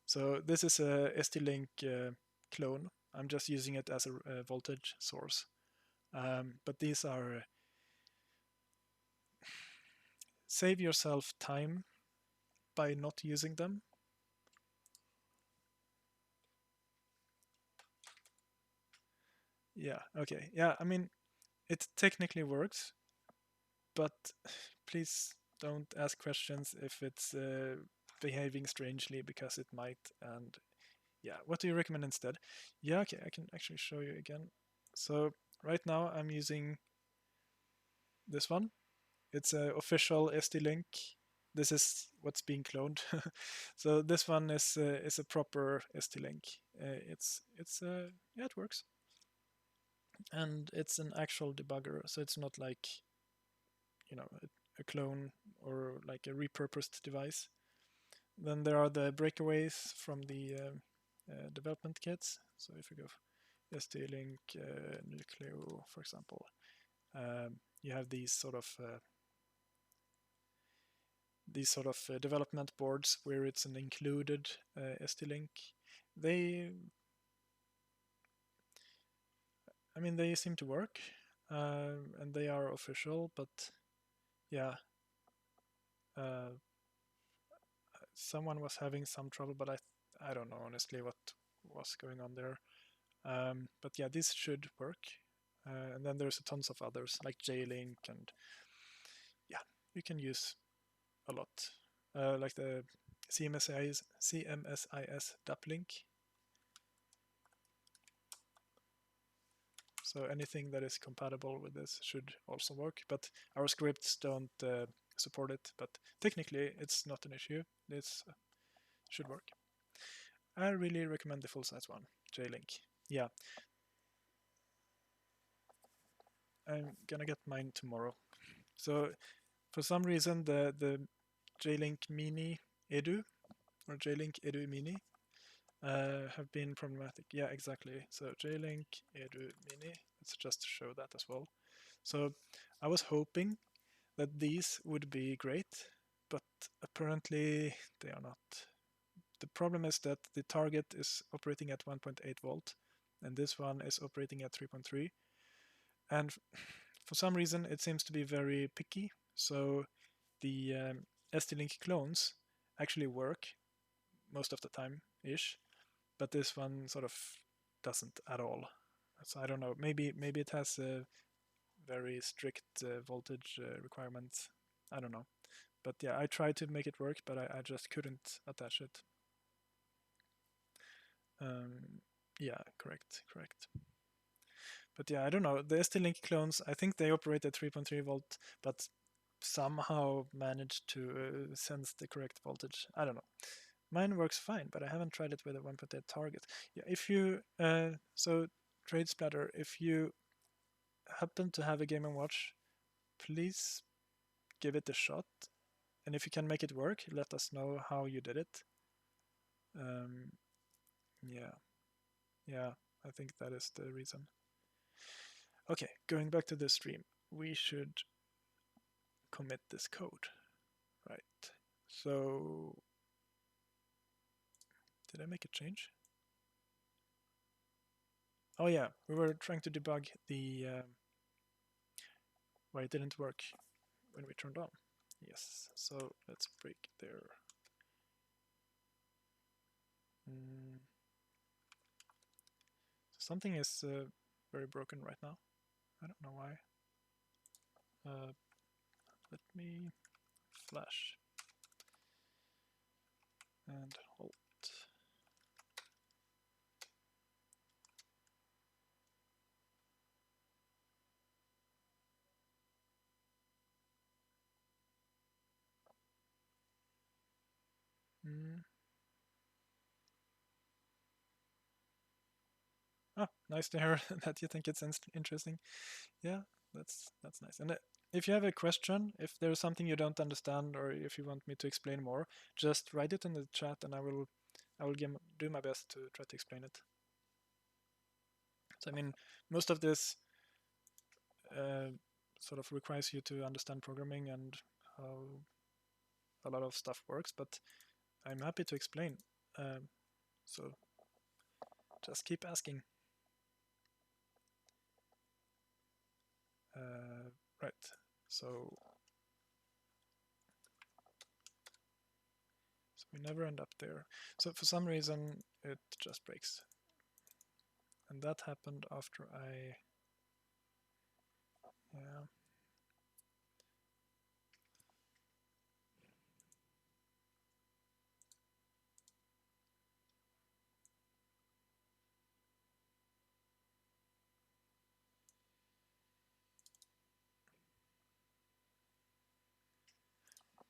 A: So this is a ST-Link clone. I'm just using it as a voltage source. But these are save yourself time by not using them. Yeah, okay. Yeah, I mean, it technically works, but please don't ask questions if it's behaving strangely, because it might. And yeah, what do you recommend instead? Yeah, okay, I can actually show you again. So right now I'm using this one. It's an official ST-Link. This is what's being cloned. So this one is a proper ST-Link. Yeah, it works, and it's an actual debugger. So it's not like, you know, a clone or like a repurposed device. Then there are the breakaways from the development kits. So if you go ST-Link Nucleo, for example, you have these sort of development boards where it's an included ST-Link. They seem to work, and they are official, but yeah, someone was having some trouble, but I don't know honestly what was going on there. But yeah, this should work. And then there's tons of others like J-Link, and yeah, you can use a lot, like the CMSIS DAP-Link. So anything that is compatible with this should also work, but our scripts don't support it. But technically, it's not an issue. This should work. I really recommend the full-size one, J-Link. Yeah, I'm gonna get mine tomorrow. So for some reason, the J-Link Mini Edu or J-Link Edu Mini have been problematic. Yeah, exactly. So J-Link Edu Mini. Let's just show that as well. So I was hoping that these would be great, but apparently they are not. The problem is that the target is operating at 1.8 volt, and this one is operating at 3.3. And for some reason, it seems to be very picky. So the ST-Link clones actually work most of the time-ish, but this one sort of doesn't at all. So I don't know. Maybe it has a very strict voltage requirements. I don't know. But yeah, I tried to make it work, but I just couldn't attach it. Yeah, correct. But yeah, I don't know. The ST-Link clones, I think they operate at 3.3 volt, but somehow managed to sense the correct voltage. I don't know. Mine works fine, but I haven't tried it with a 1.8 target. Yeah, if you so Trade Splatter, if you happen to have a Game & Watch, please give it a shot. And if you can make it work, let us know how you did it. Yeah, I think that is the reason. Okay, going back to the stream, we should commit this code, right? So, did I make a change? Oh yeah, we were trying to debug the why it didn't work when we turned on. Yes, so let's break there. Something is very broken right now. I don't know why. Let me flash and hold. Oh, nice to hear that you think it's interesting. Yeah, that's nice. And if you have a question, if there's something you don't understand, or if you want me to explain more, just write it in the chat, and I will do my best to try to explain it. So I mean, most of this sort of requires you to understand programming and how a lot of stuff works, but I'm happy to explain. So just keep asking. Right. So we never end up there. So for some reason it just breaks. And that happened after yeah.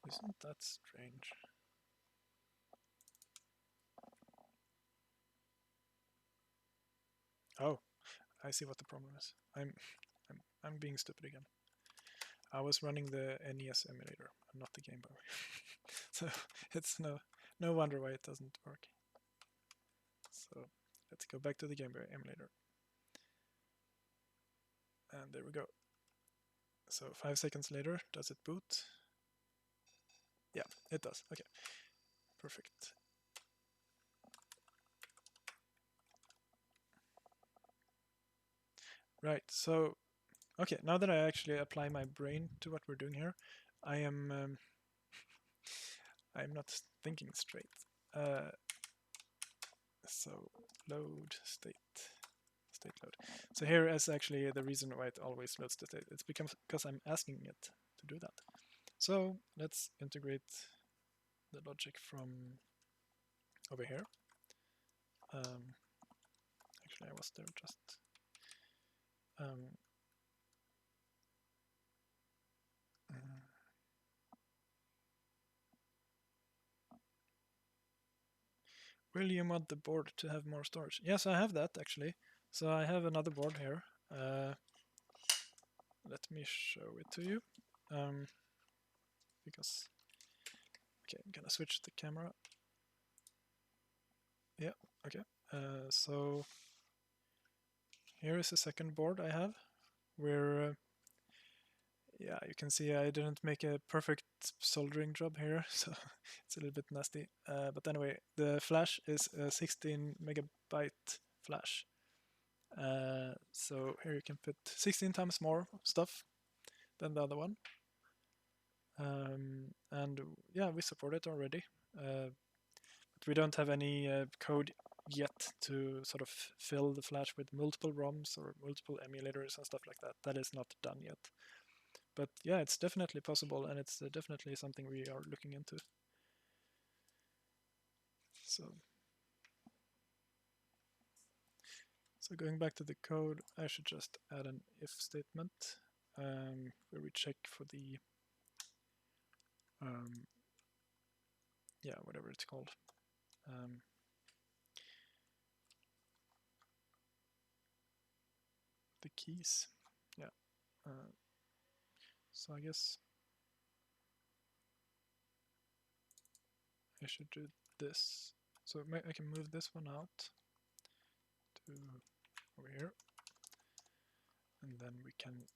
A: Isn't that strange? Oh, I see what the problem is. I'm being stupid again. I was running the NES emulator and not the Game Boy. So it's no wonder why it doesn't work. So let's go back to the Game Boy emulator. And there we go. So 5 seconds later, does it boot? Yeah, it does. Okay, perfect. Right, so, okay, now that I actually apply my brain to what we're doing here, I am I'm not thinking straight. So load state load. So here is actually the reason why it always loads the state. It's because I'm asking it to do that. So let's integrate the logic from over here. Actually, I was there just. Will you mod the board to have more storage? Yes, I have that actually. So I have another board here. Let me show it to you. Because, okay, I'm gonna switch the camera. Yeah, okay. So here is a second board I have where, yeah, you can see I didn't make a perfect soldering job here, so it's a little bit nasty. But anyway, the flash is a 16 megabyte flash. So here you can put 16 times more stuff than the other one. And yeah, we support it already. But we don't have any code yet to sort of fill the flash with multiple ROMs or multiple emulators and stuff like that. That is not done yet. But yeah, it's definitely possible, and it's definitely something we are looking into. So going back to the code, I should just add an if statement where we check for the yeah, whatever it's called. The keys. Yeah. So I guess I should do this. So I can move this one out to over here. And then we can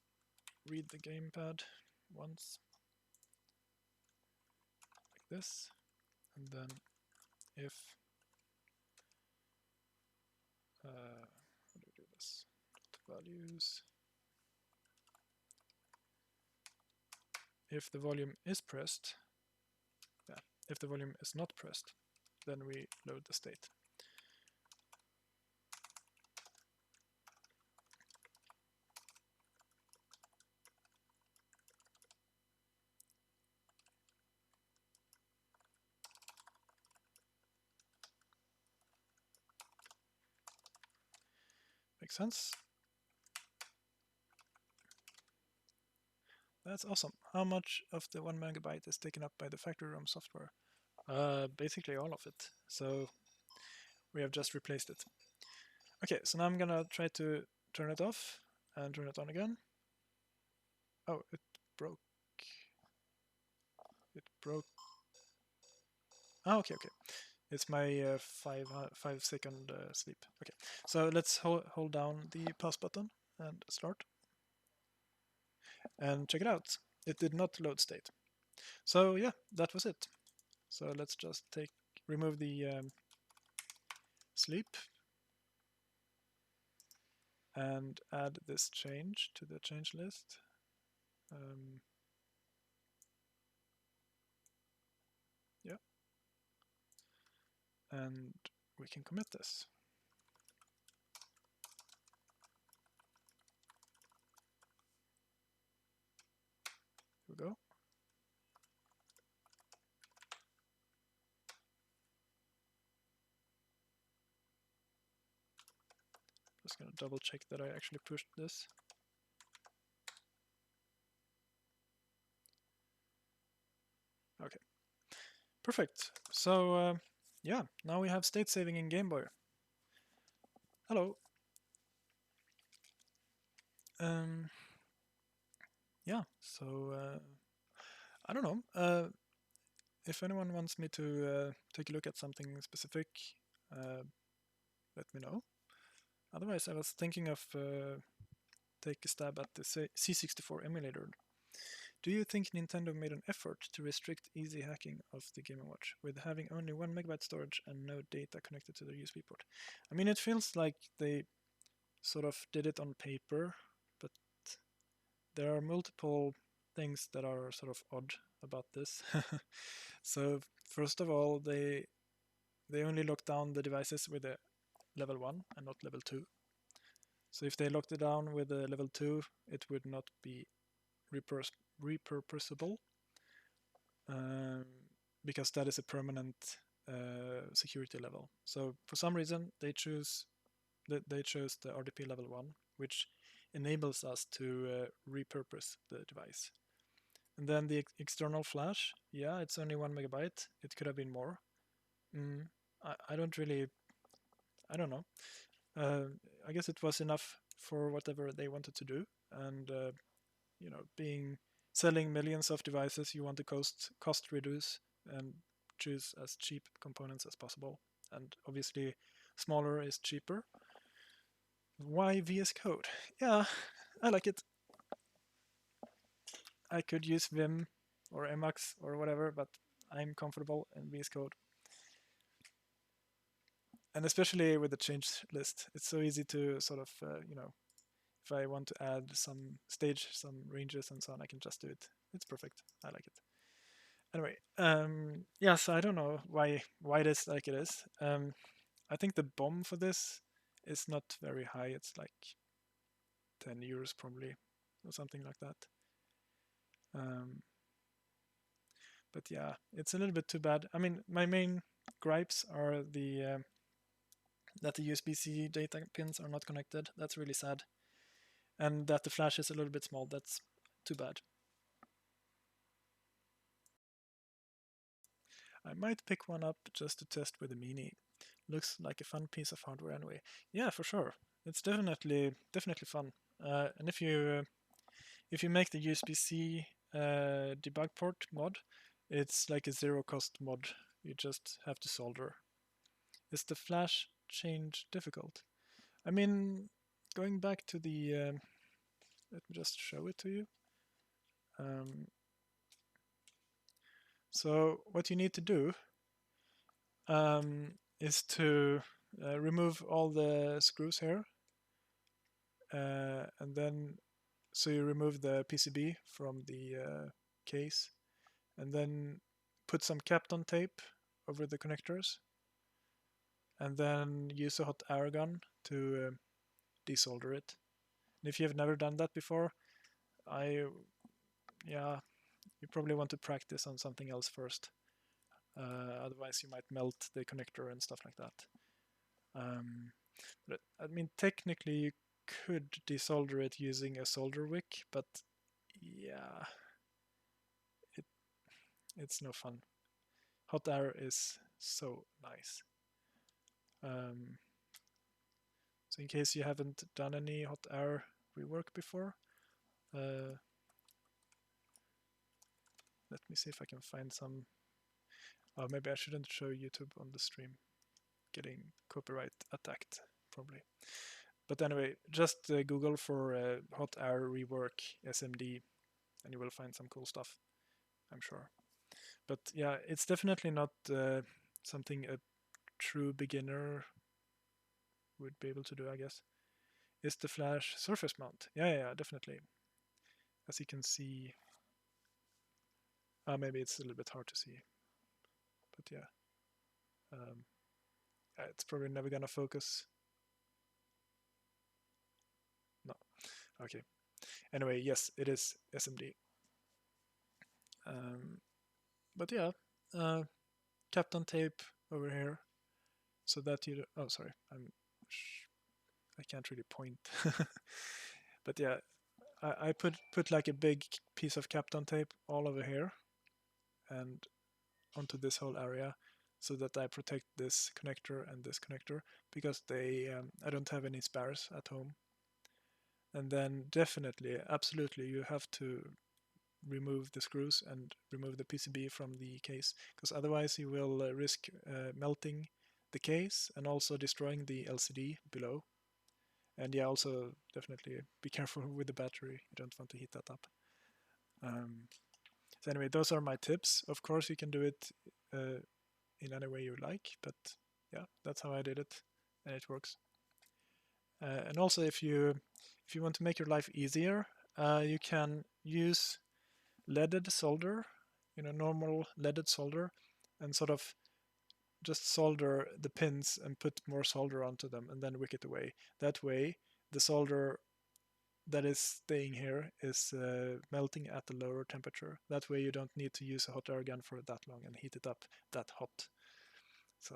A: read the gamepad once, like this. And then if how do we do this? Values. If the volume is pressed, yeah, if the volume is not pressed, then we load the state. Makes sense? That's awesome. How much of the 1 megabyte is taken up by the factory ROM software? Basically all of it. So we have just replaced it. Okay, so now I'm gonna try to turn it off and turn it on again. Oh, it broke. It broke. Oh, okay. It's my 5 second sleep. Okay, so let's hold down the pause button and start. And check it out. It did not load state. So yeah, that was it. So let's just remove the sleep and add this change to the change list. Yeah, and we can commit this. Here we go. Just gonna double check that I actually pushed this. Okay, perfect. So yeah, now we have state saving in gameboy. Hello. Yeah, so I don't know. If anyone wants me to take a look at something specific, let me know. Otherwise, I was thinking of take a stab at the C64 emulator. Do you think Nintendo made an effort to restrict easy hacking of the Game & Watch with having only 1 megabyte storage and no data connected to the USB port? I mean, it feels like they sort of did it on paper, but there are multiple things that are sort of odd about this. So first of all, they only lock down the devices with a level 1 and not level 2. So if they locked it down with a level 2, it would not be repurposable, because that is a permanent security level. So for some reason they chose the RDP level 1, which enables us to repurpose the device. And then the external flash, yeah, it's only 1 megabyte. It could have been more. I don't know. I guess it was enough for whatever they wanted to do. And selling millions of devices, you want to cost reduce and choose as cheap components as possible. And obviously, smaller is cheaper. Why VS Code? Yeah, I like it. I could use Vim or Emacs or whatever, but I'm comfortable in VS Code. And especially with the change list, it's so easy to sort of, if I want to add some stage, some ranges and so on, I can just do it. It's perfect. I like it. Anyway, yes, I don't know why it is like it is. I think the BOM for this is not very high. It's like 10 euros probably, or something like that. But yeah, it's a little bit too bad. I mean, my main gripes are that the USB-C data pins are not connected. That's really sad. And that the flash is a little bit small. That's too bad. I might pick one up just to test with a Mini. Looks like a fun piece of hardware anyway. Yeah, for sure. It's definitely fun. And if you make the USB-C debug port mod, it's like a zero cost mod. You just have to solder. Is the flash change difficult? I mean, going back to the let me just show it to you. So what you need to do is to remove all the screws here, and then so you remove the PCB from the case, and then put some Kapton tape over the connectors, and then use a hot air gun to desolder it. And if you have never done that before, you probably want to practice on something else first. Otherwise, you might melt the connector and stuff like that. But I mean, technically, you could desolder it using a solder wick, but yeah, it's no fun. hot air is so nice. So in case you haven't done any hot air rework before, let me see if I can find some. Oh, maybe I shouldn't show YouTube on the stream. Getting copyright attacked, probably. But anyway, just Google for hot air rework SMD, and you will find some cool stuff, I'm sure. But yeah, it's definitely not something a true beginner would be able to do, I guess. Is the flash surface mount? Yeah, definitely. As you can see, maybe it's a little bit hard to see, but yeah. It's probably never gonna focus. No. Okay. Anyway, yes, it is SMD. But yeah, Captain tape over here, so that you. Oh, sorry, I can't really point. But yeah, I put like a big piece of Captain tape all over here, and onto this whole area, so that I protect this connector and this connector, because they I don't have any spares at home. And then definitely, absolutely, you have to remove the screws and remove the PCB from the case, because otherwise you will risk melting the case and also destroying the LCD below. And yeah, also definitely be careful with the battery. You don't want to heat that up. So anyway, those are my tips. Of course, you can do it in any way you like, but yeah, that's how I did it, and it works. And also, if you want to make your life easier, you can use leaded solder, normal leaded solder, and sort of just solder the pins and put more solder onto them and then wick it away. That way, the solder that is staying here is melting at a lower temperature. That way you don't need to use a hot air gun for that long and heat it up that hot. So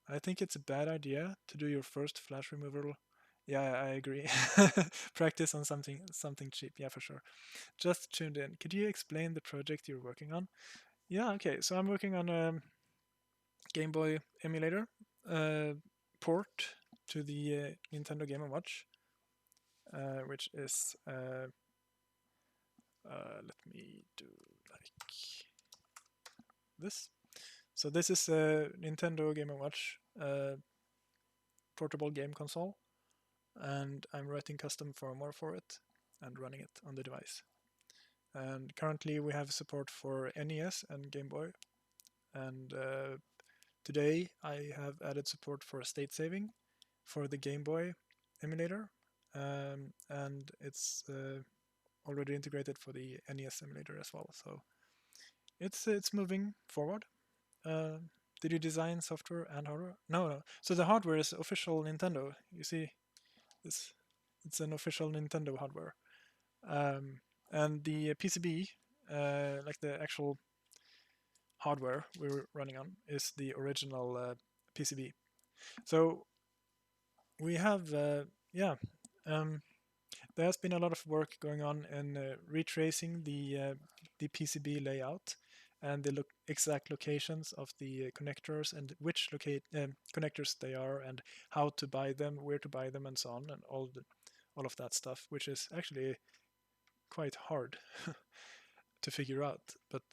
A: I think it's a bad idea to do your first flash removal. Yeah, I agree. Practice on something cheap. Yeah, for sure. Just tuned in. Could you explain the project you're working on? Yeah, okay. So I'm working on a Game Boy emulator port to the Nintendo Game & Watch, which is let me do like this. So this is a Nintendo Game & Watch portable game console, and I'm writing custom firmware for it and running it on the device. And currently we have support for NES and Game Boy, and today I have added support for state saving for the Game Boy emulator, and it's already integrated for the NES emulator as well. So it's moving forward. Did you design software and hardware? No. So the hardware is official Nintendo. You see, it's an official Nintendo hardware, and the PCB, like the actual hardware we're running on, is the original PCB. So we have, there has been a lot of work going on in retracing the PCB layout and the exact locations of the connectors and which connectors they are and how to buy them, where to buy them, and so on, and all of that stuff, which is actually quite hard to figure out. But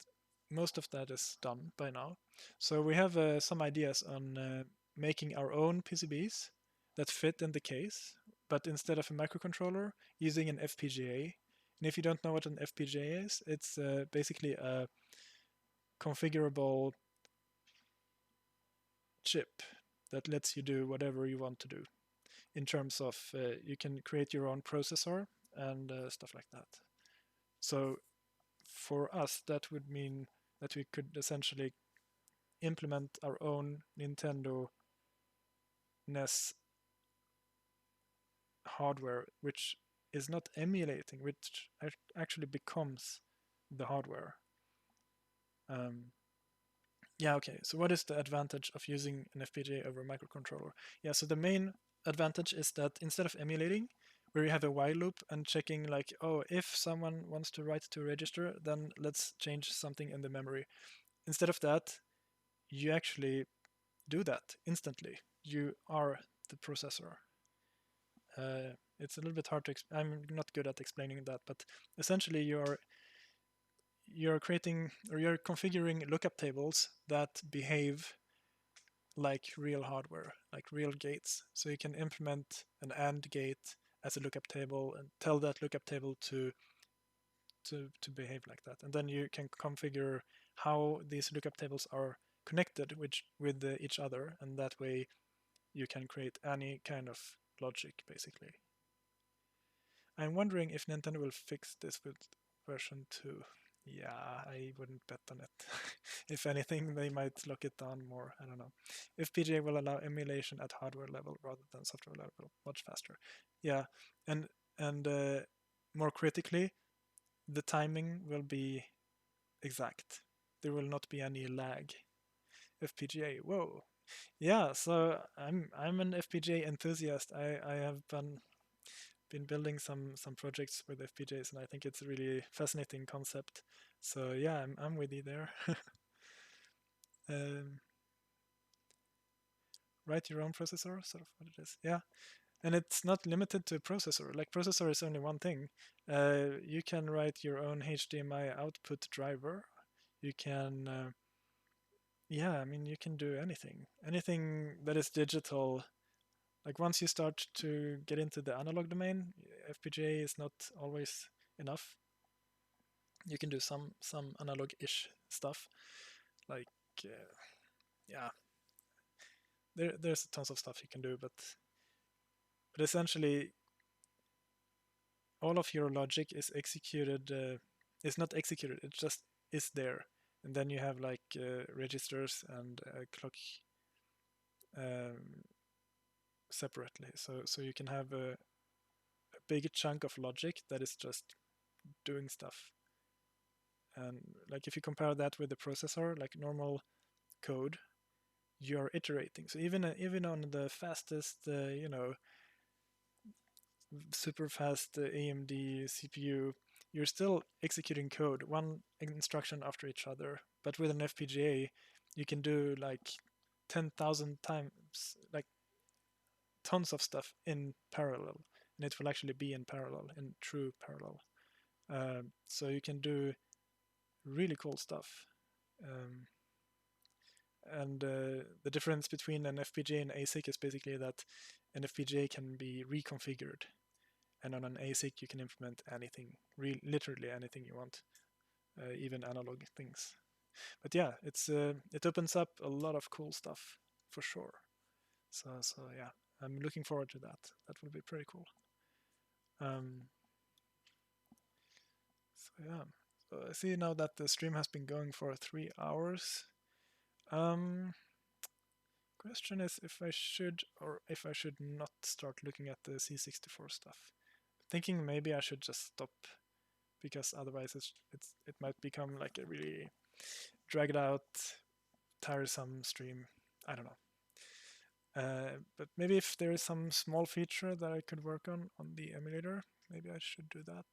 A: most of that is done by now. So we have some ideas on making our own PCBs that fit in the case, but instead of a microcontroller, using an FPGA. And if you don't know what an FPGA is, it's basically a configurable chip that lets you do whatever you want to do. In terms of you can create your own processor and stuff like that. So for us, that would mean that we could essentially implement our own Nintendo NES hardware, which is not emulating, which actually becomes the hardware. Yeah, okay. So what is the advantage of using an FPGA over a microcontroller? Yeah, so the main advantage is that instead of emulating, where you have a while loop and checking if someone wants to write to a register, then let's change something in the memory. instead of that, you actually do that instantly. You are the processor. It's a little bit hard to I'm not good at explaining that, but essentially you're creating, or you're configuring lookup tables that behave like real hardware, like real gates. So you can implement an AND gate as a lookup table and tell that lookup table to behave like that. And then you can configure how these lookup tables are connected with each other, and that way you can create any kind of logic, basically. I'm wondering if Nintendo will fix this with version 2. Yeah, I wouldn't bet on it. If anything, they might lock it down more. I don't know. FPGA will allow emulation at hardware level rather than software level, much faster. Yeah, and more critically, the timing will be exact. There will not be any lag. FPGA, whoa. Yeah, so I'm an FPGA enthusiast. I have been building some projects with FPGAs, and I think it's a really fascinating concept. So yeah, I'm with you there. um, Write your own processor, sort of what it is. Yeah, and it's not limited to processor. Like processor is only one thing. You can write your own HDMI output driver. You can, yeah, I mean, you can do anything that is digital. Like once you start to get into the analog domain, FPGA is not always enough. You can do some analog-ish stuff, like yeah, there's tons of stuff you can do, but essentially all of your logic is executed. It's not executed; it just is there, and then you have like registers and clock um, separately. So you can have a big chunk of logic that is just doing stuff. And like if you compare that with the processor, like normal code, you're iterating. So even on the fastest, super fast AMD CPU, you're still executing code, one instruction after each other. But with an FPGA, you can do like 10,000 times, like tons of stuff in parallel, and it will actually be in parallel, in true parallel. So you can do really cool stuff. Um, and the difference between an FPGA and ASIC is basically that an FPGA can be reconfigured, and on an ASIC you can implement anything, literally anything you want, even analog things. But yeah, it opens up a lot of cool stuff for sure. So yeah, I'm looking forward to that. That will be pretty cool. So yeah, so I see now that the stream has been going for 3 hours. Question is if I should or if I should not start looking at the C64 stuff. Thinking maybe I should just stop, because otherwise it might become like a really dragged out, tiresome stream. I don't know. But maybe if there is some small feature that I could work on the emulator, maybe I should do that.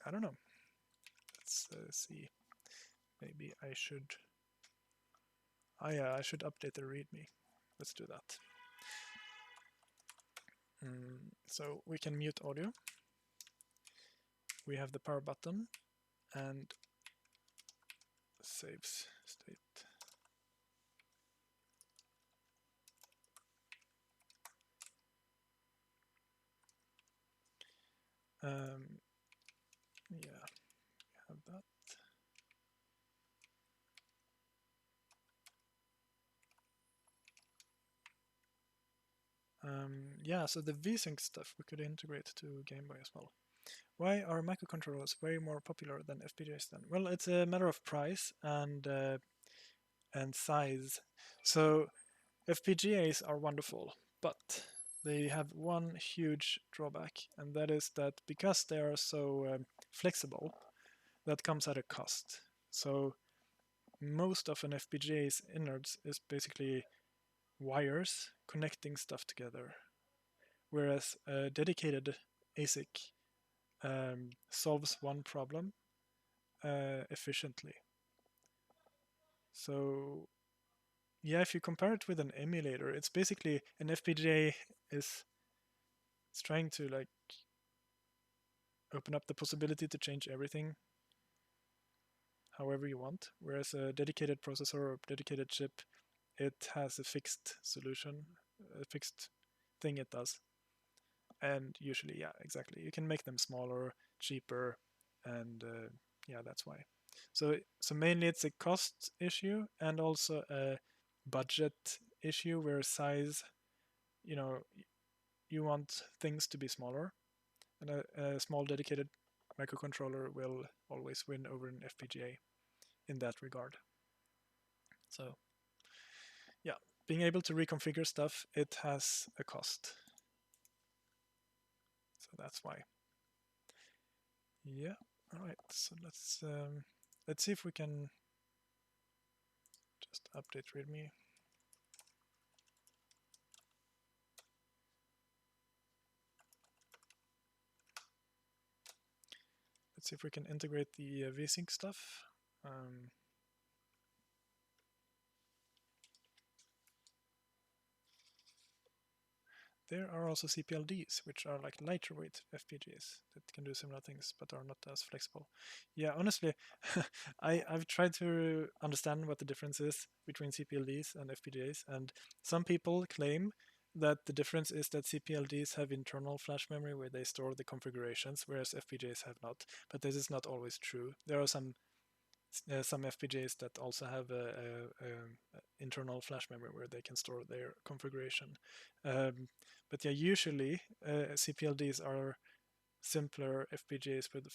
A: I don't know. Let's see. Maybe I should. Oh yeah, I should update the README. Let's do that. So we can mute audio. We have the power button and saves state. Yeah, we have that. Yeah, so the VSync stuff we could integrate to gameboy as well. Why are microcontrollers way more popular than FPGAs then? Well, it's a matter of price and size. So FPGAs are wonderful, but they have one huge drawback, and that is that because they are so flexible, that comes at a cost. So most of an FPGA's innards is basically wires connecting stuff together, whereas a dedicated ASIC solves one problem efficiently. So yeah, if you compare it with an emulator, it's basically an FPGA is trying to like open up the possibility to change everything however you want, whereas a dedicated processor or dedicated chip, it has a fixed solution, a fixed thing it does. And usually, yeah, exactly, you can make them smaller, cheaper, and yeah, that's why. So mainly it's a cost issue and also a budget issue where size, you know, you want things to be smaller, and a small dedicated microcontroller will always win over an FPGA in that regard. So yeah, being able to reconfigure stuff, it has a cost. So that's why. Yeah. All right. So let's see if we can just update README. Let's see if we can integrate the VSync stuff. There are also CPLDs, which are like lighter weight FPGAs that can do similar things but are not as flexible. Yeah, honestly, I've tried to understand what the difference is between CPLDs and FPGAs, and some people claim that the difference is that CPLDs have internal flash memory where they store the configurations, whereas FPGAs have not. But this is not always true. There are some FPGAs that also have a internal flash memory where they can store their configuration. But yeah, usually CPLDs are simpler FPGAs with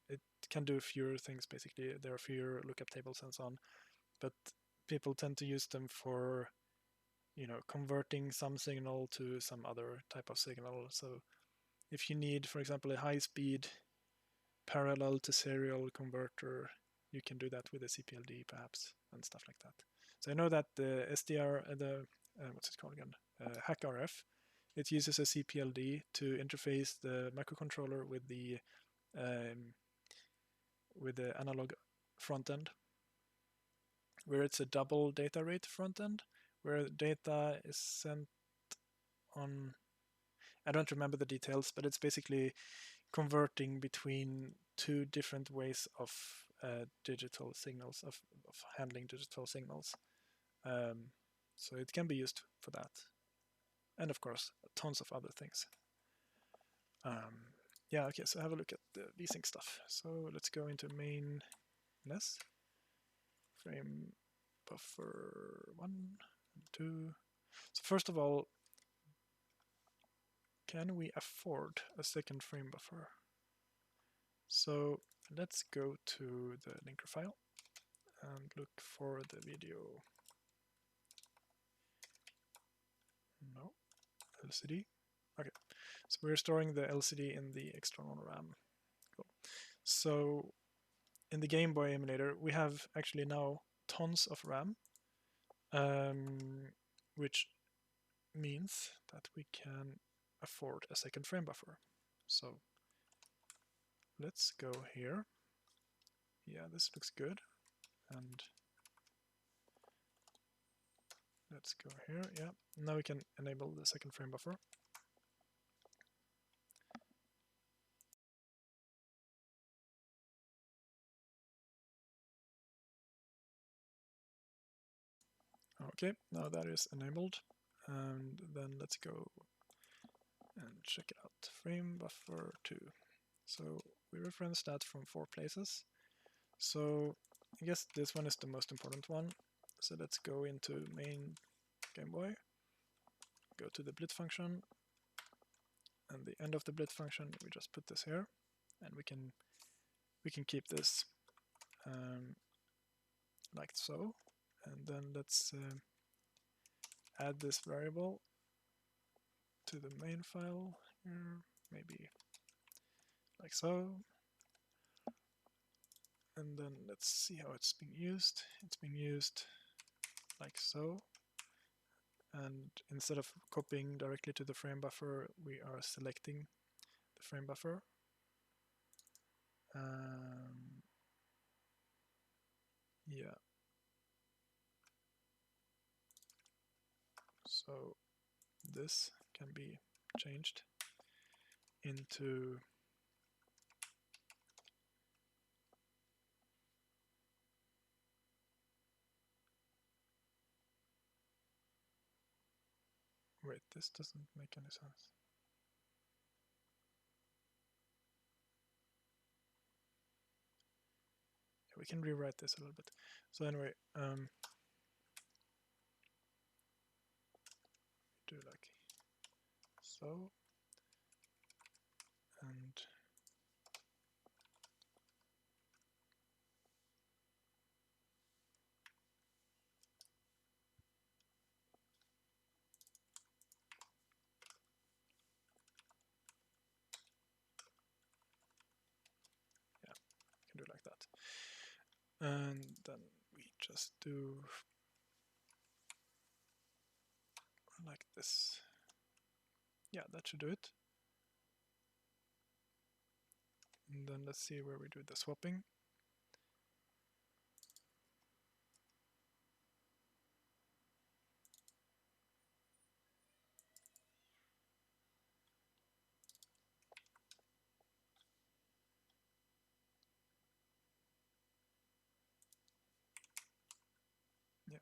A: it can do fewer things basically. There are fewer lookup tables and so on. But people tend to use them for, converting some signal to some other type of signal. So if you need, for example, a high-speed parallel to serial converter, you can do that with a CPLD perhaps and stuff like that. So I know that the SDR, what's it called again? HackRF, it uses a CPLD to interface the microcontroller with the analog front end, where it's a double data rate front end, where data is sent on, I don't remember the details, but it's basically converting between two different ways of digital signals, of handling digital signals. So it can be used for that. And of course, tons of other things. Yeah, okay, so have a look at the VSync stuff. So let's go into main NES, frame buffer 1 and 2. So first of all, can we afford a second frame buffer? So let's go to the linker file and look for the video. No, LCD. Okay, so we're storing the LCD in the external RAM. Cool. So in the Game Boy emulator, we have actually now tons of RAM, which means that we can afford a second frame buffer. So let's go here. Yeah, this looks good. And let's go here. Yeah, now we can enable the second frame buffer. Okay, now that is enabled. And then let's go and check it out. Frame buffer 2. So we reference that from 4 places. So I guess this one is the most important one. So let's go into main Game Boy, go to the blit function, and the end of the blit function, we just put this here, and we can keep this like so. And then let's add this variable to the main file here, maybe like so. And then let's see how it's being used. It's being used like so. And instead of copying directly to the frame buffer, we are selecting the frame buffer. Yeah. So this can be changed into wait, this doesn't make any sense. Yeah, we can rewrite this a little bit. So anyway, do like so, and yeah, we can do like that. And then we just do like this. Yeah, that should do it. And then let's see where we do the swapping. Yeah.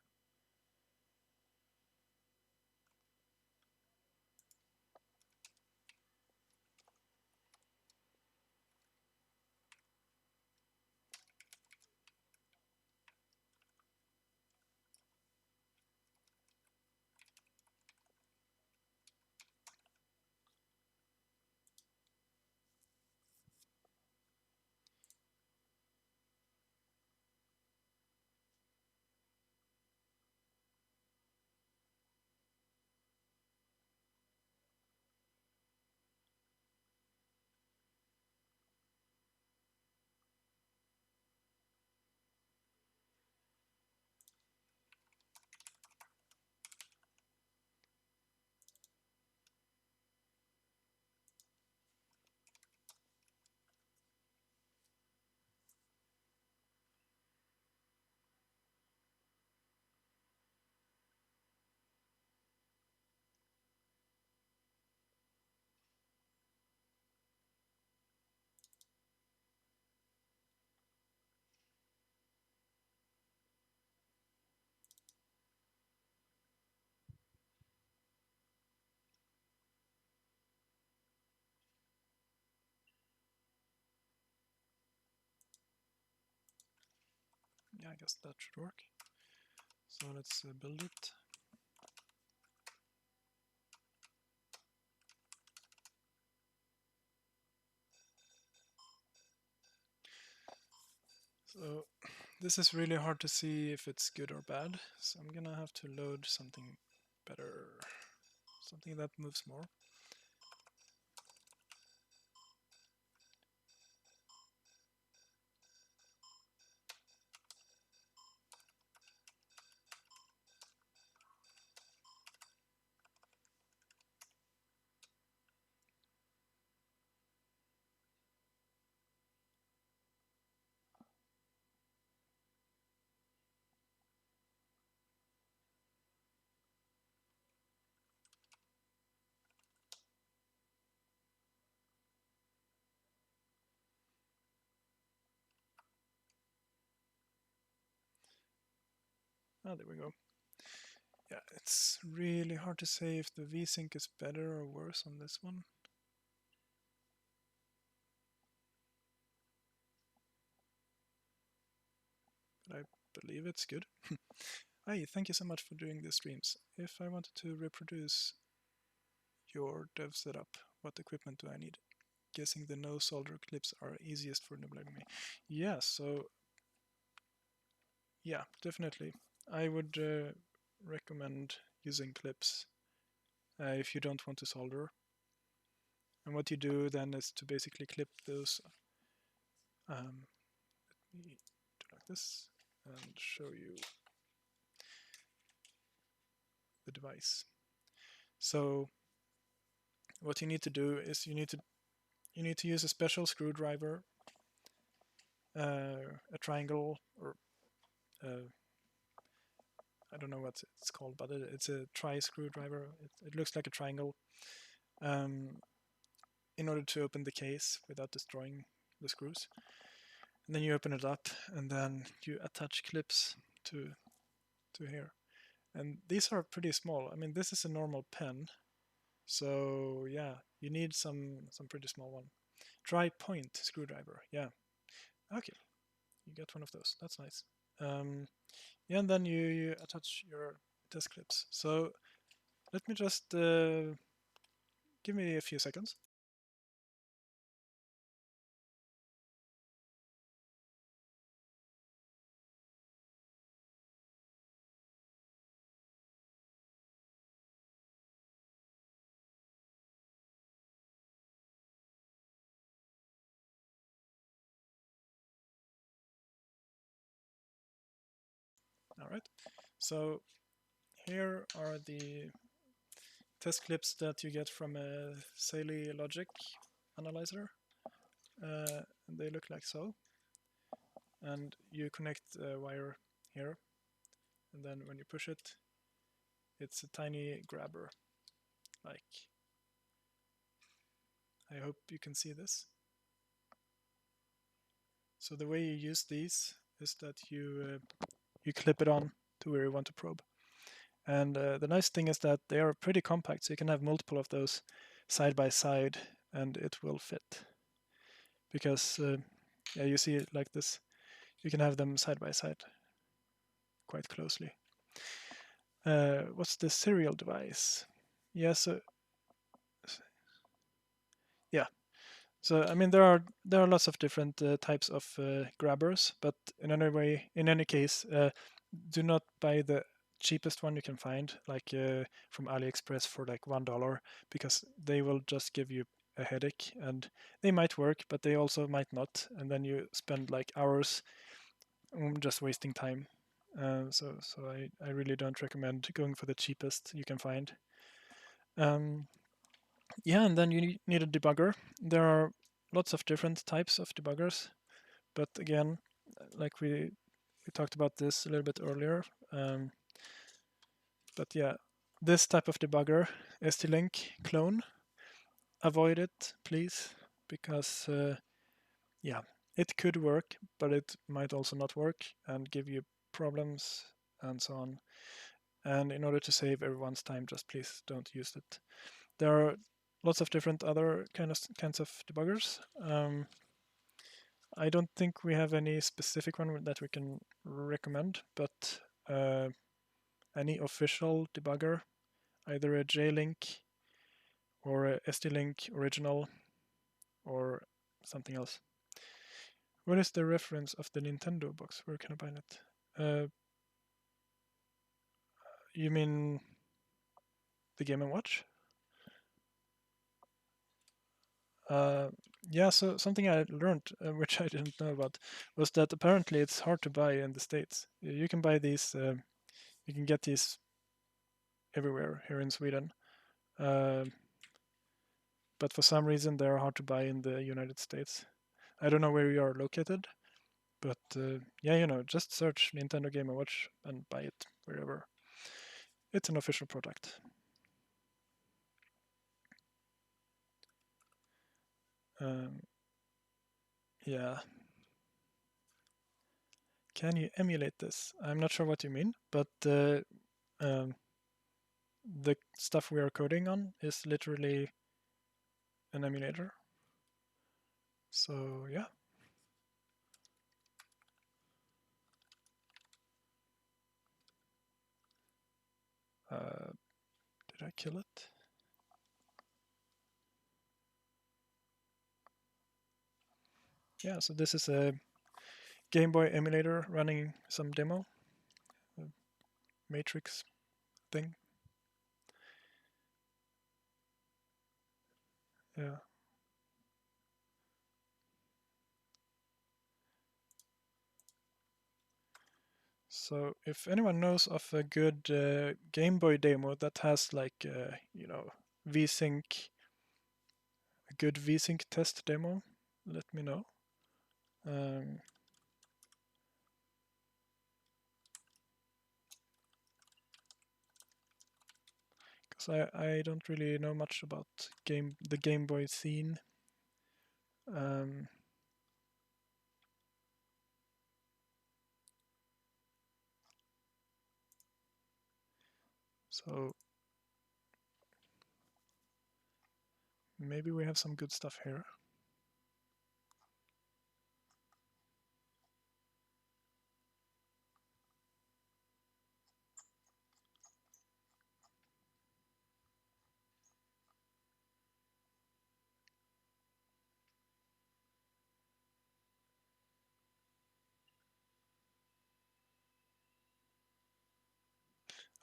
A: Yeah, I guess that should work. So let's build it. So this is really hard to see if it's good or bad. So I'm gonna have to load something better, something that moves more. Ah, there we go. Yeah, it's really hard to say if the VSync is better or worse on this one. But I believe it's good. Hi, thank you so much for doing the streams. If I wanted to reproduce your dev setup, what equipment do I need? Guessing the no solder clips are easiest for debugging me. Yeah, so yeah, definitely. I would recommend using clips if you don't want to solder. And what you do then is to basically clip those. Let me do like this and show you the device. So what you need to do is you need to use a special screwdriver a triangle, or I don't know what it's called, but it's a tri-screwdriver. It looks like a triangle, in order to open the case without destroying the screws. And then you open it up, and then you attach clips to here. And these are pretty small. I mean, this is a normal pen, so yeah, you need some pretty small one. Tri-point screwdriver, yeah. Okay, you get one of those. That's nice. Yeah, and then you attach your test clips. So let me just give me a few seconds. All right. So here are the test clips that you get from a Saley Logic analyzer. And they look like so. And you connect a wire here, and then when you push it, it's a tiny grabber. Like, I hope you can see this. So the way you use these is that you clip it on to where you want to probe. And the nice thing is that they are pretty compact, so you can have multiple of those side by side, and it will fit. Because yeah, you see it like this. You can have them side by side quite closely. What's the serial device? Yeah, so yeah. So I mean, there are lots of different types of grabbers, but in any case, do not buy the cheapest one you can find, like from AliExpress for like $1, because they will just give you a headache, and they might work, but they also might not, and then you spend like hours just wasting time. So I really don't recommend going for the cheapest you can find. Yeah, and then you need a debugger. There are lots of different types of debuggers, but again, like we talked about this a little bit earlier. But yeah, this type of debugger, ST-Link clone, avoid it, please, because yeah, it could work, but it might also not work and give you problems and so on. And in order to save everyone's time, just please don't use it. There are lots of different other kinds of debuggers. I don't think we have any specific one that we can recommend, but any official debugger, either a J-Link or a ST-Link original or something else. What is the reference of the Nintendo box? Where can I find it? You mean the Game & Watch? Yeah, so something I learned, which I didn't know about, was that apparently it's hard to buy in the States. You can buy these, you can get these everywhere here in Sweden. But for some reason they're hard to buy in the United States. I don't know where you are located, but yeah, just search Nintendo Game & Watch and buy it wherever. It's an official product. Yeah. Can you emulate this? I'm not sure what you mean, but um, the stuff we are coding on is literally an emulator. So yeah. Did I kill it? Yeah, so this is a Game Boy emulator running some demo, a matrix thing. Yeah. So if anyone knows of a good Game Boy demo that has like VSync, a good VSync test demo, let me know. because I don't really know much about the Game Boy scene. So maybe we have some good stuff here.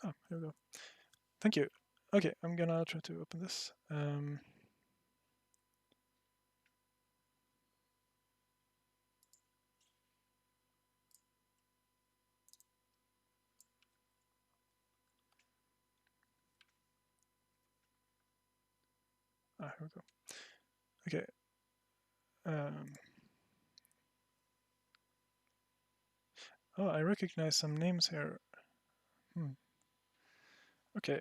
A: Oh, here we go. Thank you. Okay, I'm gonna try to open this. Here we go. Okay. Oh, I recognize some names here. Okay.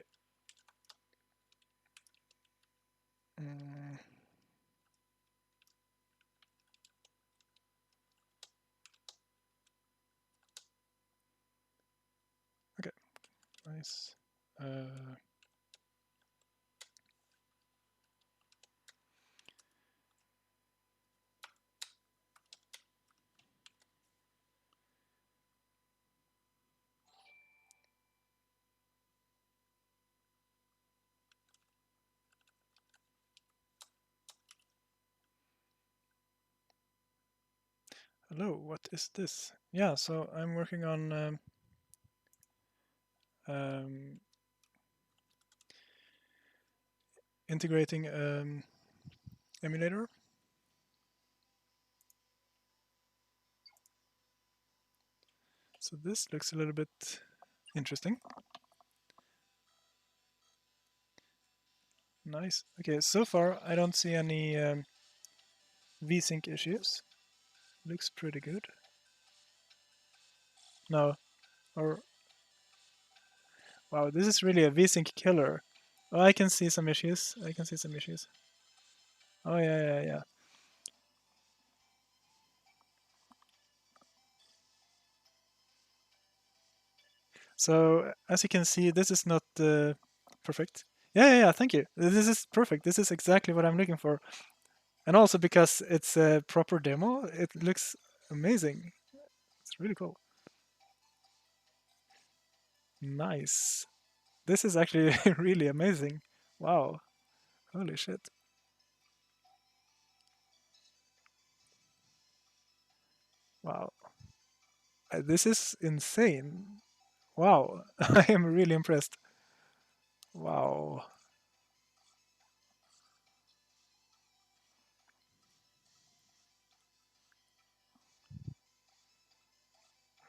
A: Okay, nice. Hello, what is this? Yeah, so I'm working on integrating emulator. So this looks a little bit interesting. Nice. Okay, so far I don't see any VSync issues. Looks pretty good. No, or wow, this is really a VSync killer. Oh, I can see some issues. I can see some issues. Oh yeah. So as you can see, this is not perfect. Yeah. Thank you. This is perfect. This is exactly what I'm looking for. And also because it's a proper demo, it looks amazing. It's really cool. Nice. This is actually really amazing. Wow. Holy shit. Wow. This is insane. Wow. I am really impressed. Wow.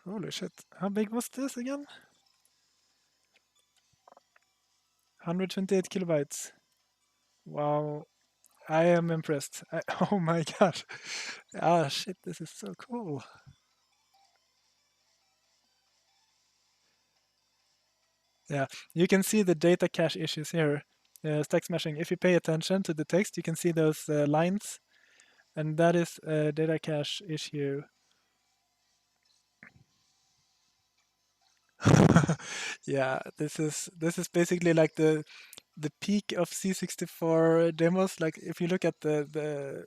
A: Holy shit. How big was this again? 128 kilobytes. Wow. I am impressed. Oh my god. Ah, shit. This is so cool. Yeah, you can see the data cache issues here. Stack smashing. If you pay attention to the text, you can see those lines, and that is a data cache issue. Yeah, this is basically like the peak of C64 demos. Like if you look at the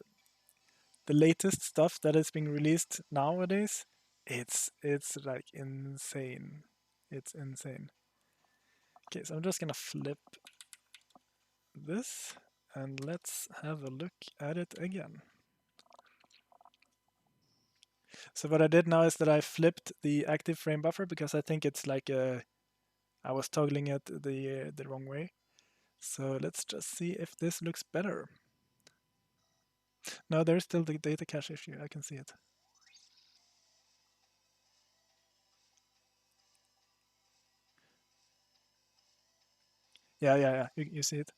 A: latest stuff that is being released nowadays, it's like insane. It's insane. Okay, so I'm just gonna flip this and let's have a look at it again. So what I did now is that I flipped the active frame buffer because I think it's like I was toggling it the wrong way. So let's just see if this looks better. No, there's still the data cache issue. I can see it. Yeah. You see it.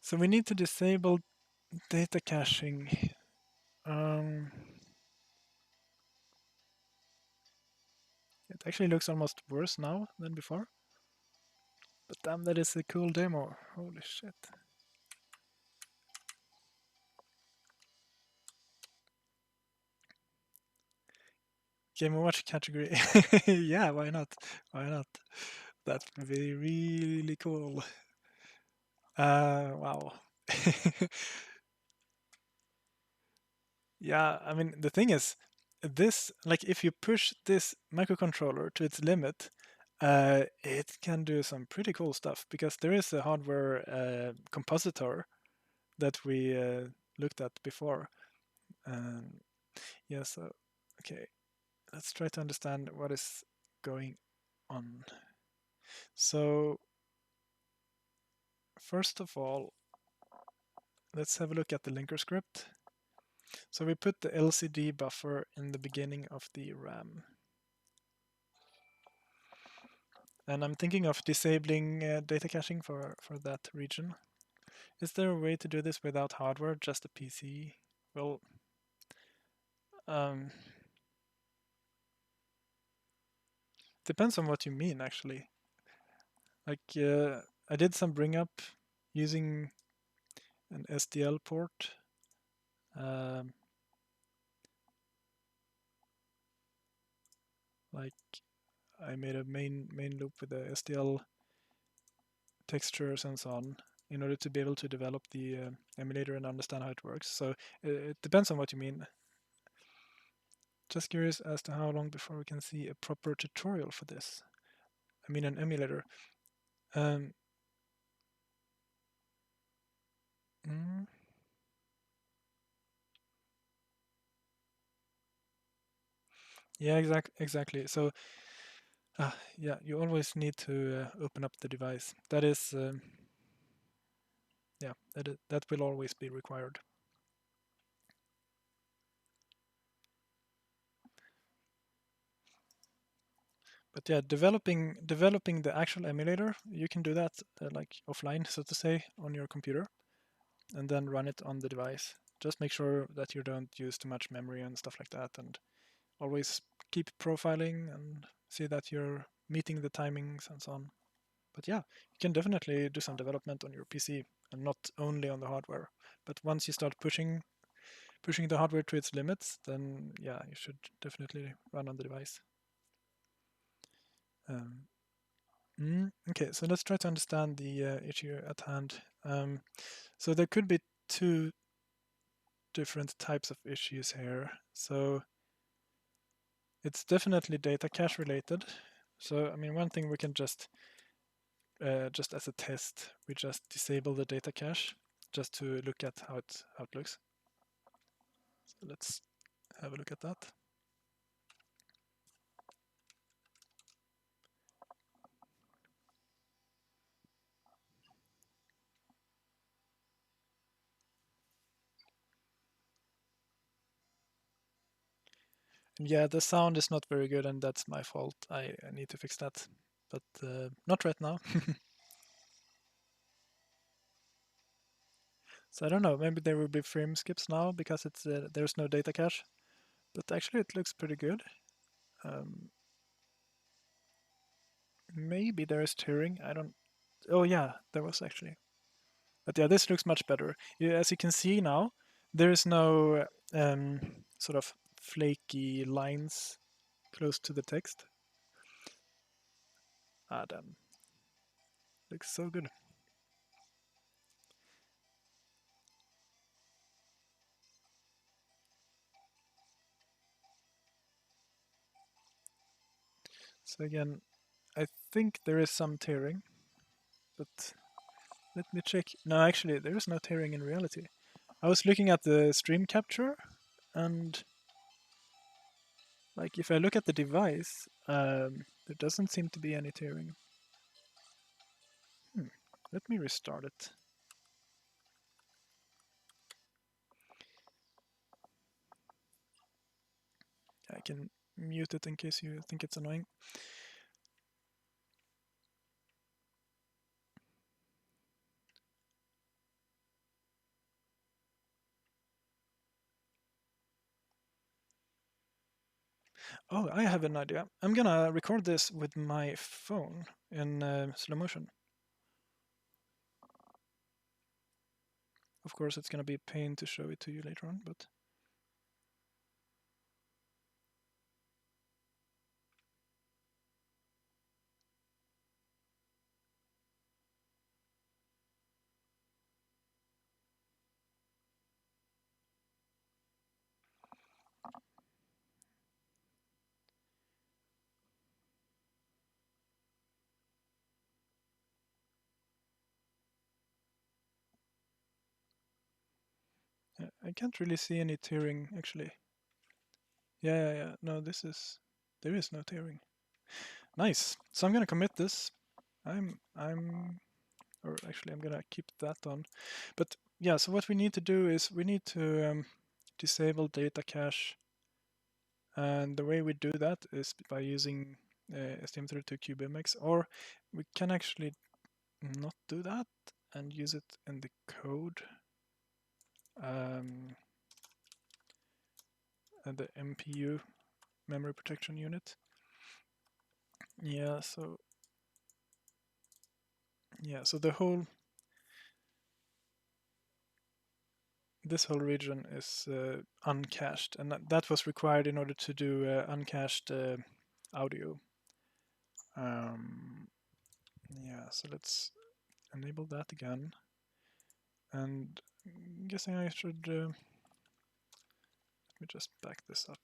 A: So we need to disable data caching. Um, it actually looks almost worse now than before. But damn, that is a cool demo. Holy shit. Game & Watch category. Yeah, why not? Why not? That would be really cool. Wow. Yeah, I mean, the thing is, this, like, if you push this microcontroller to its limit, it can do some pretty cool stuff because there is a hardware compositor that we looked at before. Yeah, so, okay, let's try to understand what is going on. So, first of all, let's have a look at the linker script. So we put the LCD buffer in the beginning of the RAM. And I'm thinking of disabling data caching for that region. Is there a way to do this without hardware, just a PC? Well, depends on what you mean, actually. Like, I did some bring up using an SDL port. Like, I made a main loop with the SDL textures and so on in order to be able to develop the emulator and understand how it works. So it depends on what you mean. Just curious as to how long before we can see a proper tutorial for this. I mean, an emulator. Mm, yeah, exactly. So, yeah, you always need to open up the device. That is, yeah, that will always be required. But yeah, developing the actual emulator, you can do that like offline, so to say, on your computer, and then run it on the device. Just make sure that you don't use too much memory and stuff like that, and always keep profiling and see that you're meeting the timings and so on. But yeah, you can definitely do some development on your PC and not only on the hardware. But once you start pushing the hardware to its limits, then yeah, you should definitely run on the device. Okay, so let's try to understand the issue at hand. So there could be two different types of issues here. So it's definitely data cache related. So I mean, one thing we can just as a test, we just disable the data cache just to look at how it looks. So let's have a look at that. And yeah, the sound is not very good, and that's my fault. I need to fix that, but not right now. So I don't know. Maybe there will be frame skips now because it's there's no data cache. But actually, it looks pretty good. Maybe there is tearing. I don't. Oh yeah, there was actually. But yeah, this looks much better. As you can see now, there is no sort of flaky lines close to the text. Ah, damn. Looks so good. So again, I think there is some tearing, but let me check. No, actually, there is no tearing in reality. I was looking at the stream capture, and like if I look at the device, there doesn't seem to be any tearing. Let me restart it. I can mute it in case you think it's annoying. Oh, I have an idea. I'm gonna record this with my phone in slow motion. Of course, it's going to be a pain to show it to you later on, but I can't really see any tearing actually. Yeah. No, there is no tearing. Nice. So I'm gonna commit this. Or actually I'm gonna keep that on. But yeah, so what we need to do is we need to disable data cache, and the way we do that is by using STM32CubeMX, or we can actually not do that and use it in the code. And the MPU, memory protection unit. Yeah, so this whole region is uncached, and that was required in order to do uncached audio. Yeah, so let's enable that again. And I'm guessing I should let me just back this up.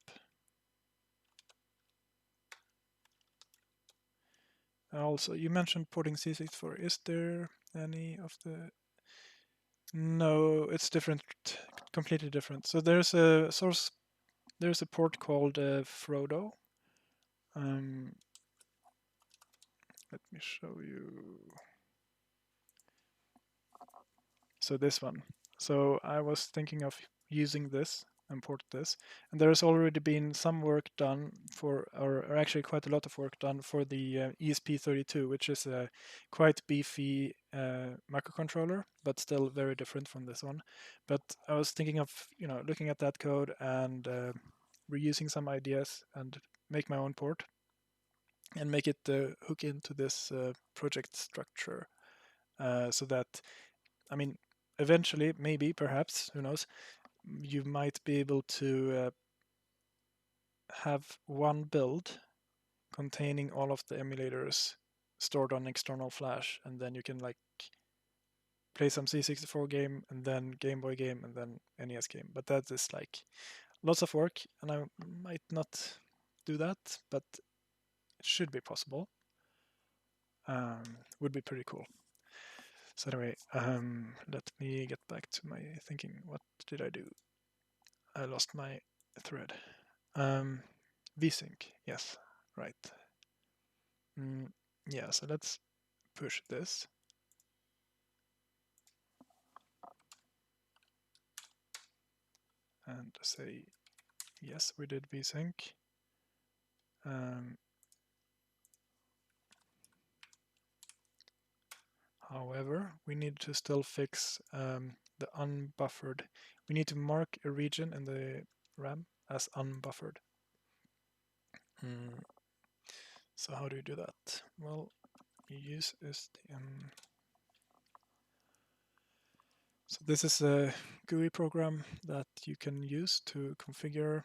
A: Also, you mentioned porting C64. Is there any of the... No, it's different, completely different. So there's a source, there's a port called Frodo. Let me show you. So this one. So I was thinking of using this, import this, and there has already been some work done for, or actually quite a lot of work done for the ESP32, which is a quite beefy microcontroller, but still very different from this one. But I was thinking of, looking at that code and reusing some ideas and make my own port and make it hook into this project structure so that, I mean, eventually, maybe, perhaps, who knows, you might be able to have one build containing all of the emulators stored on external flash, and then you can like play some C64 game and then Game Boy game and then NES game. But that is like lots of work, and I might not do that, but it should be possible. Would be pretty cool. So anyway, let me get back to my thinking. What did I do? I lost my thread. VSync, yes, right. Yeah, so let's push this. And say, yes, we did VSync. However, we need to still fix the unbuffered. We need to mark a region in the RAM as unbuffered. So how do you do that? Well, you use STM. So this is a GUI program that you can use to configure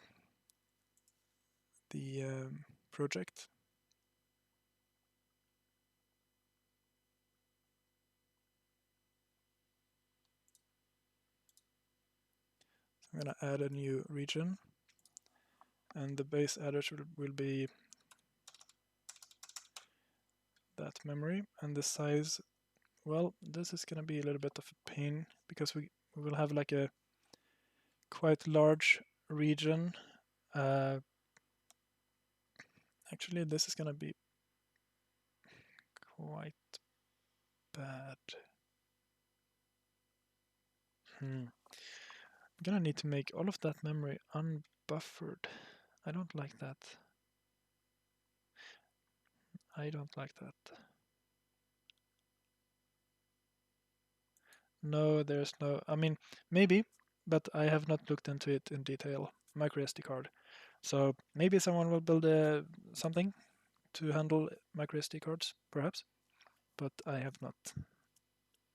A: the project. I'm going to add a new region, and the base address will be that memory, and the size, well, this is going to be a little bit of a pain because we will have like a quite large region. Actually, this is going to be quite bad. I'm gonna need to make all of that memory unbuffered. I don't like that. I don't like that. No, there's no, I mean, maybe, but I have not looked into it in detail. Micro SD card. So maybe someone will build something to handle micro SD cards, perhaps, but I have not.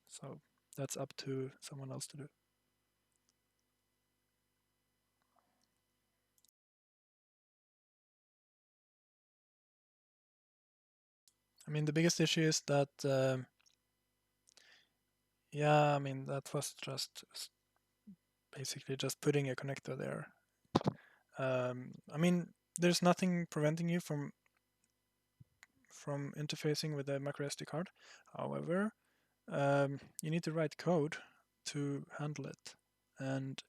A: So that's up to someone else to do. I mean, the biggest issue is that, yeah, I mean, that was just basically just putting a connector there. I mean, there's nothing preventing you from interfacing with the micro SD card. However, you need to write code to handle it, and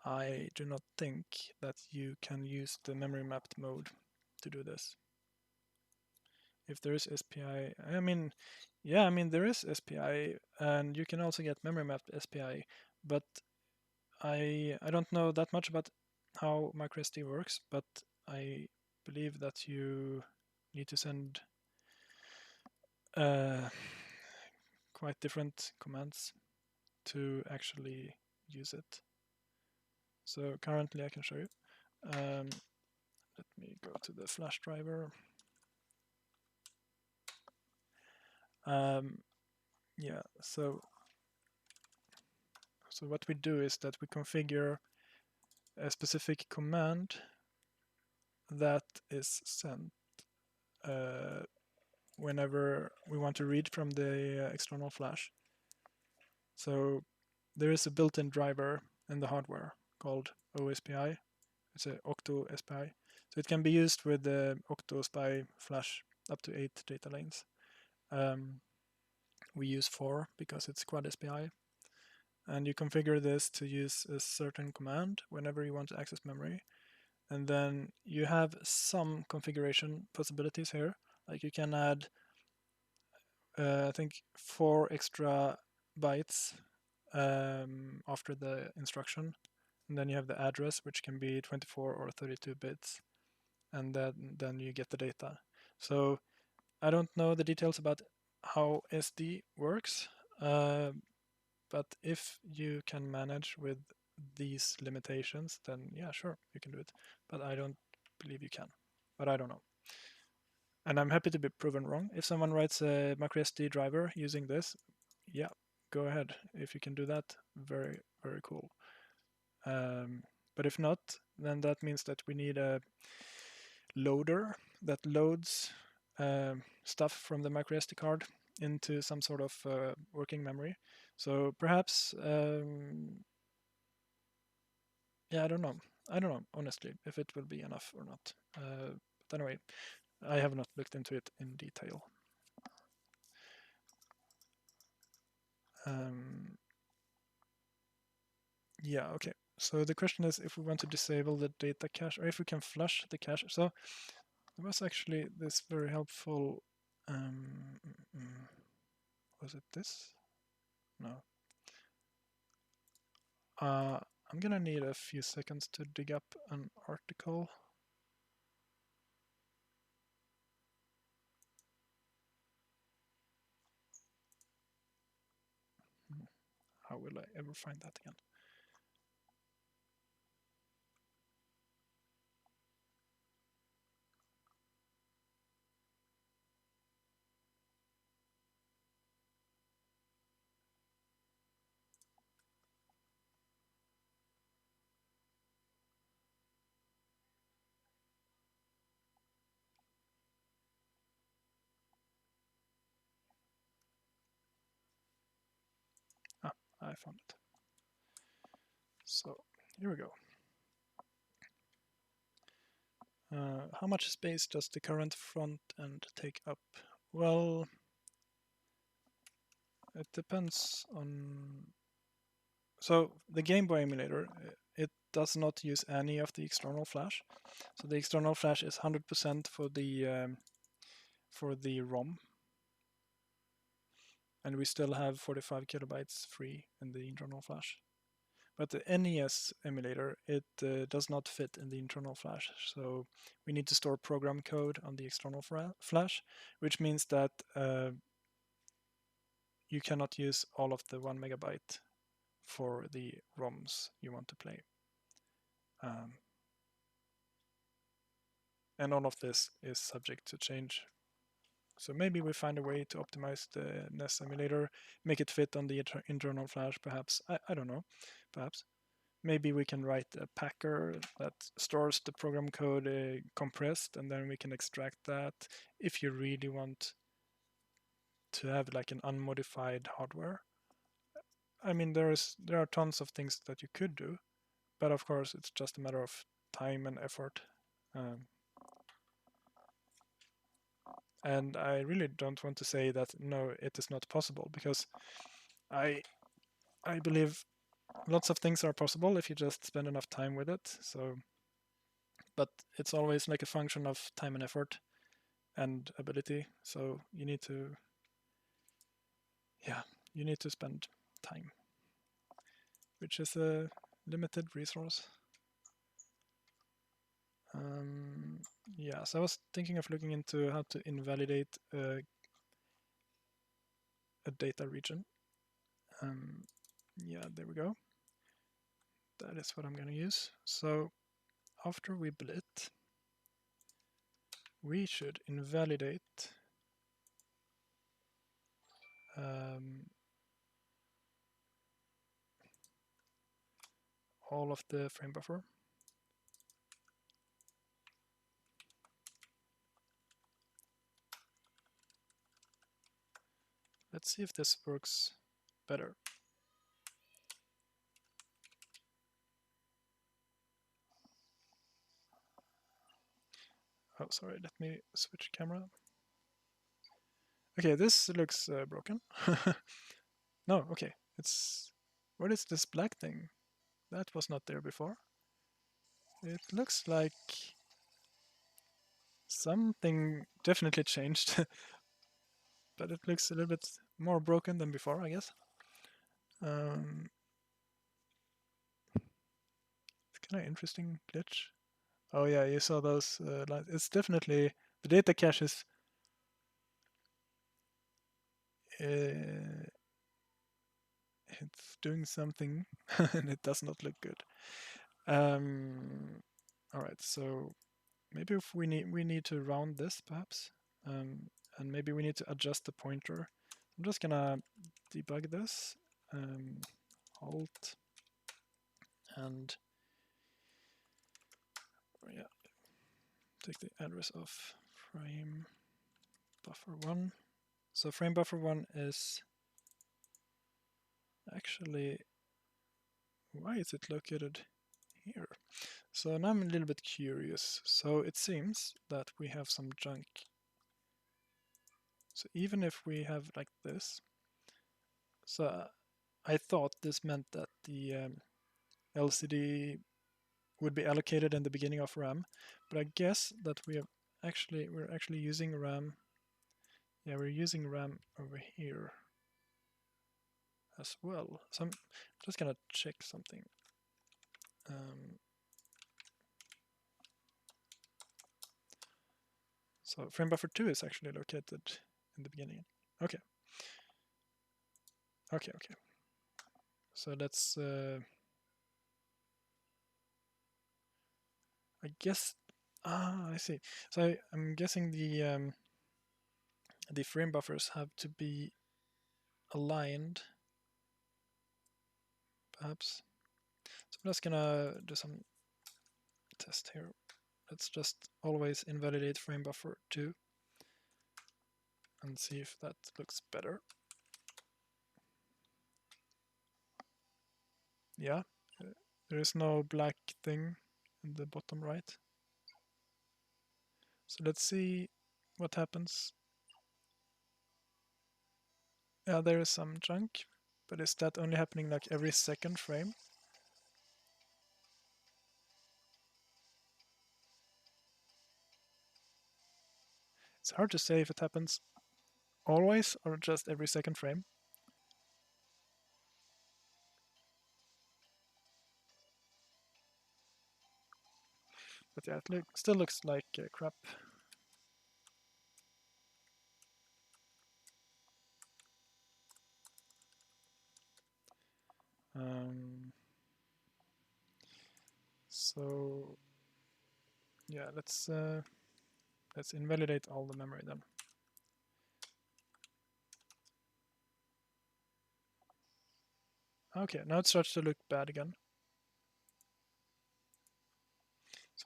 A: I do not think that you can use the memory mapped mode to do this. If there is SPI, I mean, yeah, I mean there is SPI, and you can also get memory mapped SPI, but I don't know that much about how microSD works, but I believe that you need to send quite different commands to actually use it. So currently I can show you. Let me go to the flash driver. Yeah, so what we do is that we configure a specific command that is sent whenever we want to read from the external flash. So there is a built-in driver in the hardware called OSPI. It's a Octo SPI. So it can be used with the Octo SPI flash up to 8 data lanes. We use 4 because it's quad SPI. And you configure this to use a certain command whenever you want to access memory. And then you have some configuration possibilities here. Like you can add, I think, 4 extra bytes after the instruction. And then you have the address, which can be 24 or 32 bits. And then you get the data. So I don't know the details about how SD works, but if you can manage with these limitations, then yeah, sure, you can do it. But I don't believe you can. But I don't know. And I'm happy to be proven wrong. If someone writes a macroSD driver using this, yeah, go ahead. If you can do that, very, very cool. But if not, then that means that we need a loader that loads stuff from the microSD card into some sort of working memory. So perhaps, yeah, I don't know. I don't know, honestly, if it will be enough or not. But anyway, I have not looked into it in detail. Yeah, okay. So the question is if we want to disable the data cache or if we can flush the cache. So there was actually this very helpful, was it this? No. I'm gonna need a few seconds to dig up an article. How will I ever find that again? Ah, I found it. So here we go. How much space does the current front end take up? Well, it depends on. So the Game Boy emulator, it does not use any of the external flash. So the external flash is 100% for the ROM, and we still have 45 kilobytes free in the internal flash. But the NES emulator, it does not fit in the internal flash. So we need to store program code on the external flash, which means that you cannot use all of the 1 megabyte for the ROMs you want to play. And all of this is subject to change. So maybe we find a way to optimize the NES emulator, make it fit on the internal flash, perhaps. I don't know, perhaps. maybe we can write a packer that stores the program code compressed, and then we can extract that if you really want to have like an unmodified hardware. I mean, there are tons of things that you could do, but of course it's just a matter of time and effort. And I really don't want to say that no, it is not possible, because I believe lots of things are possible if you just spend enough time with it. So, but it's always like a function of time and effort and ability. So you need to, yeah, you need to spend time, which is a limited resource. Yeah, so I was thinking of looking into how to invalidate a data region. Yeah, there we go. That is what I'm going to use. So after we blit, we should invalidate all of the frame buffer. Let's see if this works better. Oh, sorry, let me switch camera. Okay, this looks broken. No, okay, it's... What is this black thing? That was not there before. It looks like something definitely changed, but it looks a little bit more broken than before, I guess. It's kind of interesting glitch. Oh yeah, you saw those lines. It's definitely... The data cache is... it's doing something and it does not look good. All right, so maybe if we need to round this perhaps, and maybe we need to adjust the pointer. I'm just gonna debug this, halt, and yeah, take the address of frame buffer 1. So frame buffer 1 is actually... Why is it located here? So now I'm a little bit curious. So it seems that we have some junk. So even if we have like this, so I thought this meant that the LCD would be allocated in the beginning of RAM, but I guess that we're actually using RAM. Yeah, we're using RAM over here as well. So I'm just gonna check something. So frame buffer 2 is actually located in the beginning. Okay. Okay. So let's... I guess... I see. So I'm guessing the frame buffers have to be aligned, perhaps. So I'm just gonna do some test here. Let's just always invalidate frame buffer 2 and see if that looks better. Yeah, there is no black thing in the bottom right. So let's see what happens. Yeah, there is some junk, but is that only happening like every second frame? It's hard to say if it happens always or just every second frame. But yeah, it still looks like crap. So yeah, let's invalidate all the memory then. Okay, now it starts to look bad again.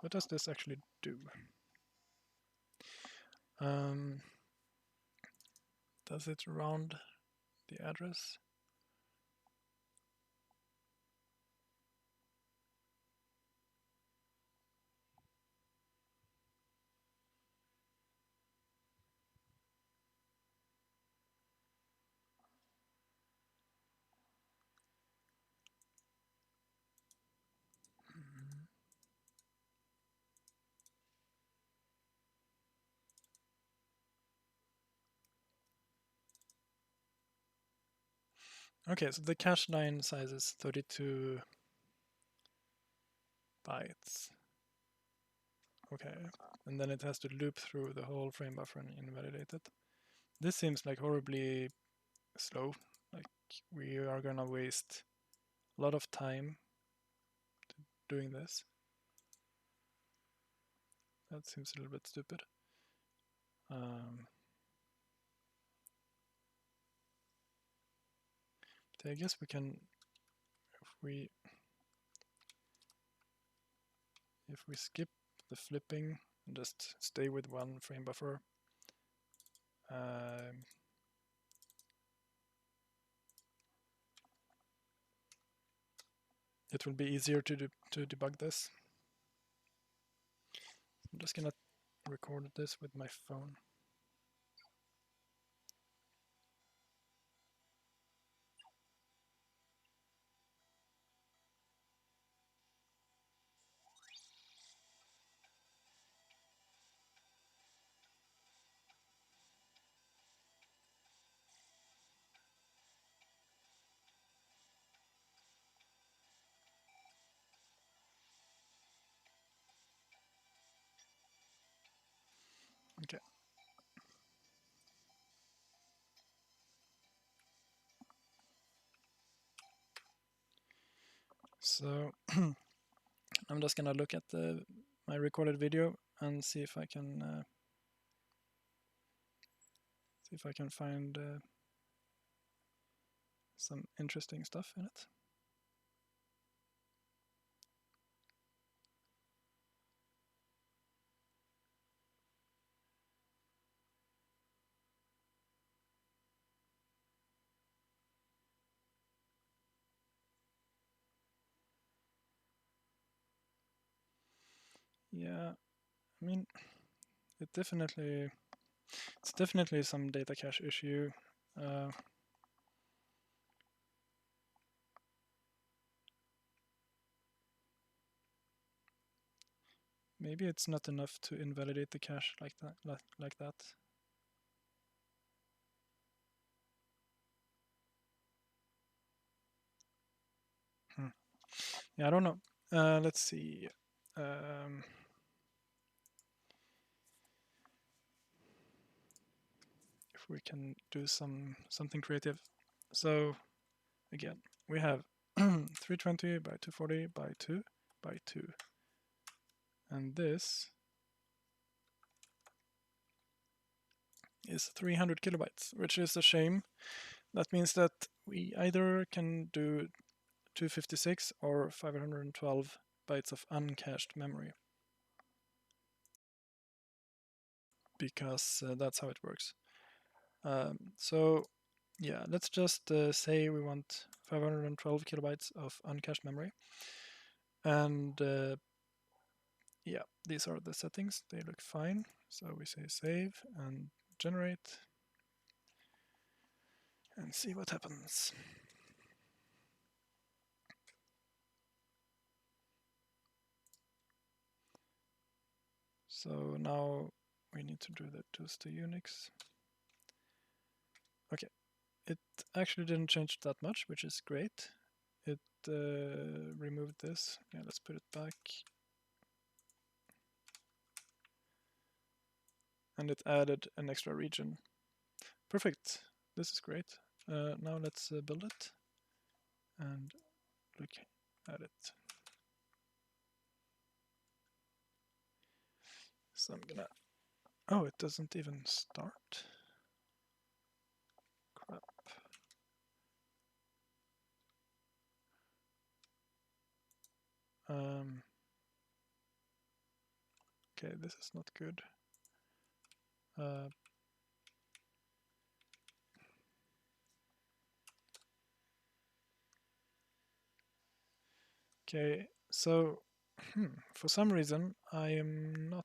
A: what does this actually do? Does it round the address? Okay, so the cache line size is 32 bytes. Okay, and then it has to loop through the whole frame buffer and invalidate it. This seems like horribly slow. Like we are gonna waste a lot of time doing this. That seems a little bit stupid. But I guess we can, if we skip the flipping and just stay with one frame buffer, it will be easier to debug this. I'm just gonna record this with my phone. Okay. So I'm just gonna look at my recorded video and see if I can find some interesting stuff in it. Yeah, I mean, it's definitely some data cache issue. Maybe it's not enough to invalidate the cache like that. Yeah, I don't know. Let's see. If we can do something creative. So again, we have 320 by 240 by 2 by 2. And this is 300 kilobytes, which is a shame. That means that we either can do 256 or 512 bytes of uncached memory, because that's how it works. So yeah, let's just say we want 512 kilobytes of uncached memory. And yeah, these are the settings. They look fine. So we say save and generate and see what happens. So now we need to do the tools to Unix. Okay, it actually didn't change that much, which is great. It removed this. Yeah, let's put it back. And it added an extra region. Perfect. This is great. Now let's build it and look at it. So I'm gonna... Oh, it doesn't even start. Crap. Okay, this is not good. Okay, so for some reason I am not.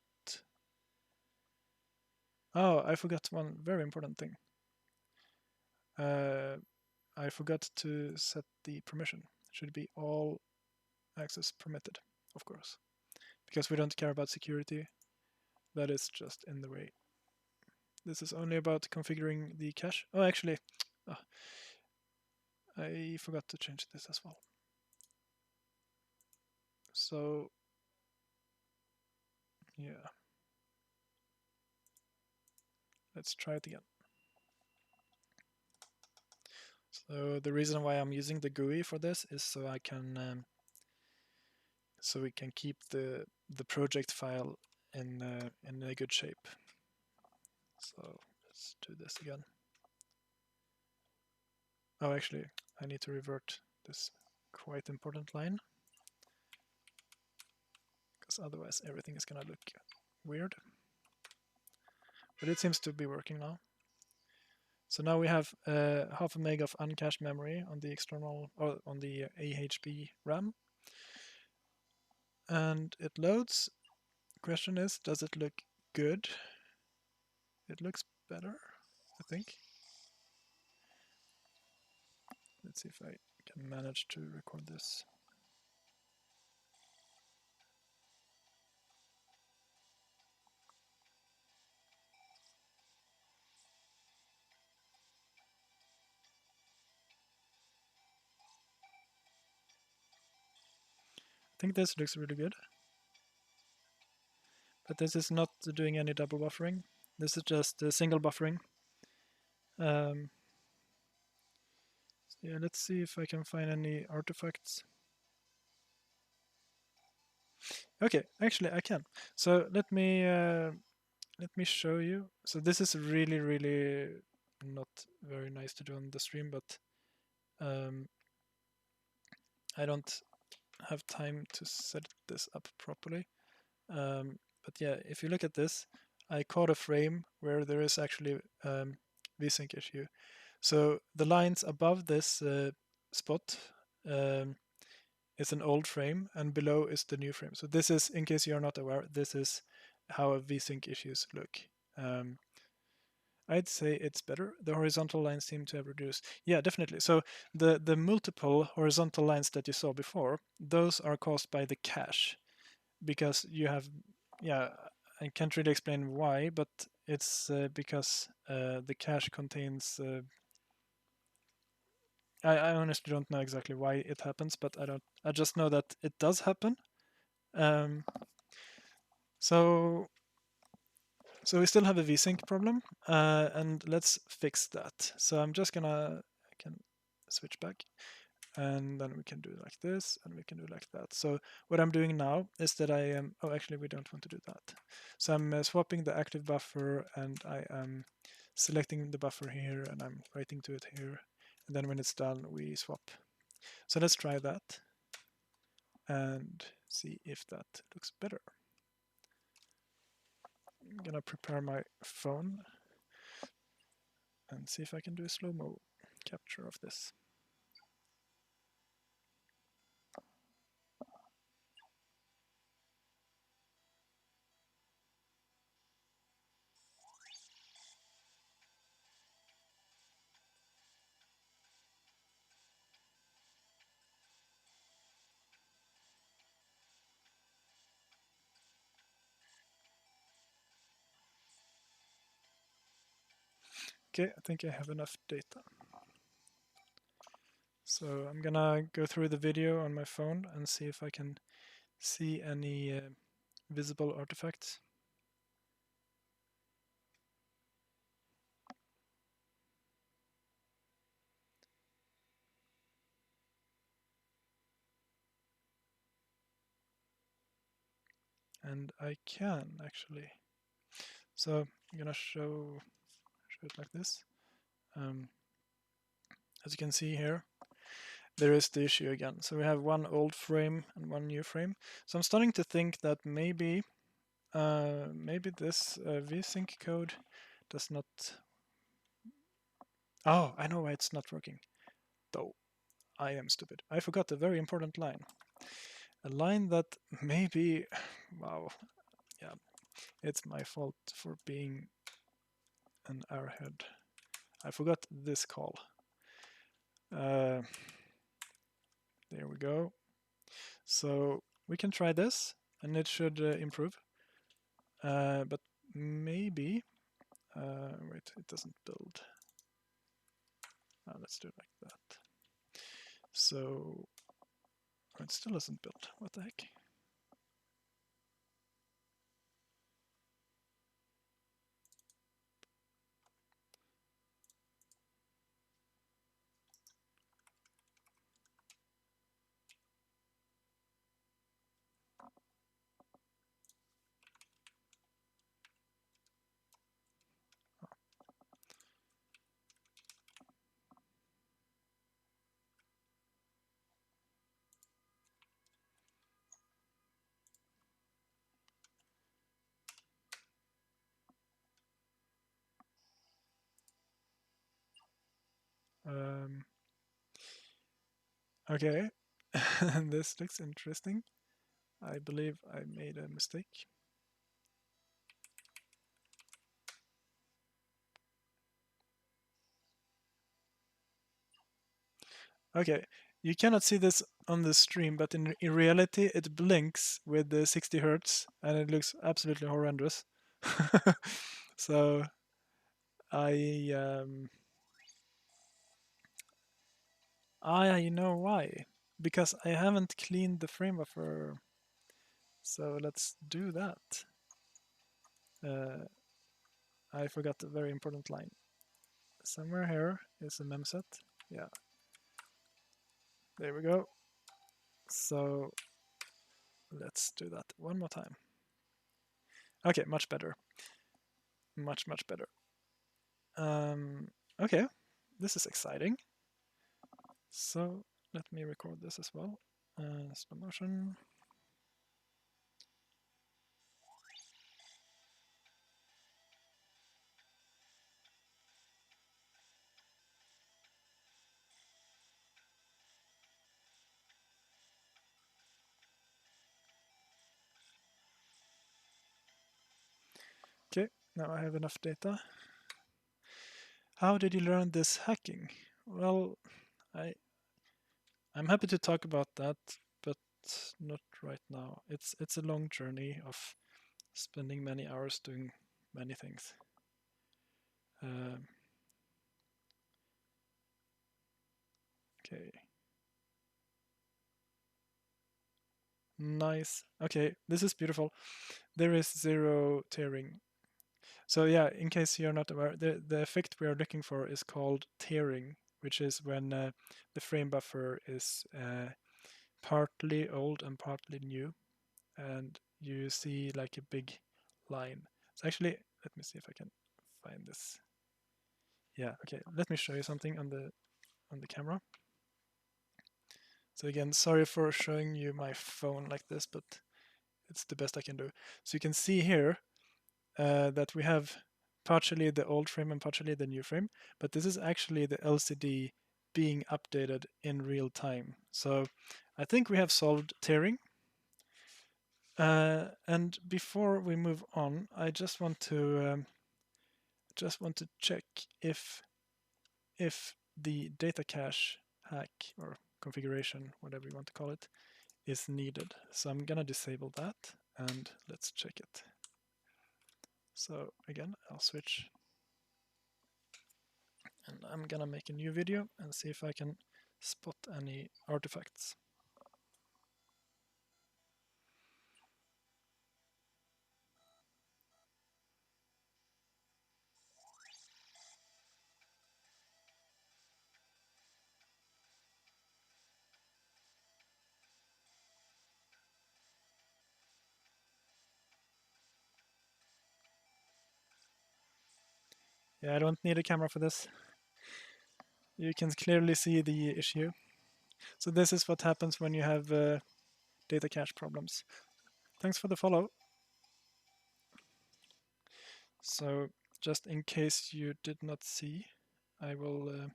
A: Oh, I forgot one very important thing. I forgot to set the permission. It should be all access permitted, of course, because we don't care about security. That is just in the way. This is only about configuring the cache. Oh, actually, I forgot to change this as well. So, yeah. Let's try it again. So the reason why I'm using the GUI for this is so I can, so we can keep the project file in a good shape. So let's do this again. Oh, actually, I need to revert this quite important line, because otherwise everything is gonna look weird. But it seems to be working now. So now we have half a meg of uncached memory on the external, or on the AHB RAM, and it loads. Question is, does it look good? It looks better, I think. Let's see if I can manage to record this. I think this looks really good. But this is not doing any double buffering. This is just single buffering. Yeah, let's see if I can find any artifacts. Okay, actually I can. So let me show you. So this is really not very nice to do on the stream, but I don't have time to set this up properly. But yeah, if you look at this, I caught a frame where there is actually VSync issue. So the lines above this spot is an old frame, and below is the new frame. So this is, in case you're not aware, this is how VSync issues look. I'd say it's better. The horizontal lines seem to have reduced. Yeah, definitely. So the multiple horizontal lines that you saw before, those are caused by the cache, because you have, yeah, I can't really explain why, but it's because the cache contains. I honestly don't know exactly why it happens, but I just know that it does happen. So we still have a VSync problem, and let's fix that. So I'm just gonna, I can switch back, and then we can do like this, and we can do like that. So what I'm doing now is that I am, oh, actually we don't want to do that. So I'm swapping the active buffer, and I am selecting the buffer here, and I'm writing to it here. And then when it's done, we swap. So let's try that and see if that looks better. I'm gonna prepare my phone and see if I can do a slow-mo capture of this. Okay, I think I have enough data. So I'm gonna go through the video on my phone and see if I can see any visible artifacts. And I can actually. So I'm gonna show it like this. As you can see here, there is the issue again. So we have one old frame and one new frame. So I'm starting to think that maybe Maybe this VSync code does not... Oh, I know why it's not working. Though, I am stupid. I forgot a very important line. A line that maybe... Wow. Yeah, it's my fault for being an airhead. I forgot this call. There we go. So we can try this, and it should improve. But maybe... wait, it doesn't build. Let's do it like that. So it still doesn't build. What the heck? Okay, this looks interesting. I believe I made a mistake. Okay, you cannot see this on the stream, but in reality it blinks with the 60 hertz and it looks absolutely horrendous. So I know why. Because I haven't cleaned the frame buffer. So let's do that. I forgot a very important line. Somewhere here is a memset. Yeah. There we go. So let's do that one more time. Okay, much better. Much better. Okay, this is exciting. So let me record this as well. Slow motion. Okay, now I have enough data. How did you learn this hacking? Well, I'm happy to talk about that, but not right now. It's a long journey of spending many hours doing many things. Okay. Nice. Okay, this is beautiful. There is zero tearing. So yeah, in case you're not aware, the effect we are looking for is called tearing, which is when the frame buffer is partly old and partly new, and you see like a big line. So actually, let me see if I can find this. Yeah, okay, let me show you something on the camera. So again, sorry for showing you my phone like this, but it's the best I can do. So you can see here that we have partially the old frame and partially the new frame, but this is actually the LCD being updated in real time. So I think we have solved tearing. And before we move on, I just want to check if the data cache hack or configuration, whatever you want to call it, is needed. So I'm gonna disable that and let's check it. So again, I'll switch and I'm gonna make a new video and see if I can spot any artifacts. Yeah, I don't need a camera for this. You can clearly see the issue. So this is what happens when you have data cache problems. Thanks for the follow. So just in case you did not see, I will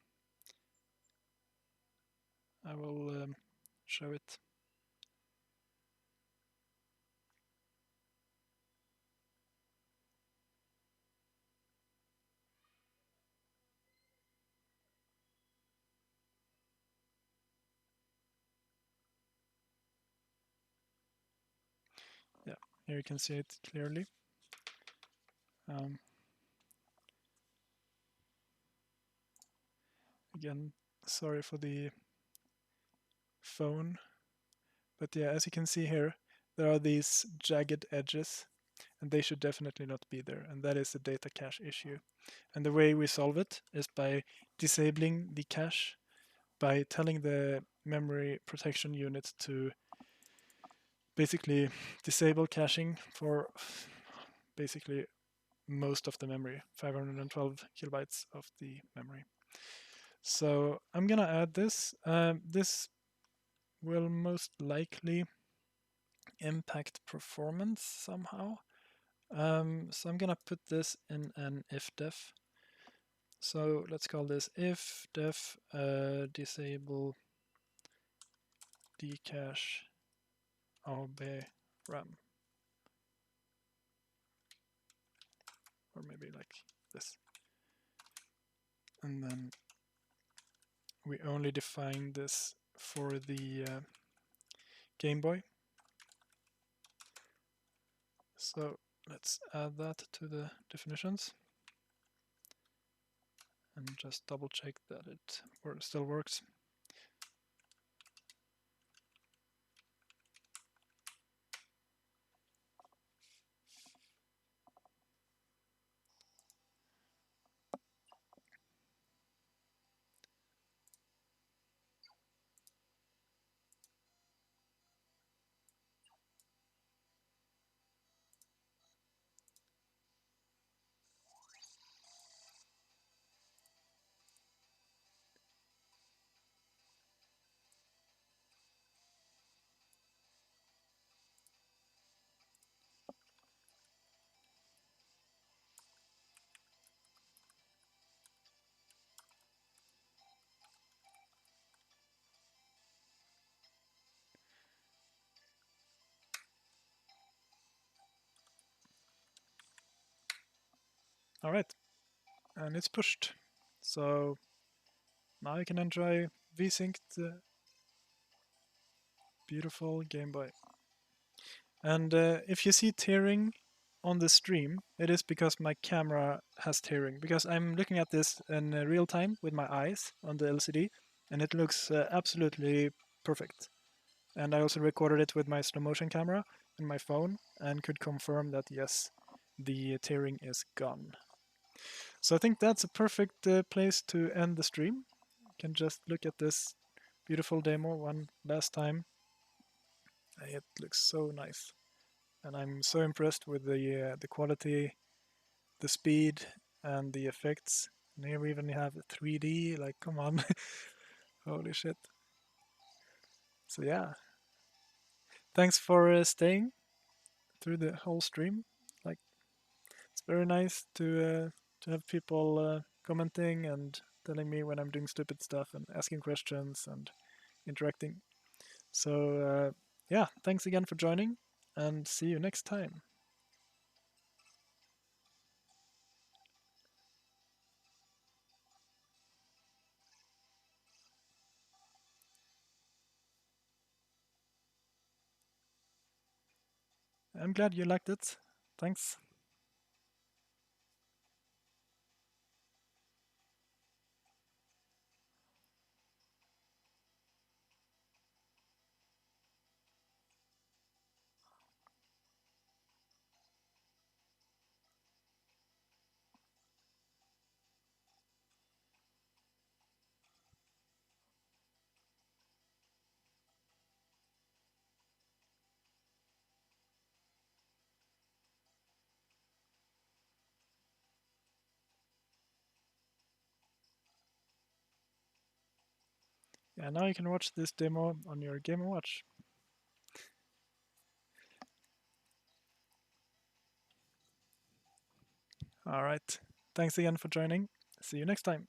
A: show it. Yeah, here you can see it clearly. Again, sorry for the phone, but yeah, as you can see here, there are these jagged edges, and they should definitely not be there, and that is a data cache issue. And the way we solve it is by disabling the cache, by telling the memory protection unit to basically disable caching for basically most of the memory, 512 kilobytes of the memory. So I'm gonna add this. This will most likely impact performance somehow. So I'm gonna put this in an if-def. So let's call this if-def disable dcache AB RAM, or maybe like this. And then we only define this for the Game Boy. So let's add that to the definitions and just double check that it still works. All right, and it's pushed. So now you can enjoy VSync, the beautiful Game Boy. And if you see tearing on the stream, it is because my camera has tearing, because I'm looking at this in real time with my eyes on the LCD, and it looks absolutely perfect. And I also recorded it with my slow motion camera and my phone and could confirm that yes, the tearing is gone. So I think that's a perfect place to end the stream. You can just look at this beautiful demo one last time. It looks so nice, and I'm so impressed with the quality, the speed, and the effects. And here we even have 3D. Like, come on, holy shit! So yeah, thanks for staying through the whole stream. Like, it's very nice to have people commenting and telling me when I'm doing stupid stuff and asking questions and interacting. So yeah, thanks again for joining, and see you next time. I'm glad you liked it. Thanks. Yeah, now you can watch this demo on your Game & Watch. All right. Thanks again for joining. See you next time.